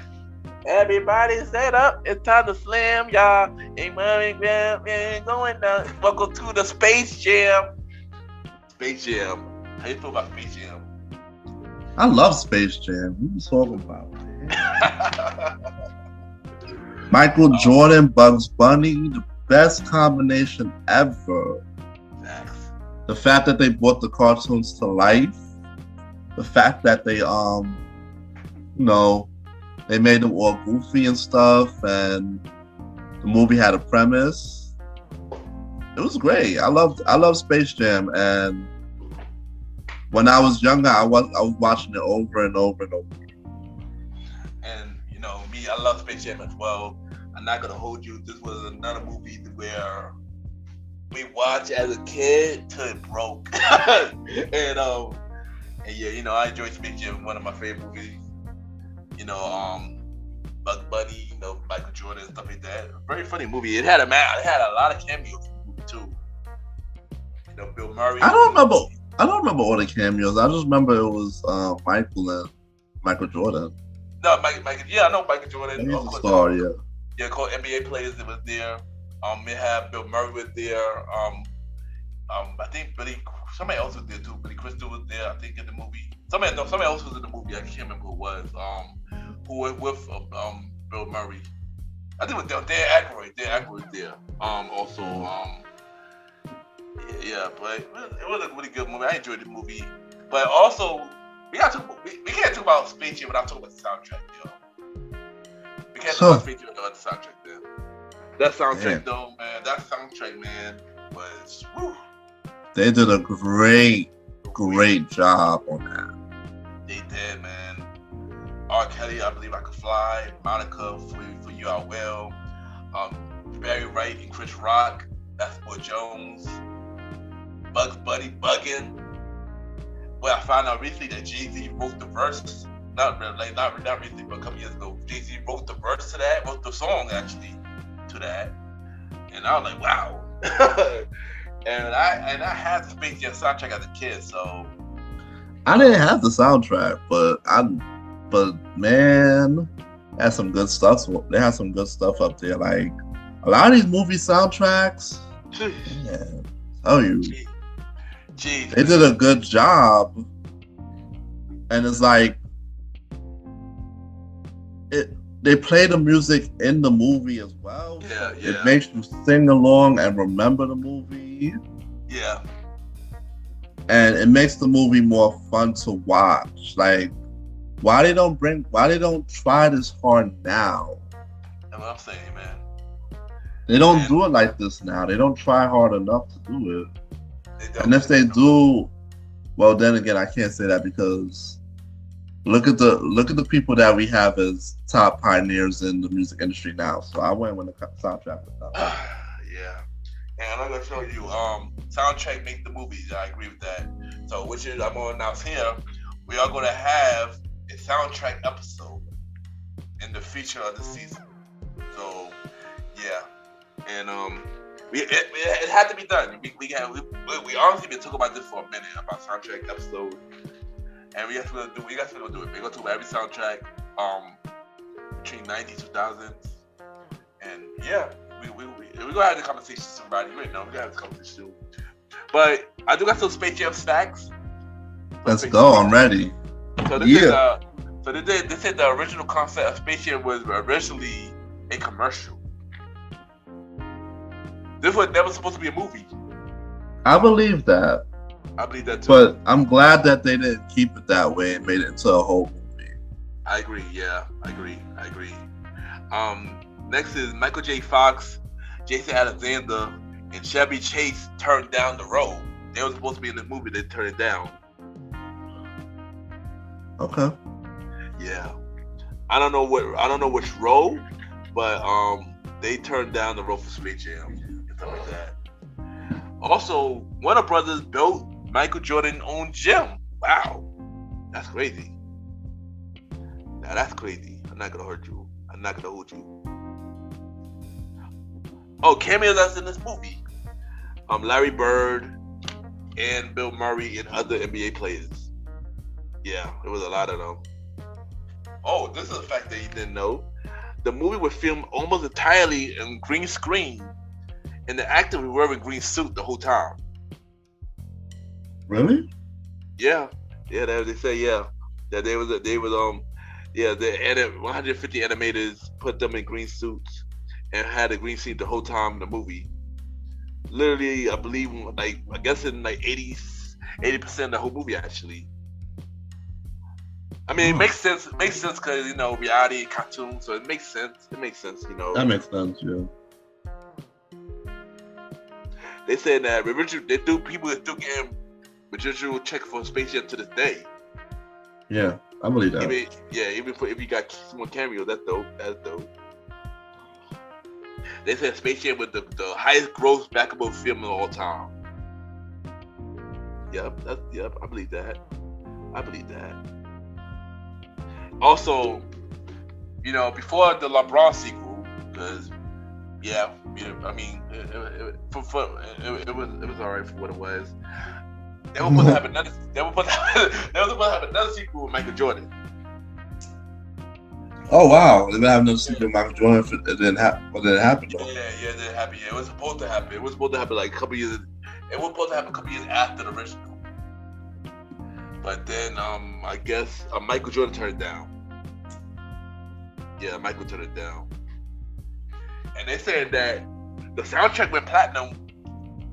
everybody set up. It's time to slam, y'all. Ain't going down. Welcome to the Space Jam. Space Jam. How you feel about Space Jam? I love Space Jam. What are you talking about? Michael Jordan, Bugs Bunny, the best combination ever. Facts. The fact that they brought the cartoons to life, the fact that they they made them all goofy and stuff, and the movie had a premise. It was great. I love Space Jam, and when I was younger, I was watching it over and over and over. And me, I love Space Jam as well. I'm not gonna hold you. This was another movie where we watched as a kid till it broke. and yeah, I enjoyed Space Jam. One of my favorite movies. Bugs Bunny, Michael Jordan, stuff like that. Very funny movie. It had a lot of cameos in the movie too. Bill Murray. I don't remember all the cameos. I just remember it was Michael and Michael Jordan. No, Michael. Yeah, I know Michael Jordan. He's a star, yeah. Yeah, called NBA players that was there. They had Bill Murray was there. I think somebody else was there too. Billy Crystal was there, I think, in the movie. Somebody else was in the movie. I can't remember who it was. Who was with Bill Murray? I think it was Dan Aykroyd. Dan Aykroyd was there. Also, yeah, but it was a really good movie. I enjoyed the movie. But also, we can't talk about Space Jam without talking about the soundtrack, yo. We can't talk about Space Jam without the soundtrack, man. That soundtrack, though, man. That soundtrack, man, was. Whew. They did a great job on that. They did, man. R. Kelly, I Believe I Could Fly. Monica, For You I Will. Barry Wright and Chris Rock. That's Boy Jones. Bugs Bunny, Buggin'. Well, I found out recently that Jay-Z wrote the verse. Not recently, but a couple years ago. Jay-Z wrote the verse to that. Wrote the song, actually, to that. And I was like, wow. And I had the Space Jam soundtrack as a kid, so I didn't have the soundtrack, but man, they had some good stuff. They had some good stuff up there. Like a lot of these movie soundtracks, man, tell you, they did a good job. And it's like they play the music in the movie as well. Yeah. It makes you sing along and remember the movie. Yeah. And it makes the movie more fun to watch. Like, why they don't try this hard now? That's what I'm saying, man. They don't do it like this now. They don't try hard enough to do it. And if they do, well, then again, I can't say that because look at the people that we have as top pioneers in the music industry now. So I went when the soundtrack was up. Yeah. And I'm gonna show you, soundtrack make the movies. I agree with that. So, which is I'm gonna announce here, we are gonna have a soundtrack episode in the feature of the season. So, yeah, and it had to be done. We honestly been talking about this for a minute about soundtrack episode, and we guys gonna do it. We're gonna talk about every soundtrack between 90s, 2000s, and yeah. We're gonna have the conversation with somebody. We're gonna have the conversation soon. But I do got some Space Jam facts. Let's go. I'm ready. So they said the original concept of Space Jam was originally a commercial. This was never supposed to be a movie. I believe that. I believe that too. But I'm glad that they didn't keep it that way and made it into a whole movie. I agree. Yeah, I agree. Next is Michael J. Fox, Jason Alexander, and Chevy Chase turned down the role. They were supposed to be in the movie. They turned it down. Okay. Yeah. I don't know which role, but they turned down the role for Space Jam and stuff like that. Also, Warner Brothers built Michael Jordan's own gym. Wow. That's crazy. Now that's crazy. I'm not gonna hold you. Oh, cameos that's in this movie. Larry Bird and Bill Murray and other NBA players. Yeah, there was a lot of them. Oh, this is a fact that you didn't know. The movie was filmed almost entirely in green screen, and the actor was wearing a green suit the whole time. Really? Yeah. They say that they 150 animators put them in green suits and had a green scene the whole time in the movie. Literally, I believe, like I guess in like 80% of the whole movie actually. I mean, it makes sense. It makes sense because reality cartoon, so it makes sense. It makes sense, That makes sense, yeah. They said that people are still getting residual check for Space Jam to this day. Yeah, I believe that. Even if you got some more cameos, that's dope. That's dope. They said Space Jam was the highest gross backable film of all time. Yep, I believe that. Also, before the LeBron sequel, because I mean, it was alright for what it was. They were supposed to have another. They were supposed to have another sequel with Michael Jordan. Oh wow! They have another sequel with Michael Jordan. It didn't happen. It didn't happen though. Yeah, it didn't happen. Yeah, it was supposed to happen. It was supposed to happen like a couple years. It was supposed to happen a couple years after the original. But then, I guess Michael Jordan turned it down. Yeah, Michael turned it down. And they said that the soundtrack went platinum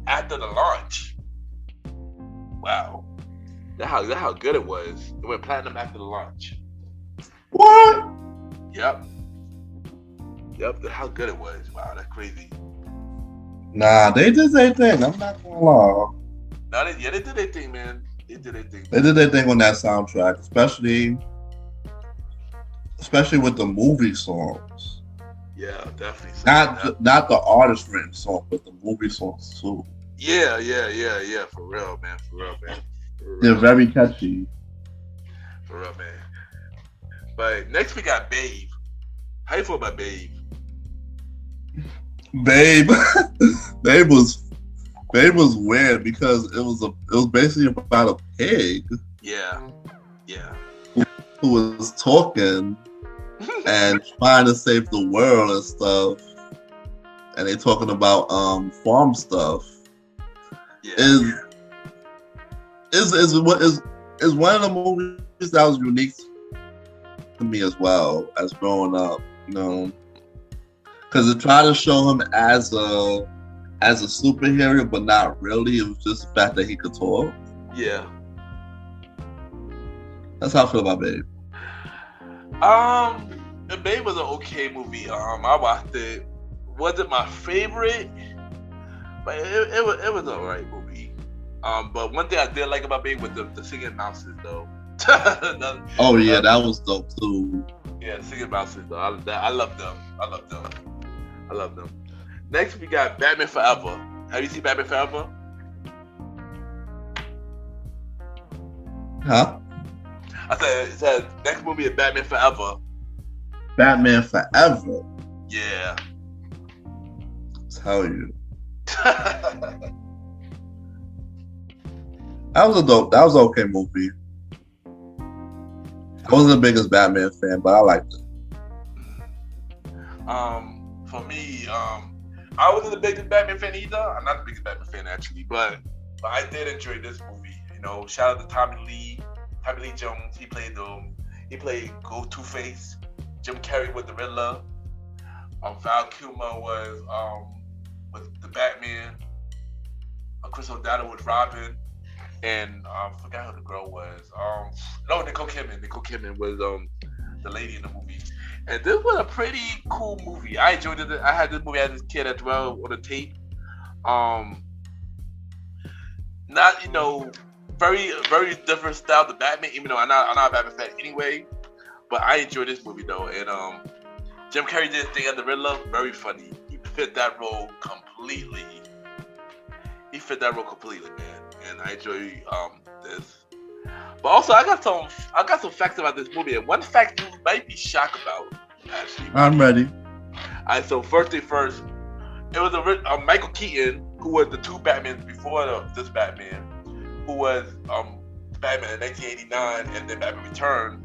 after the launch. Wow, that's how good it was. It went platinum after the launch. What? Yep. That's how good it was. Wow, that's crazy. Nah, they did their thing. I'm not gonna lie. No, they did their thing, man. They did their thing on that soundtrack, especially with the movie songs. Yeah, definitely. Not the artist written song, but the movie songs too. Yeah. For real, man. They're very catchy. For real, man. But next we got Babe. How you feel about Babe? Babe was weird because it was basically about a pig. Yeah. Who was talking and trying to save the world and stuff. And they talking about farm stuff. Is one of the movies that was unique to me as well as growing up, because it tried to show him as a superhero, but not really. It was just the fact that he could talk. Yeah. That's how I feel about Babe. The Babe was an okay movie. I watched it. Wasn't my favorite, but it was an alright movie. But one thing I did like about Babe was the singing mouses, though. That was dope too. Yeah, singing mouses though. I love them. Next we got Batman Forever. Have you seen Batman Forever? Huh? I said next movie is Batman Forever. Batman Forever. Yeah. Tell you. That was an okay movie. I wasn't the biggest Batman fan, but I liked it. For me, I wasn't the biggest Batman fan either. I'm not the biggest Batman fan actually, but I did enjoy this movie. Shout out to Tommy Lee Jones. He played Two-Face. Jim Carrey was the Riddler. Val Kilmer was the Batman. Chris O'Donnell was Robin. And I forgot who the girl was. Nicole Kidman. Nicole Kidman was the lady in the movie. And this was a pretty cool movie. I enjoyed it. I had this movie as a kid as well on the tape. Not very very different style to Batman. Even though I'm not a Batman fan anyway, but I enjoyed this movie though. And Jim Carrey did his thing as the Riddler. Very funny. He fit that role completely. Man. And I enjoy this. But also, I got some facts about this movie. And one fact you might be shocked about, actually. I'm ready. Alright, so first thing first, it was Michael Keaton, who was the two Batmans before this Batman, who was Batman in 1989 and then Batman Return.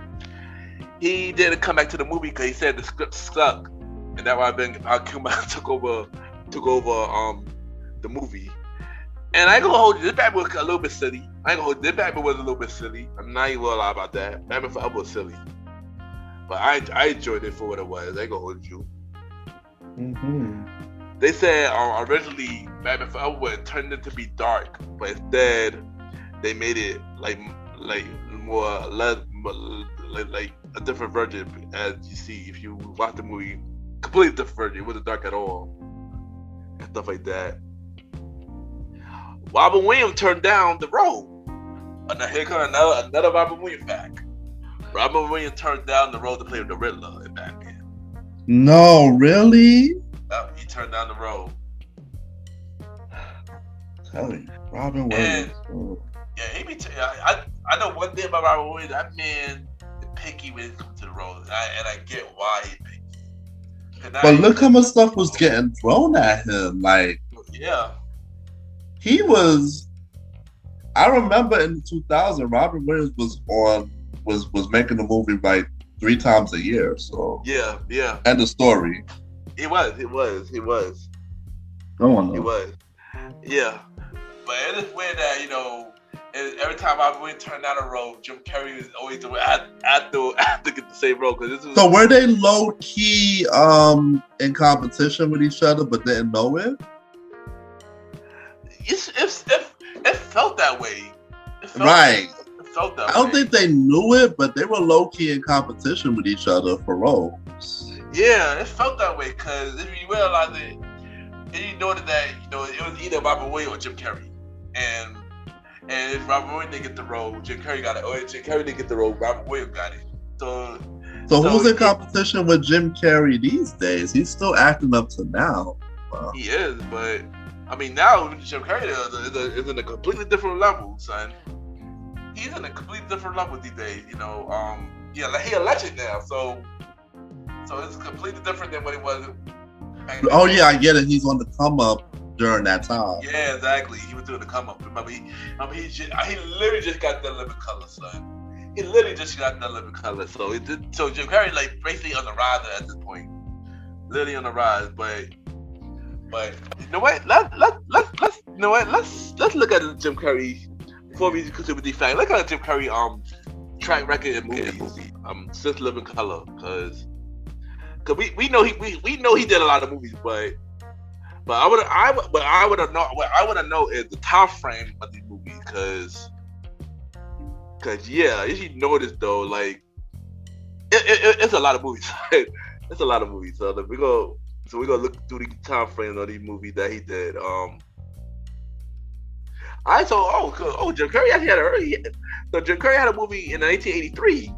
He didn't come back to the movie because he said the script sucked, and that's why Val Kilmer took over the movie. And I ain't gonna hold you. This Batman was a little bit silly. This Batman was a little bit silly. I'm not even gonna lie about that. Batman Forever was silly. But I enjoyed it for what it was. I ain't gonna hold you. Mm-hmm. They said originally Batman Forever was intended to be dark, but instead they made it like more like a different version. As you see, if you watch the movie, completely different version. It wasn't dark at all, and stuff like that. Robin Williams turned down the role. And here comes another Robin Williams fact. Robin Williams turned down the role to play the Riddler in Batman. No, really? He turned down the role. Tell me, Robin Williams. Yeah, I know one thing about Robin Williams. That man is picky when it comes to the role, and I get why he picky. But look how much stuff was getting thrown at him. Like, yeah, he was. I remember in 2000, Robin Williams was making the movie like 3 times a year. So yeah. And the story. He was. No one knows. He was. Yeah, but it is weird that every time Robin Williams turned down a role, Jim Carrey was always the have to get the same role. So were they low key in competition with each other, but didn't know it? It felt that way. It felt that way. I don't think they knew it, but they were low key in competition with each other for roles. Yeah, it felt that way because if you realize it, and you noted that it was either Robin Williams or Jim Carrey, and if Robin Williams didn't get the role, Jim Carrey got it. Or if Jim Carrey didn't get the role, Robin Williams got it. So who's in competition with Jim Carrey these days? He's still acting up to now. Wow. He is, but I mean now Jim Carrey is in a completely different level, son. He's in a completely different level these days. Yeah, like he a legend now, so it's completely different than what it was. Oh yeah, I get it. He's on the come up during that time. Yeah, exactly. He was doing the come up. Remember, he literally just got that living color, son. He literally just got that living color. So Jim Carrey like basically on the rise at this point, literally on the rise. But you know what? Let's look at Jim Carrey before we consider the fact. Look at Jim Carrey track record in movies. Since Living Color, because we know he did a lot of movies, but I would have known is the time frame of these movies, because yeah, if you notice though, like it's a lot of movies. It's a lot of movies. So we're gonna look through the time frame of these movies that he did. Jim Carrey actually had Jim Carrey had a movie in 1983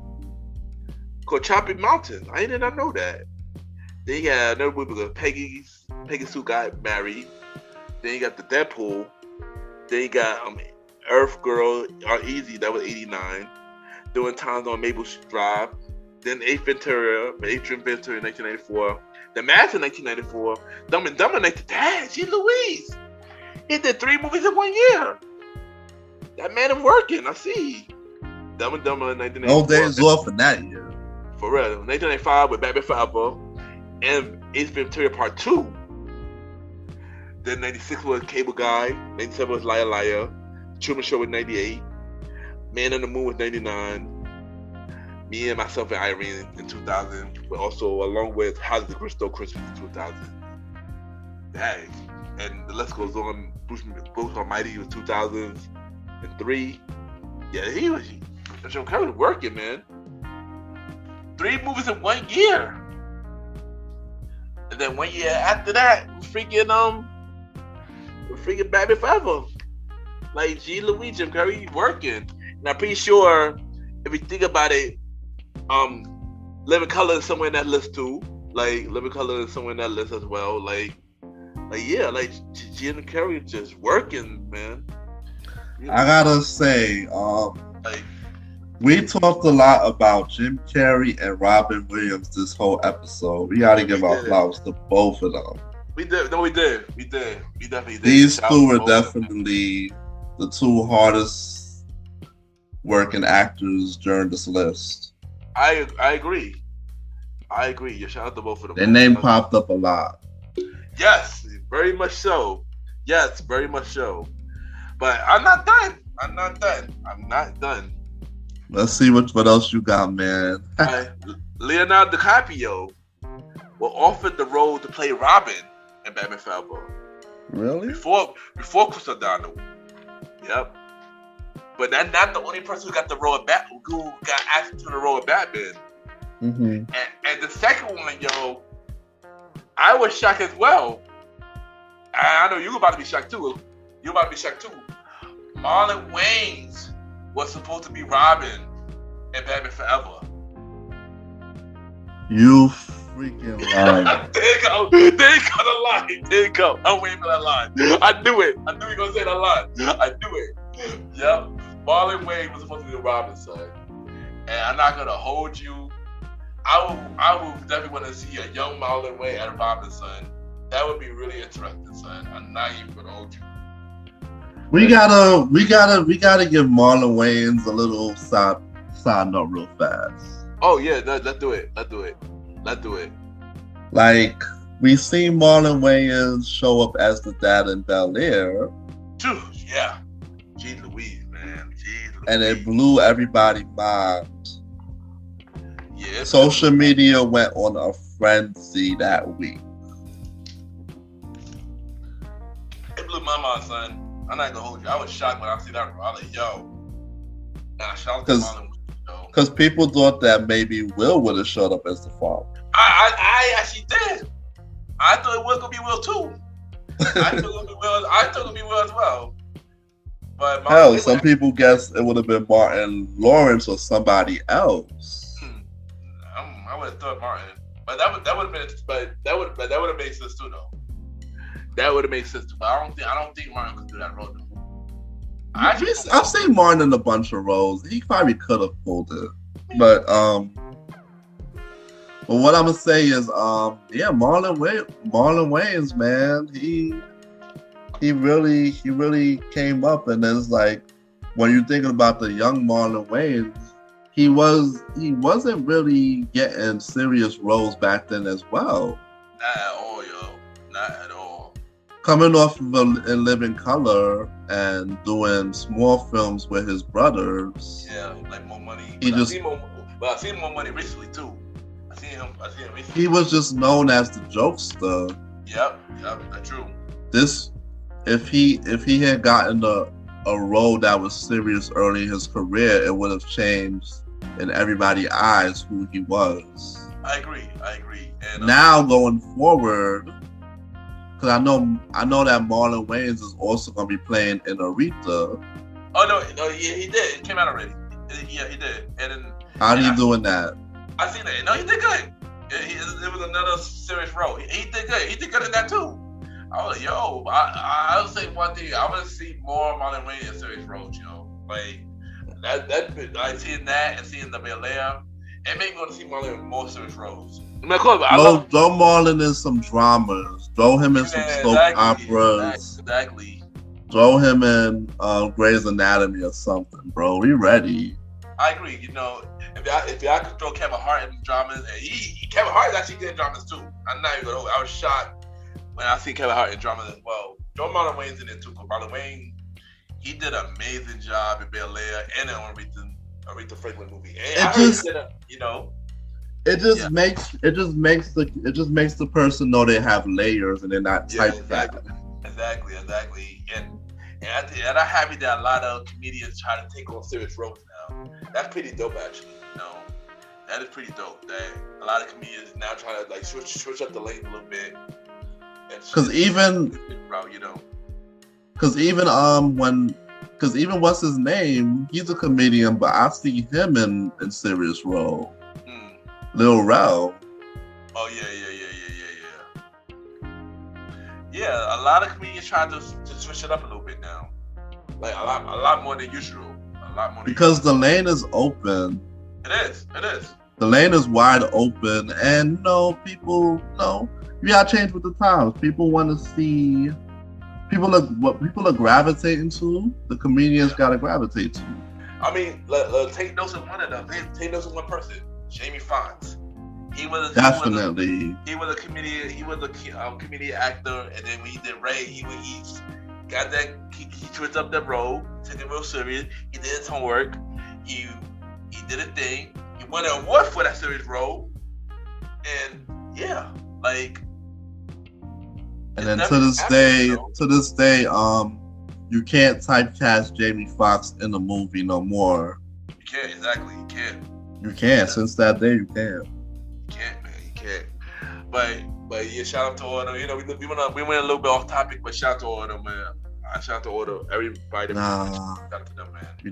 called Chopping Mountains. I did not know that. Then he had another movie called Peggy Sue Got Married. Then he got the Deadpool. Then he got Earth Girl or Easy, that was 89. Doing Times on Maple Drive. Then Adrian Ventura in 1994. The Mask in 1994. Dumb and Dumber in 1994. Gee Louise. He did 3 movies in 1 year. That man is working, I see. Dumb and Dumber in 1994. No days off in that year. For real. 1995 with Batman Forever and Ace Ventura Part 2. Then 96 was Cable Guy. 97 was Liar Liar. Truman Show was 98. Man on the Moon was 99. Me and Myself and Irene in 2000. But also along with House of the Crystal Christmas in 2000. Dang. And the list goes on. Bruce Almighty was 2003. Yeah, Jim Carrey was working, man. 3 movies in 1 year. And then 1 year after that, freaking Batman Forever. Like, gee Louise, Jim Carrey working. And I'm pretty sure, if you think about it, Living Color is somewhere in that list too. Like, Living Color is somewhere in that list as well. Like Jim Carrey just working, man. I gotta say, we talked a lot about Jim Carrey and Robin Williams this whole episode. We gotta give our flowers to both of them. We did. We definitely did. These two were definitely the 2 hardest working actors during this list. I agree. Yeah, shout out to both of them. Their name popped up a lot. Yes, very much so. Yes, very much so. But I'm not done. Let's see what else you got, man. Leonardo DiCaprio. were offered the role to play Robin in Batman Forever. Really? Before Chris O'Donnell. Yep. But that's not the only person who got the role of who got asked to the role of Batman. Mm-hmm. And the second one, yo, I was shocked as well. I know you about to be shocked too. Marlon Wayans was supposed to be Robin in Batman Forever. You freaking lying. There you go the line. There you go. I'm waiting for that line. I knew it. I knew you were gonna say that line. I knew it. Yep. Marlon Wayans was supposed to be the Robin, son. And I'm not gonna hold you. I would definitely want to see a young Marlon Wayans as Robin, son. That would be really interesting, son. I'm not even gonna hold you. We gotta give Marlon Wayans a little side note real fast. Oh yeah, let's do it. Like, we seen Marlon Wayans show up as the dad in Bel Air. Yeah. Jeez Louise, man. And it blew everybody's mind. Yeah. Social media went on a frenzy that week. It blew my mind, son. I'm not gonna hold you. I was shocked when I see that. I was like, yo. Nah, shout out to Marlon. Because people thought that maybe Will would have showed up as the father. I actually did. I thought it was gonna be Will too. I thought it was gonna be Will as well. But hell, some people guessed it would have been Martin Lawrence or somebody else. I would have thought Martin, but that would have been, that would have made sense too, though. That would have made sense too. But I don't think Martin could do that role. I've seen Martin in a bunch of roles. He probably could have pulled it, but what I'm gonna say is, Marlon Wayans, man, he really came up, and then it's like, when you're thinking about the young Marlon Wayans, he wasn't really getting serious roles back then as well. Not at all, yo. Not at all. Coming off of In Living Color and doing small films with his brothers. Yeah, like More Money. I've seen More Money recently too. I seen him recently. He was just known as the jokester. Yep, that's true. If he had gotten a role that was serious early in his career, it would have changed in everybody's eyes who he was. I agree. And now going forward, because I know that Marlon Wayans is also going to be playing in Aretha. Oh no, yeah, he did. It came out already. Yeah, he did. And then how he doing that? I seen that. No, he did good. It was another serious role. He did good. He did good in that too. I was like, yo, I'll say one thing. I want to see more Marlon Wayans in serious roles, yo. Like like seeing that and seeing the Bel Air, it made me want to see Marlon in more serious roles. Throw Marlon in some dramas. Throw him in some soap operas. Exactly. Throw him in Grey's Anatomy or something, bro. We ready. I agree. You know, if y'all could throw Kevin Hart in dramas, and Kevin Hart is actually good in dramas too. I'm not even gonna. I was shocked when I see Kevin Hart in dramas as well. Throw Marlon Wayans in it too, because Marlon Wayans, he did an amazing job in Bel Air and in Aretha Franklin movie. And It just makes the person know they have layers and they're not typecast. Exactly. And I'm happy that a lot of comedians try to take on serious roles now. That's pretty dope, actually. You know, that is pretty dope. That a lot of comedians now try to like switch up the lane a little bit. Because even what's his name? He's a comedian, but I see him in serious role. Lil Rel. Oh yeah. Yeah, a lot of comedians try to switch it up a little bit now. Like a lot more than usual. Because the lane is open. It is. The lane is wide open, and people you gotta change with the times. People want to see. What people are gravitating to. The comedians gotta gravitate to. I mean, take notes of one of them. Take notes of one person. Jamie Foxx. He was a comedian. He was a comedian actor, and then when he did Ray, he got that. He switched up that role, took it real serious. He did his homework. He did a thing. He won an award for that serious role, and yeah, Like, and then to this day, you can't typecast Jamie Foxx in the movie no more. You can't, exactly. You can't. You can't. Since that day, you can't. You can't, man. You can't. But yeah, shout out to all them. You know, we went a little bit off topic, but shout out to all of them, man. Shout out to all the everybody. Shout out to them, man. We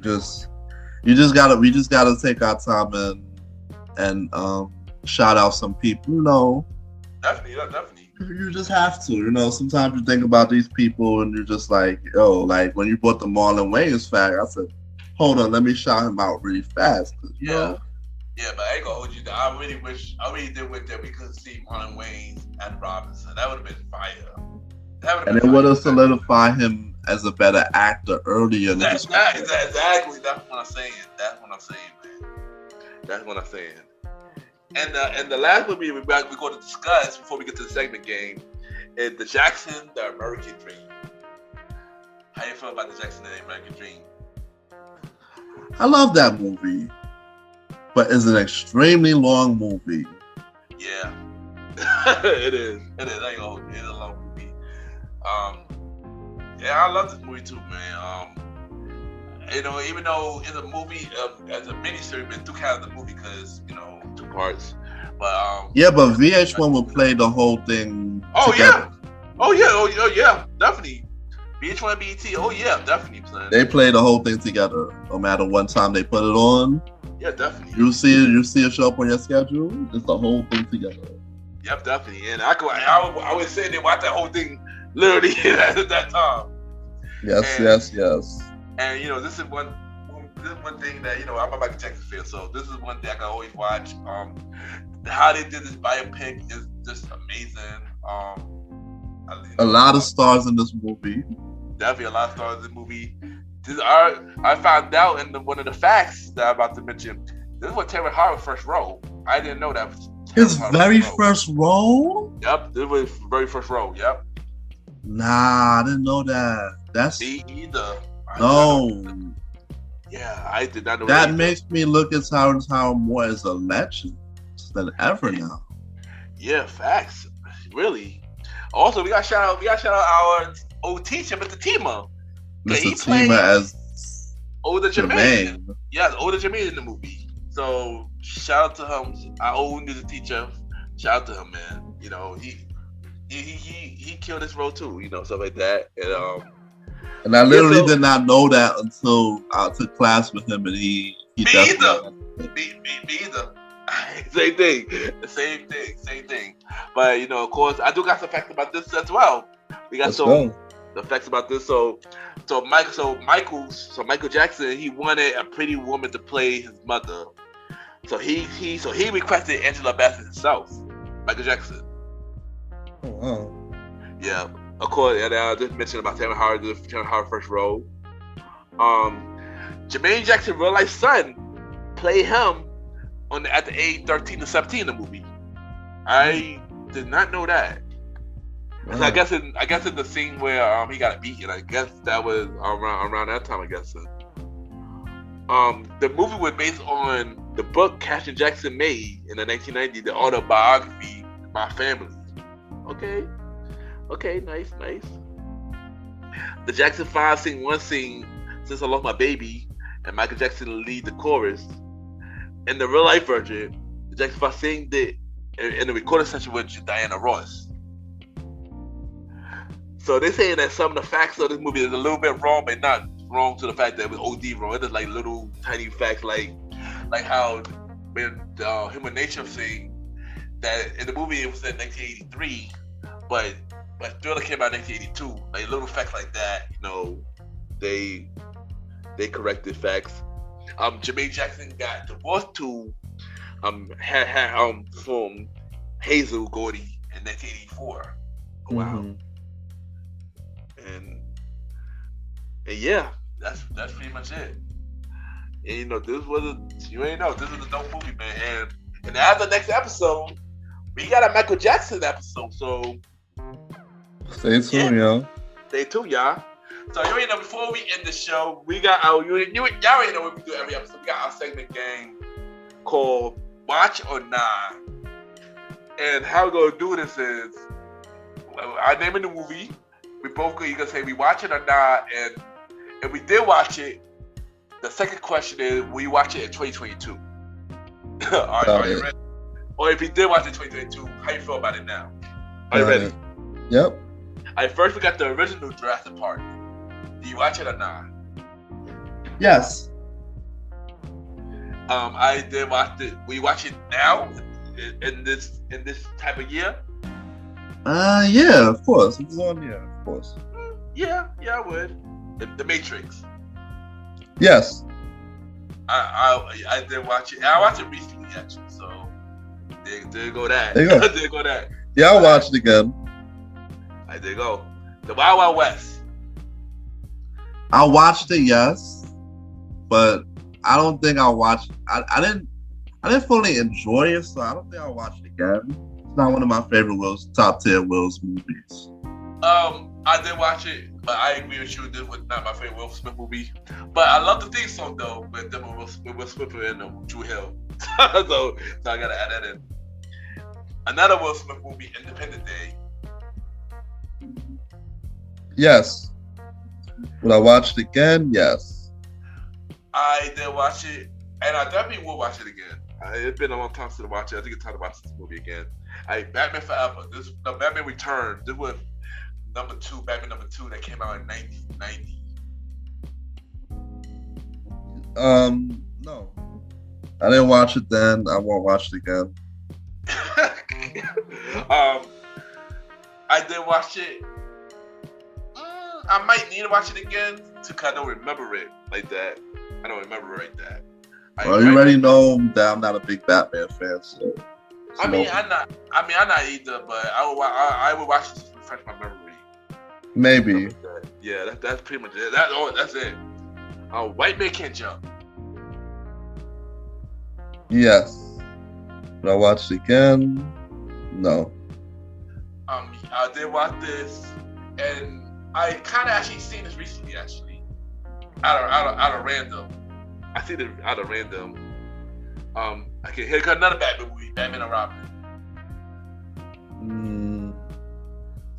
just gotta take our time and shout out some people. You know, definitely. You just have to. You know, sometimes you think about these people and you're just like, yo, like when you brought the Marlon Wayans fact, I said, hold on, let me shout him out really fast. You know? Yeah, but I ain't gonna hold you down. I really did wish that we could see Marlon Wayans and Robinson. That would have been fire. And it would have solidified him as a better actor earlier. Exactly. That's what I'm saying, man. That's what I'm saying. And the last movie we're going to discuss before we get to the segment game is The Jackson, The American Dream. How you feel about The Jackson, The American Dream? I love that movie, but it's an extremely long movie. Yeah, it is. I ain't gonna hold you. It's a long movie. Yeah, I love this movie too, man. You know, even though it's a movie, as a miniseries, been through kind of the movie because, you know, 2 parts. But yeah, but VH1 will play the whole thing. Together. Oh yeah, definitely. VH1 BET, oh yeah, definitely. Son. They play the whole thing together, no matter what time they put it on. Yeah, definitely. You see it show up on your schedule. It's the whole thing together. Yep, definitely. And I was sitting there watch that whole thing literally at that time. Yes. And you know, this is one thing that, you know, I'm a Michael Jackson fan, so this is one thing I can always watch. How they did this biopic is just amazing. A lot of stars in this movie. Definitely a lot of stars in the movie. I found out in one of the facts that I'm about to mention. This is what Terry Howard's first role. I didn't know that was his very first role. Yep, this was his very first role. Yep. Nah, I didn't know that. That's me either. No. Yeah, I did not know that. That makes me look at Terrence Howard more as a legend than ever now. Yeah, facts. Really. Also, we got shout out our old teacher, Mr. Tima. Mr. Tima as older Jermaine. Yeah, older Jermaine in the movie. So shout out to him, our old music teacher. Shout out to him, man. You know, he killed his role too. You know, stuff like that. And I literally did not know that until I took class with him, and he me either. Same thing. But you know, of course, I do got some facts about this as well. We got the facts about this. So Michael Jackson, he wanted a pretty woman to play his mother. So he requested Angela Bassett himself, Michael Jackson. Oh wow. Yeah. Of course, and I just mentioned about Terrence Howard's first role. Jermaine Jackson's real life son played him at the age 13 to 17 in the movie. I did not know that. Wow. So I guess in the scene where he got beaten, I guess that was around that time. I guess. The movie was based on the book Cashin Jackson made in the 1990s, the autobiography My Family. Okay, nice. The Jackson 5 sing one scene, Since I Lost My Baby, and Michael Jackson lead the chorus. In the real life version, the Jackson 5 sing it in the recording session with Diana Ross. So they're saying that some of the facts of this movie is a little bit wrong, but not wrong to the fact that it was OD wrong. It is like little tiny facts, like how when him and Nature sing that in the movie it was in 1983, but Thriller came out in 1982. Like little facts like that, you know, they corrected facts. Jermaine Jackson got divorced to from Hazel Gordy in 1984. Oh, wow. Mm-hmm. And yeah, that's pretty much it. And you know, this is a dope movie, man. And after the next episode, we got a Michael Jackson episode. So stay tuned, y'all. Stay tuned, y'all. So you already know, before we end the show, we got y'all already know what we do every episode. We got our segment game called Watch or Nah. And how we're gonna do this is, I name the movie. We both gonna say we watch it or not, and if we did watch it, the second question is, will you watch it in 2022? Are you ready? Or if you did watch it in 2022, how you feel about it now? Are you ready? Yep. All right, first we got the original Jurassic Park. Do you watch it or not? Yes. I did watch it. Will you watch it now in this type of year? Yeah, of course. It's on. Yeah, of course. Yeah, I would. The Matrix. Yes. I did watch it. I watched it recently actually, so there go that. There you go. There go that. Yeah, I'll watch it again. There you go. The Wild Wild West. I watched it, yes, but I don't think I'll watch. I didn't fully enjoy it, so I don't think I'll watch it again. It's not one of my favorite top tier Will's movies. I did watch it, but I agree with you. This was not my favorite Will Smith movie. But I love the theme song though, with Will Smith and Drew Hill. so I gotta add that in. Another Will Smith movie, Independence Day. Yes. Would I watch it again? Yes. I did watch it, and I definitely will watch it again. It's been a long time since I watched it. I think it's time to watch this movie again. Batman Forever. The Batman Returns. This was Batman number 2 that came out in 1990. No. I didn't watch it then. I won't watch it again. I did watch it. I might need to watch it again because I don't remember it like that. I don't remember it like that. Well, you already know that I'm not a big Batman fan, so. I'm not either, but I would watch it to refresh my memory. Maybe. Yeah, that's pretty much it. That's it. White Man Can't Jump. Yes. Would I watch it again? No. I did watch this, and I kind of actually seen this recently. Actually, out of random. I seen it out of random. Okay, here comes another Batman movie, Batman and Robin.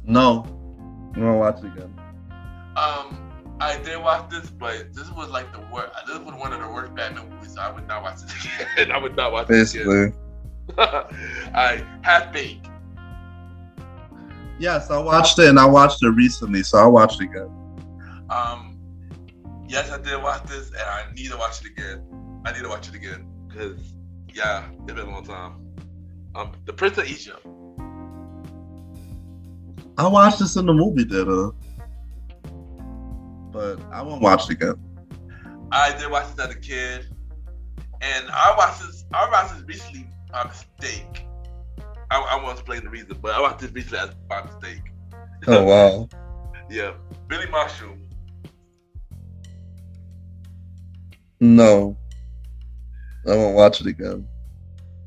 No. I'm gonna watch it again. I did watch this, but this was like the worst. This was one of the worst Batman movies. So I would not watch it again. I would not watch it again. I Half-Baked. Yes, I watched it, and I watched it recently, so I'll watch it again. Yes, I did watch this, and I need to watch it again. Because yeah, it's been a long time. The Prince of Egypt. I watched this in the movie theater, but I won't watch it again. I did watch this as a kid, and I watched this recently by mistake. I won't explain the reason, but I watched this recently by mistake. Oh wow! Yeah, Billy Marshall. No, I won't watch it again.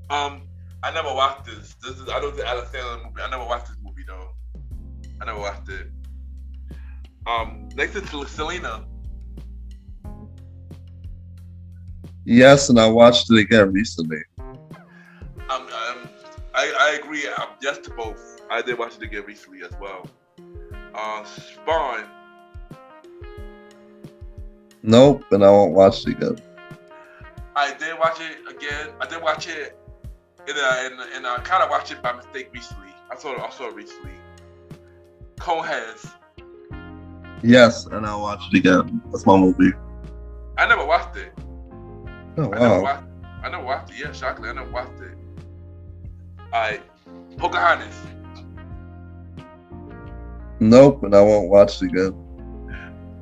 I never watched this. I don't think Adam Sandler movie. I never watched this movie though. I never watched it. Next is Selena. Yes, and I watched it again recently. I agree. I'm yes to both. I did watch it again recently as well. Spawn. Nope, and I won't watch it again. I did watch it again. I did watch it, and I kind of watched it by mistake recently. I saw it recently. Coneheads. Yes, and I'll watch it again. That's my movie. I never watched it. Oh wow! I never watched it. Yeah, shockingly, I never watched it. Alright, Pocahontas. Nope, and I won't watch it again.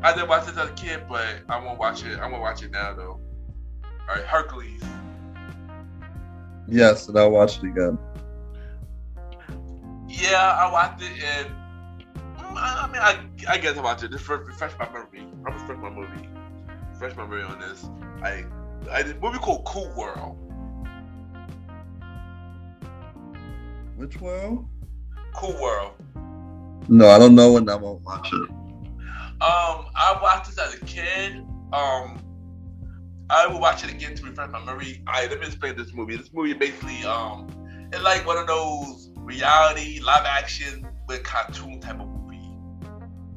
I did watch this as a kid, but I won't watch it. I won't watch it now though. Alright, Hercules. Yes, and I'll watch it again. Yeah, I watched it, and I guess I watched it. Just refresh my memory. I'm gonna refresh my movie. Refresh my memory on this. I did a movie called Cool World. Which world? Cool World. No, I don't know, and I won't watch it. I watched this as a kid. I will watch it again to refresh my memory. Let me explain this movie. This movie basically It's like one of those reality live action with cartoon type of movie.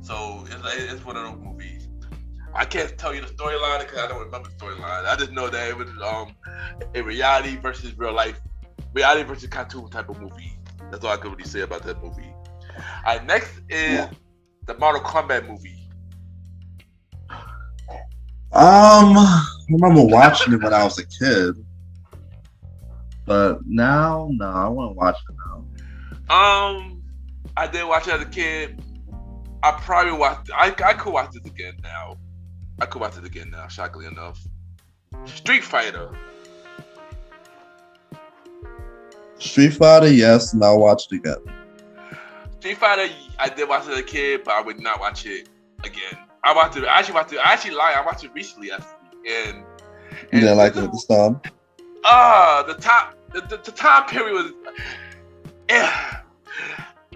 So it's one of those movies. I can't tell you the storyline because I don't remember the storyline. I just know that it was a reality versus real life, reality versus cartoon type of movie. That's all I can really say about that movie. Alright, next is the Mortal Kombat movie. I remember watching it when I was a kid, but now, no, I wouldn't watch it now. I did watch it as a kid. I probably watched. I could watch it again now. Shockingly enough. Street Fighter. Street Fighter, yes, and I'll watch it again. Street Fighter, I did watch it as a kid, but I would not watch it again. I actually lied. I watched it recently, and you didn't like it at the time? The time period was, yeah.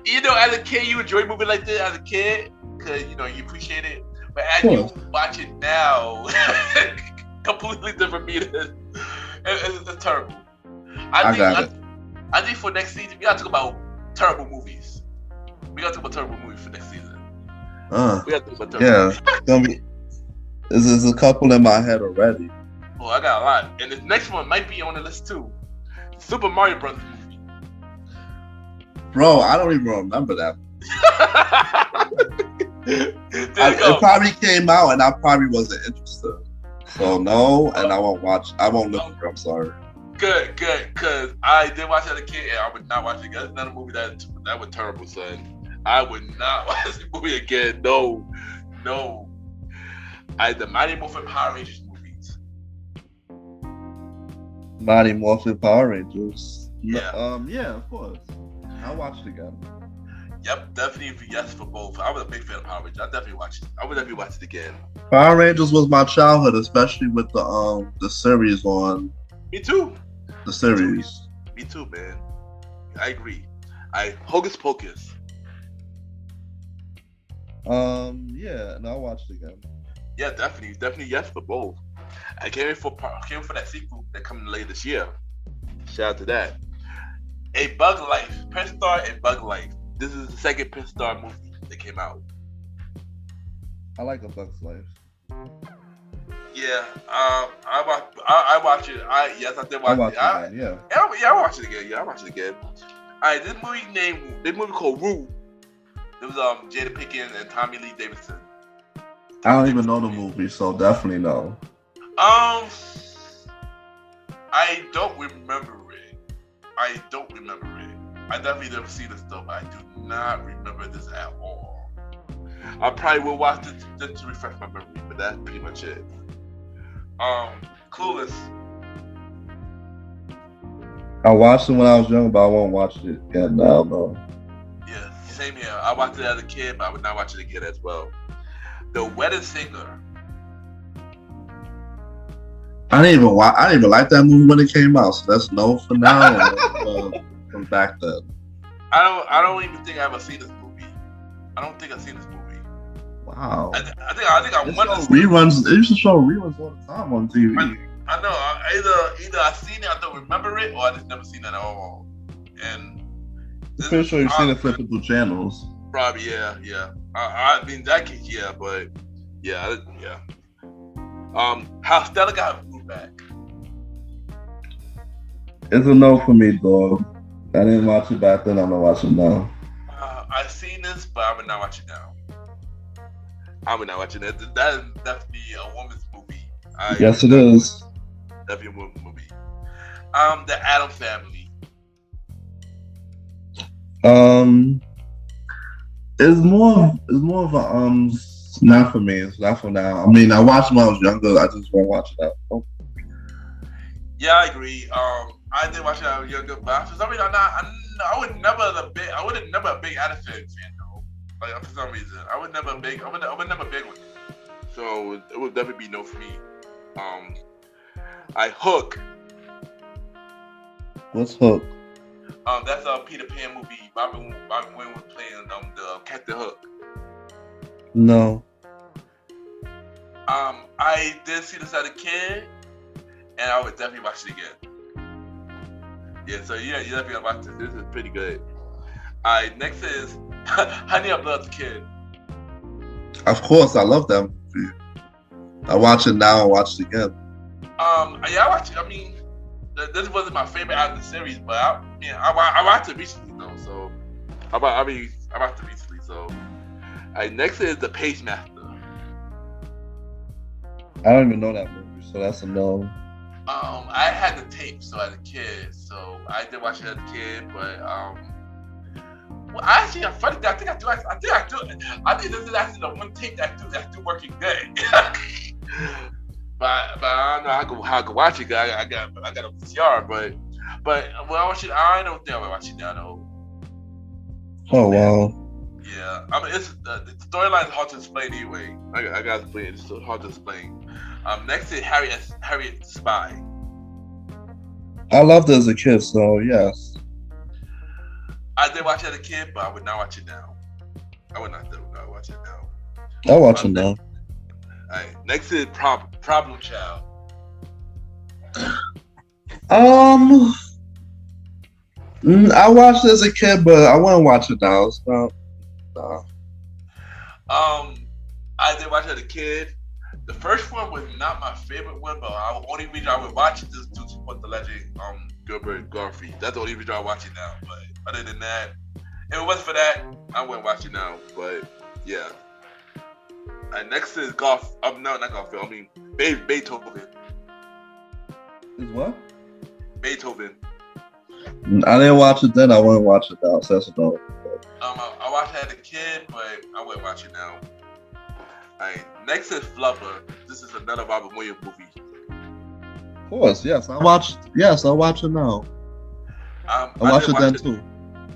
You know, as a kid, you enjoy movies like this as a kid because you appreciate it. But as you watch it now, completely different meter. It's terrible. I think for next season we gotta talk about terrible movies. We gotta talk about terrible movies for next season. We gotta talk about terrible movies. There's a couple in my head already. Oh, I got a lot, and the next one might be on the list too. Super Mario Brothers movie. Bro, I don't even remember that. It probably came out and I probably wasn't interested. So no, and I won't watch. I won't look for it. I'm sorry. Good, because I did watch it as a kid and I would not watch it again. It's another movie that was terrible, son. I would not watch the movie again. No. The Mighty Morphin Power Rangers movies. Mighty Morphin Power Rangers. Yeah. Yeah, of course. I'll watch it again. Yep, definitely yes for both. I was a big fan of Power Rangers. I would definitely watch it again. Power Rangers was my childhood, especially with the series on. Me too. The series. Me too, man. I agree. Hocus Pocus. Yeah, and I'll watch it again. Yeah, definitely yes for both. I can't wait for that sequel that coming later this year. Shout out to that. A Bug Life, Prince Star and Bug Life. This is the second Prince Star movie that came out. I like A Bug's Life. Yeah, I watch it. I did watch it. I watch it again. I watch it again. Alright, this movie called Rue. It was Jada Pinkett and Tommy Lee Davidson. I don't even know the movie, so definitely no. I don't remember it. I definitely never seen this stuff, but I do not remember this at all. I probably will watch it just to refresh my memory, but that's pretty much it. Clueless. I watched it when I was young, but I won't watch it again now, though. Yeah, same here. I watched it as a kid, but I would not watch it again as well. The Wedding Singer. I didn't even like that movie when it came out, so that's no for now. From back then. I don't even think I've ever seen this movie. I don't think I've seen this movie. Wow. I think I won this reruns. They used to show reruns all the time on TV. I know. Either I've seen it, I don't remember it, or I just never seen it at all. And I'm pretty sure you've seen it flipping through channels. Probably, yeah. I mean that case, yeah, but yeah. How Stella got moved back. It's a no for me, dog. I didn't watch it back then. I'm not watching now. I've seen this, but I would not watch it now. I would not watch it. That is definitely a woman's movie. Yes, it is. Definitely a woman's movie. The Addams Family. It's more of a not for me. It's not for now. I mean, I watched when I was younger. I just won't watch it now. Oh. Yeah, I agree. I did watch it when I was younger, but for some reason, I was never a big Addams Family fan though. Like for some reason, I was never big with it. So it would definitely be no for me. Hook. What's Hook? That's a Peter Pan movie. Robin Williams was playing the Captain Hook. No. I did see this as a kid, and I would definitely watch it again. Yeah, so you definitely gotta watch this. This is pretty good. Alright, next is Honey, I Love the Kid. Of course, I love that movie. I watch it now and watch it again. Yeah, I watched it. I mean, this wasn't my favorite out of the series, but I watched it recently though. So I watched it recently. So, alright, next is The Pagemaster. I don't even know that movie, so that's a no. I had the tape so as a kid, so I did watch it as a kid, but well, actually, I'm funny. I think I do. I think this is actually the one tape that's do working good. but I don't know how I could watch it. I got a VCR, but when I watch it, I don't think I will watch it now though. Oh wow. Yeah, I mean, it's the storyline is hard to explain anyway. I gotta explain it. It's so hard to explain. Next is Harriet the Spy. I loved it as a kid, so yes. I did watch it as a kid, but I would not watch it now. I would not watch it now. I'll watch it now. Alright, next is Problem Child. I watched it as a kid, but I wouldn't watch it now. So, nah. I did watch it as a kid. The first one was not my favorite one, but the only reason I would watch it is to support the legend, Gilbert Gottfried. That's the only reason I watch it now. But other than that, if it wasn't for that, I wouldn't watch it now. But yeah. And next is Golf. No, not Golf. I mean Beethoven. Is what? Beethoven. I didn't watch it then. I wouldn't watch it now. So that's a no. I watched it as a kid, but I wouldn't watch it now. Alright, next is Flubber. This is another Robert Williams movie. Of course, yes. I'll watch it now. I watch it then too.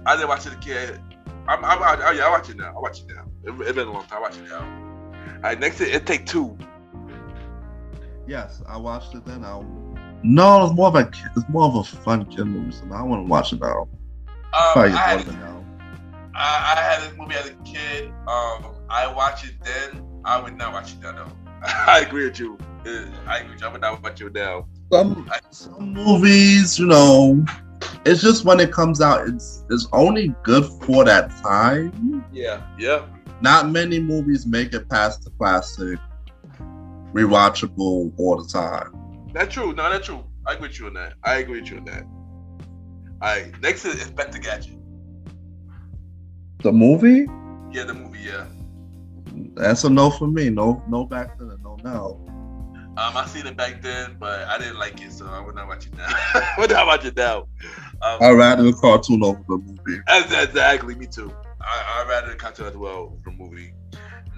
I didn't watch it as a kid. I watch it now. It's been a long time. I watch it now. Alright, next is It Take Two. Yes, I watched it then. No, it's more of a fun kid movie, so I want to watch it now. I had this movie as a kid. I watched it then. I would not watch it now. No. I agree with you. I would not watch it now. Some movies, it's just when it comes out, it's only good for that time. Yeah. Not many movies make it past the classic, rewatchable all the time. That's true. No, that's true. I agree with you on that. Alright, next is Inspector Gadget. The movie? Yeah, the movie, yeah. That's a no for me. No back then and no now. I seen it back then, but I didn't like it, so I would not watch it now. I would not watch it now. I'd rather the cartoon over the movie. Exactly, me too. I'd rather the cartoon as well over the movie.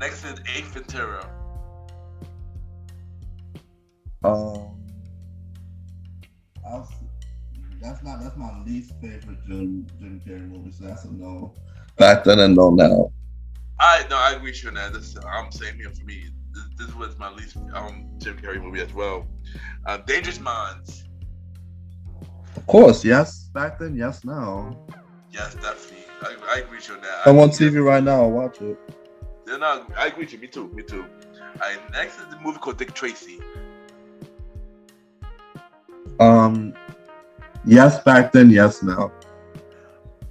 Next is Ace Ventura. That's my least favorite Jim Carrey movie, so that's a no. Back then and no now. I agree with you on that. Same here for me. This was my least Jim Carrey movie as well. Dangerous Minds. Of course, yes. Back then, yes. Now. Yes, definitely. I agree with you on that. I'm on TV right now. I'll watch it. No, I agree with you. Me too. Alright, next is the movie called Dick Tracy. Yes, back then, yes, now.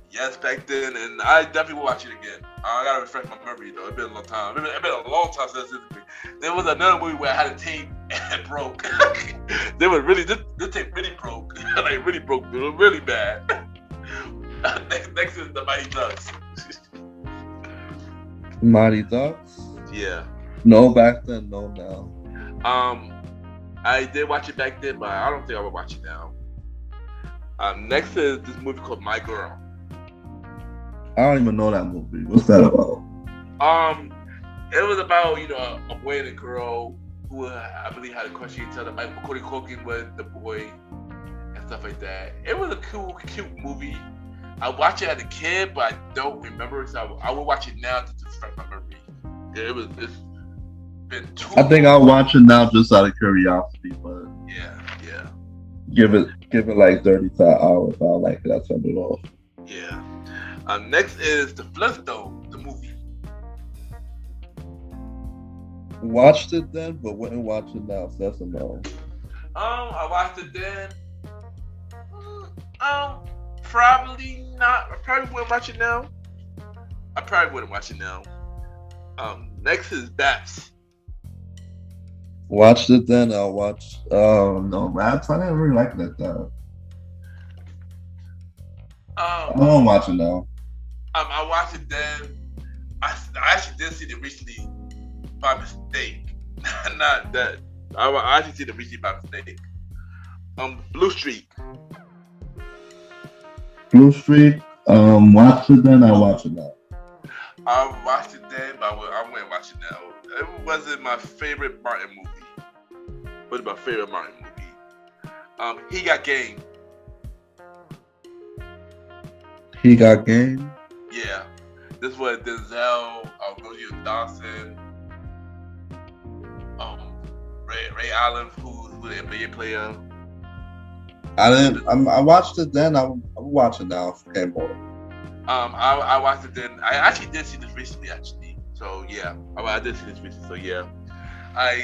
Yes, back then, and I definitely will watch it again. I gotta refresh my memory though. It's been a long time. It's been a long time since this movie. There was another movie where I had a tape and it broke. This tape really broke. Like really broke. It was really bad. Next is the Mighty Ducks. Mighty Ducks? Yeah. No back then, no now. I did watch it back then, but I don't think I would watch it now. Next is this movie called My Girl. I don't even know that movie. What's that about? It was about a boy and a girl who I believe had a crush on each other. Macaulay Culkin was the boy and stuff like that. It was a cute movie. I watched it as a kid, but I don't remember it. So I will watch it now to refresh my memory. It's been too. I think I'll watch it now just out of curiosity, but yeah. Give it like 35 hours. I'll like it. I'll turn it off. Yeah. Next is The Flintstones, the movie. Watched it then, but wouldn't watch it now. So that's a no. I watched it then. Probably not. I probably wouldn't watch it now. Next is Baps. Watched it then. I'll watch. No, Raps. I didn't really like that though. I don't watch it now. I watched it then. I actually did see it recently by mistake. Not that. I actually seen it recently by mistake. Blue Streak. Blue Streak. Watched it then. I watch it now. I watched it then, but I wouldn't watch it now. It wasn't my favorite Martin movie. What's my favorite Martin movie? He Got Game. He Got Game. Yeah, this was Denzel, Rosie Dawson, Ray Allen, who's an NBA player. I watched it then. I'm watching now. Okay, more. I watched it then. I actually did see this recently, actually. So yeah, I did see this recently. So yeah.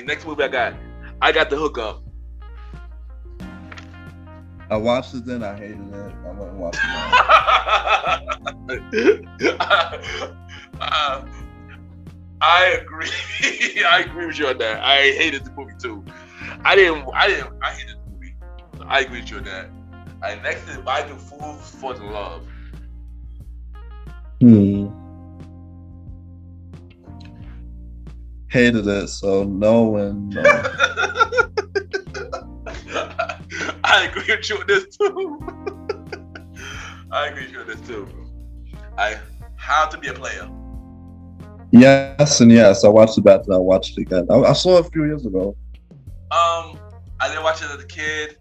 Next movie I got The Hookup. I watched it then. I hated it. I wouldn't watch it now. I agree. I agree with you on that. I hated the movie too. I hated the movie. So I agree with you on that. Next is Why Do Fools Fall in Love. Hated it, so no and no. I agree with you on this too. How to Be a Player. Yes and yes. I watched it back and I watched it again. I saw it a few years ago. I didn't watch it as a kid.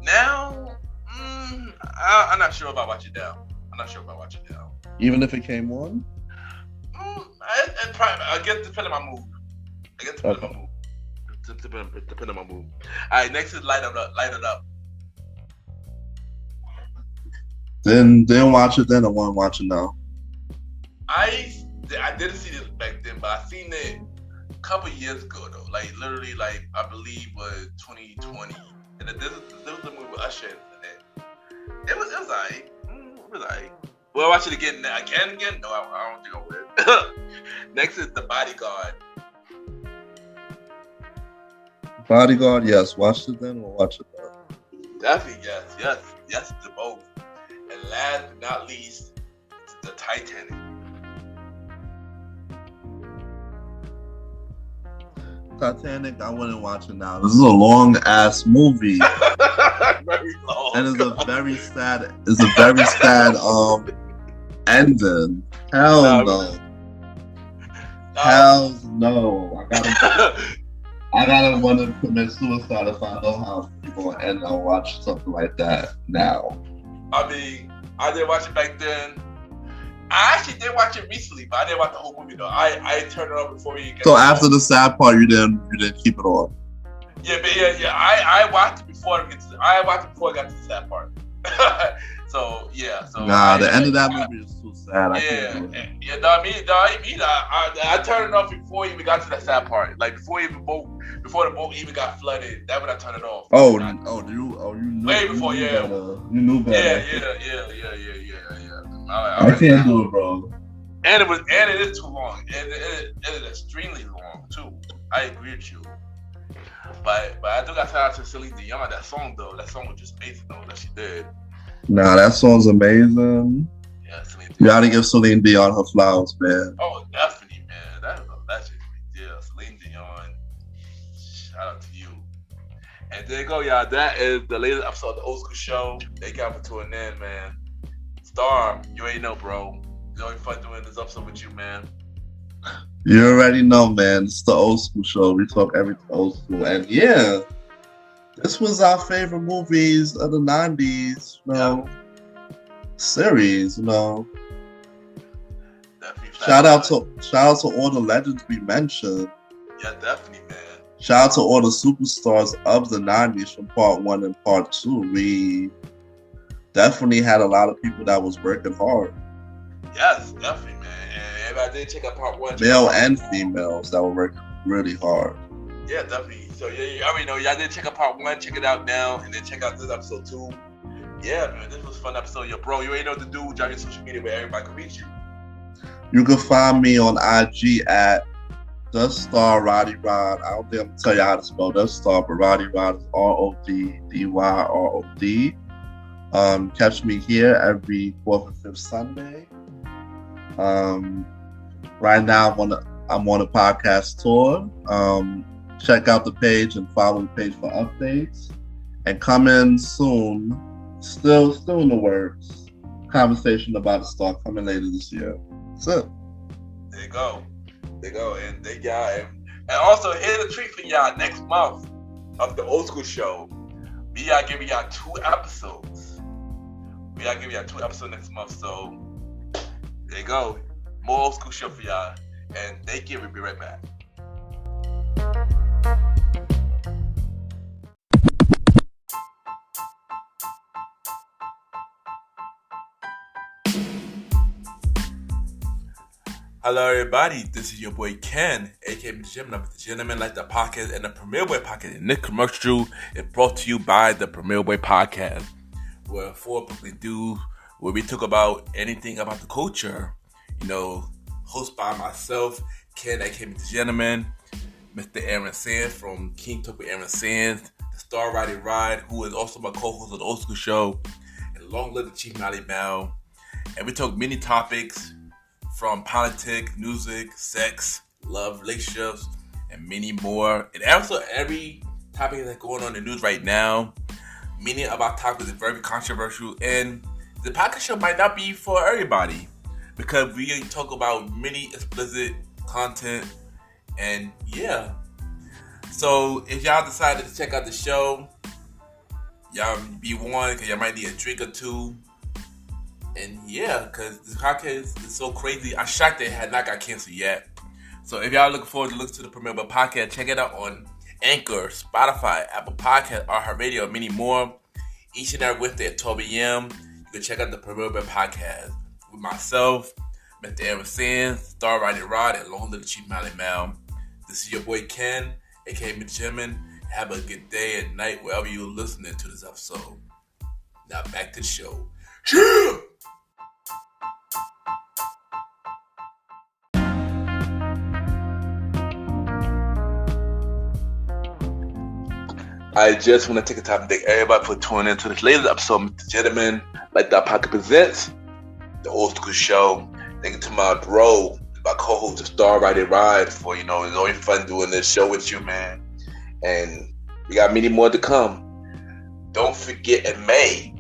Now, I'm not sure about watching it now. Even if it came on? I guess depending on my mood. Depending on my mood. Alright, next is Light It Up. Didn't watch it then. I want to watch it now. I didn't see this back then, but I seen it a couple years ago though. Like literally, like I believe was 2020, and this was the movie with Usher in it. It was alright. Will I watch it again? No, I don't think I would. Next is The Bodyguard. Bodyguard, yes. Watched it then. We'll watch it now. Definitely, yes to both. And last but not least, The Titanic. Titanic, I wouldn't watch it now. This is a long ass movie. Very long. And it's a very sad ending. Hell no. Hell no. I gotta want to commit suicide if I know how people will end up watching something like that now. I mean, I didn't watch it back then. I actually did watch it recently, but I didn't watch the whole movie though. I turned it on before you. So after the sad part, you didn't keep it on. Yeah, but yeah. I watched it before it got to the sad part. So yeah. So the end of that movie is too sad. I turned it off before it even got to that sad part. Like before the boat even got flooded. That's when I turned it off. You knew. Way before, yeah. You knew better. Yeah. I can't do it, bro. And it is too long. It is extremely long too. I agree with you. But I do got to shout out to Celine Dion. That song was just amazing though that she did. Nah, that song's amazing. Yeah, Celine Dion. You gotta give Celine Dion her flowers, man. Oh, definitely, man. That is a legend. Yeah, Celine Dion. Shout out to you. And there you go, y'all. That is the latest episode of the Old School Show. Thank y'all for tuning in, man. Star, you already know, bro. It's always fun doing this episode with you, man. You already know, man. It's the Old School Show. We talk everything old school. And yeah, this was our favorite movies of the 90s, series, Definitely. Shout out to all the legends we mentioned. Yeah, definitely, man. Shout out to all the superstars of the 90s from part 1 and part 2. We definitely had a lot of people that was working hard. Yes, definitely, man. And if I did check out part 1, male and females that were working really hard. Yeah, definitely. So yeah, you already know. Y'all did check out part 1. Check it out now, and then check out this episode 2. Yeah, man, this was a fun episode. Yo, bro, you already know what to do. Drop your social media where everybody can reach you. You can find me on IG at The Star Roddy Rod. I don't think I'm gonna tell you how to spell The Star, but Roddy Rod is RODDYROD. Catch me here every 4th and 5th Sunday. Right now I'm on a podcast tour. Check out the page and follow the page for updates. And come in soon. Still in the works. Conversation about a star coming later this year. That's it. There you go. And they y'all, and also here's a treat for y'all next month of the Old School Show. We are giving y'all 2 episodes. Next month. So there you go. More Old School Show for y'all. And thank you. We'll be right back. Hello, everybody. This is your boy Ken, aka MrGentleman, like the podcast and the Premier Boy podcast. And this commercial is brought to you by the Premier Boy podcast, where we talk about anything about the culture. Hosted by myself, Ken, aka MrGentleman, Mr. Aaron Sands from King Talk with Aaron Sands, the Star Roddy Ride, who is also my co-host of the Old School Show, and Long Live the Chief Molly Bow. And we talk many topics, from politics, music, sex, love, relationships, and many more. And also every topic that's going on in the news right now. Many of our topics are very controversial, and the podcast show might not be for everybody because we talk about many explicit content. And yeah, so if y'all decided to check out the show, y'all be warned because y'all might need a drink or two. And yeah, because this podcast is so crazy. I'm shocked that it had not got canceled yet. So if y'all looking forward to listen to the Premier Boy podcast, check it out on Anchor, Spotify, Apple Podcasts, iHeartRadio, and many more. Each and every Wednesday at 12 a.m. You can check out the Premier Boy podcast with myself, Mr. Aaron Sands, Star Roddy Rod, and Long Live the Chief Molly Mal. This is your boy Ken, aka MrGentleman. Have a good day and night wherever you're listening to this episode. Now back to the show. Yeah! I just want to take a time to thank everybody for tuning in to this latest episode of MrGentleman, like that pocket presents the Old School Show. Thank you to my bro, my co-host, the Star Roddy Ride, for it's always fun doing this show with you, man. And we got many more to come. Don't forget, in May,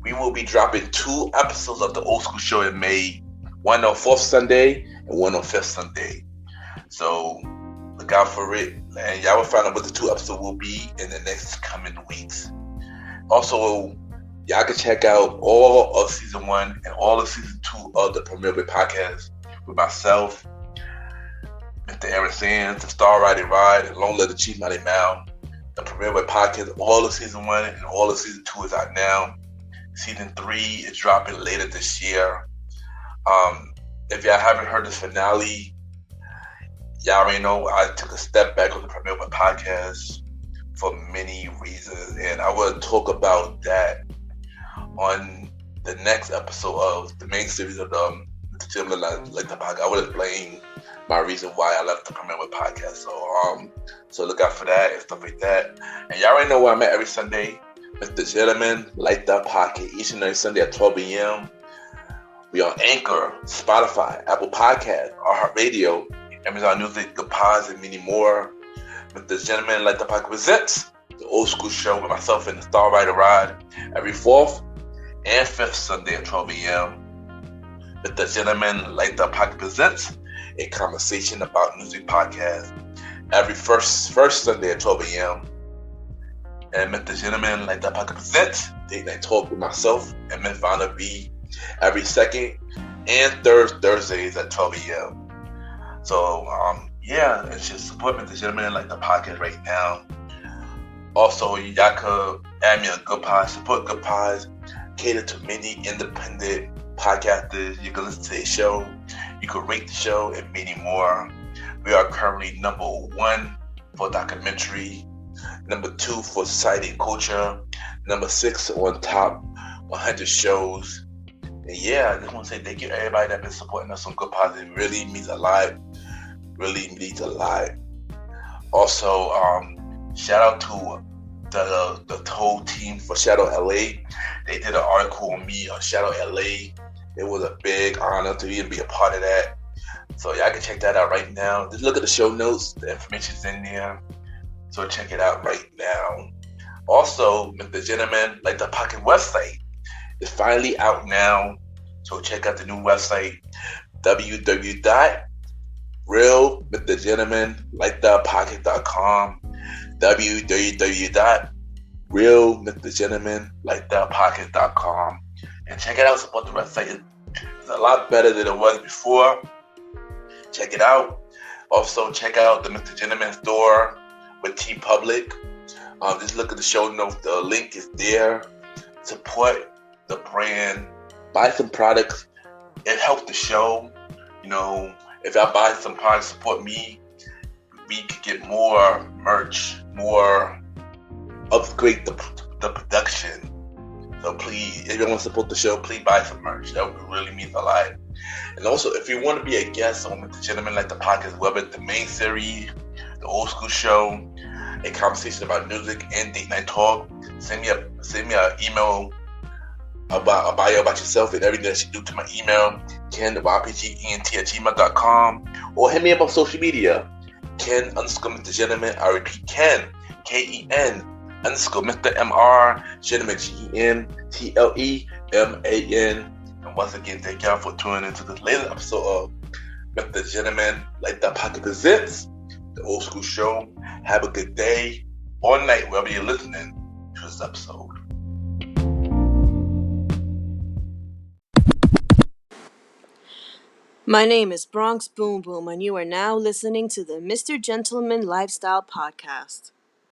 we will be dropping 2 episodes of the Old School Show in May. One on 4th Sunday and one on 5th Sunday. So look out for it. And y'all will find out what the 2 episodes will be in the next coming weeks. Also, y'all can check out all of season 1 and all of season 2 of the Premier Boy podcast with myself, Mr. Aaron Sands, the Star Roddy Ride, and Long Live the Chief Molly Mal. The Premier Boy podcast, all of season 1 and all of season 2 is out now. Season 3 is dropping later this year. If y'all haven't heard the finale, y'all already know I took a step back on the Premier Boy podcast for many reasons, and I will talk about that on the next episode of the main series of the MrGentleman, like the podcast. I will explain my reason why I left the Premier Boy podcast. So look out for that and stuff like that. And y'all already know where I'm at every Sunday. MrGentleman, like that podcast, each and every Sunday at 12 a.m. We on Anchor, Spotify, Apple Podcasts, iHeartRadio, Amazon Music, The Pods, and many more. MrGentleman, like the podcast presents the Old School Show with myself and the Star Roddy Ride every 4th and 5th Sunday at 12 a.m. MrGentleman, like the podcast presents a conversation about music podcast every first Sunday at 12 a.m. And MrGentleman, like that podcast presents Date Night Talk with myself and Miss Vanna V every 2nd and 3rd Thursdays at 12 a.m. So, yeah, it's just support MrGentleman, like the podcast right now. Also, y'all could add me on Good Pods, support Good Pods, cater to many independent podcasters. You can listen to the show, you can rate the show, and many more. We are currently number 1 for documentary, number 2 for society and culture, number 6 on top 100 shows. And yeah, I just want to say thank you to everybody that's been supporting us on Good Positive. It really means a lot. Really means a lot. Also, shout out to the whole team for Shadow LA. They did an article on me on Shadow LA. It was a big honor to even be a part of that. So y'all can check that out right now. Just look at the show notes. The information's in there. So check it out right now. Also, MrGentleman, like the Pocket website, is finally out now. So check out the new website, www.realmrgentlemanliketheppocket.com, www.realmrgentlemanliketheppocket.com, and check it out. Support the website. It's a lot better than it was before. Check it out. Also, check out the MrGentleman store with T Public. Just look at the show notes. The link is there. Support the brand. Buy some products. It helps the show. You know, if I buy some products, support me. We could get more merch, more upgrade the production. So please, if you want to support the show, please buy some merch. That would really mean a lot. And also, if you want to be a guest on MrGentleman Like the Podcast, whether it's the main series, the old school show, a conversation about music and date night talk, send me an email about yourself and everything that you do to my email, ken@ypgent@gmail.com, or hit me up on social media, Ken_MrGentleman. I repeat, Ken, KEN_Mr. Gentleman, GENTLEMAN. And once again, thank y'all for tuning into this latest episode of MrGentleman Like That Pocket Presents, the old school show. Have a good day or night, wherever you're listening to this episode. My name is Bronx Boom Boom, and you are now listening to the Mr. Gentleman Lifestyle Podcast.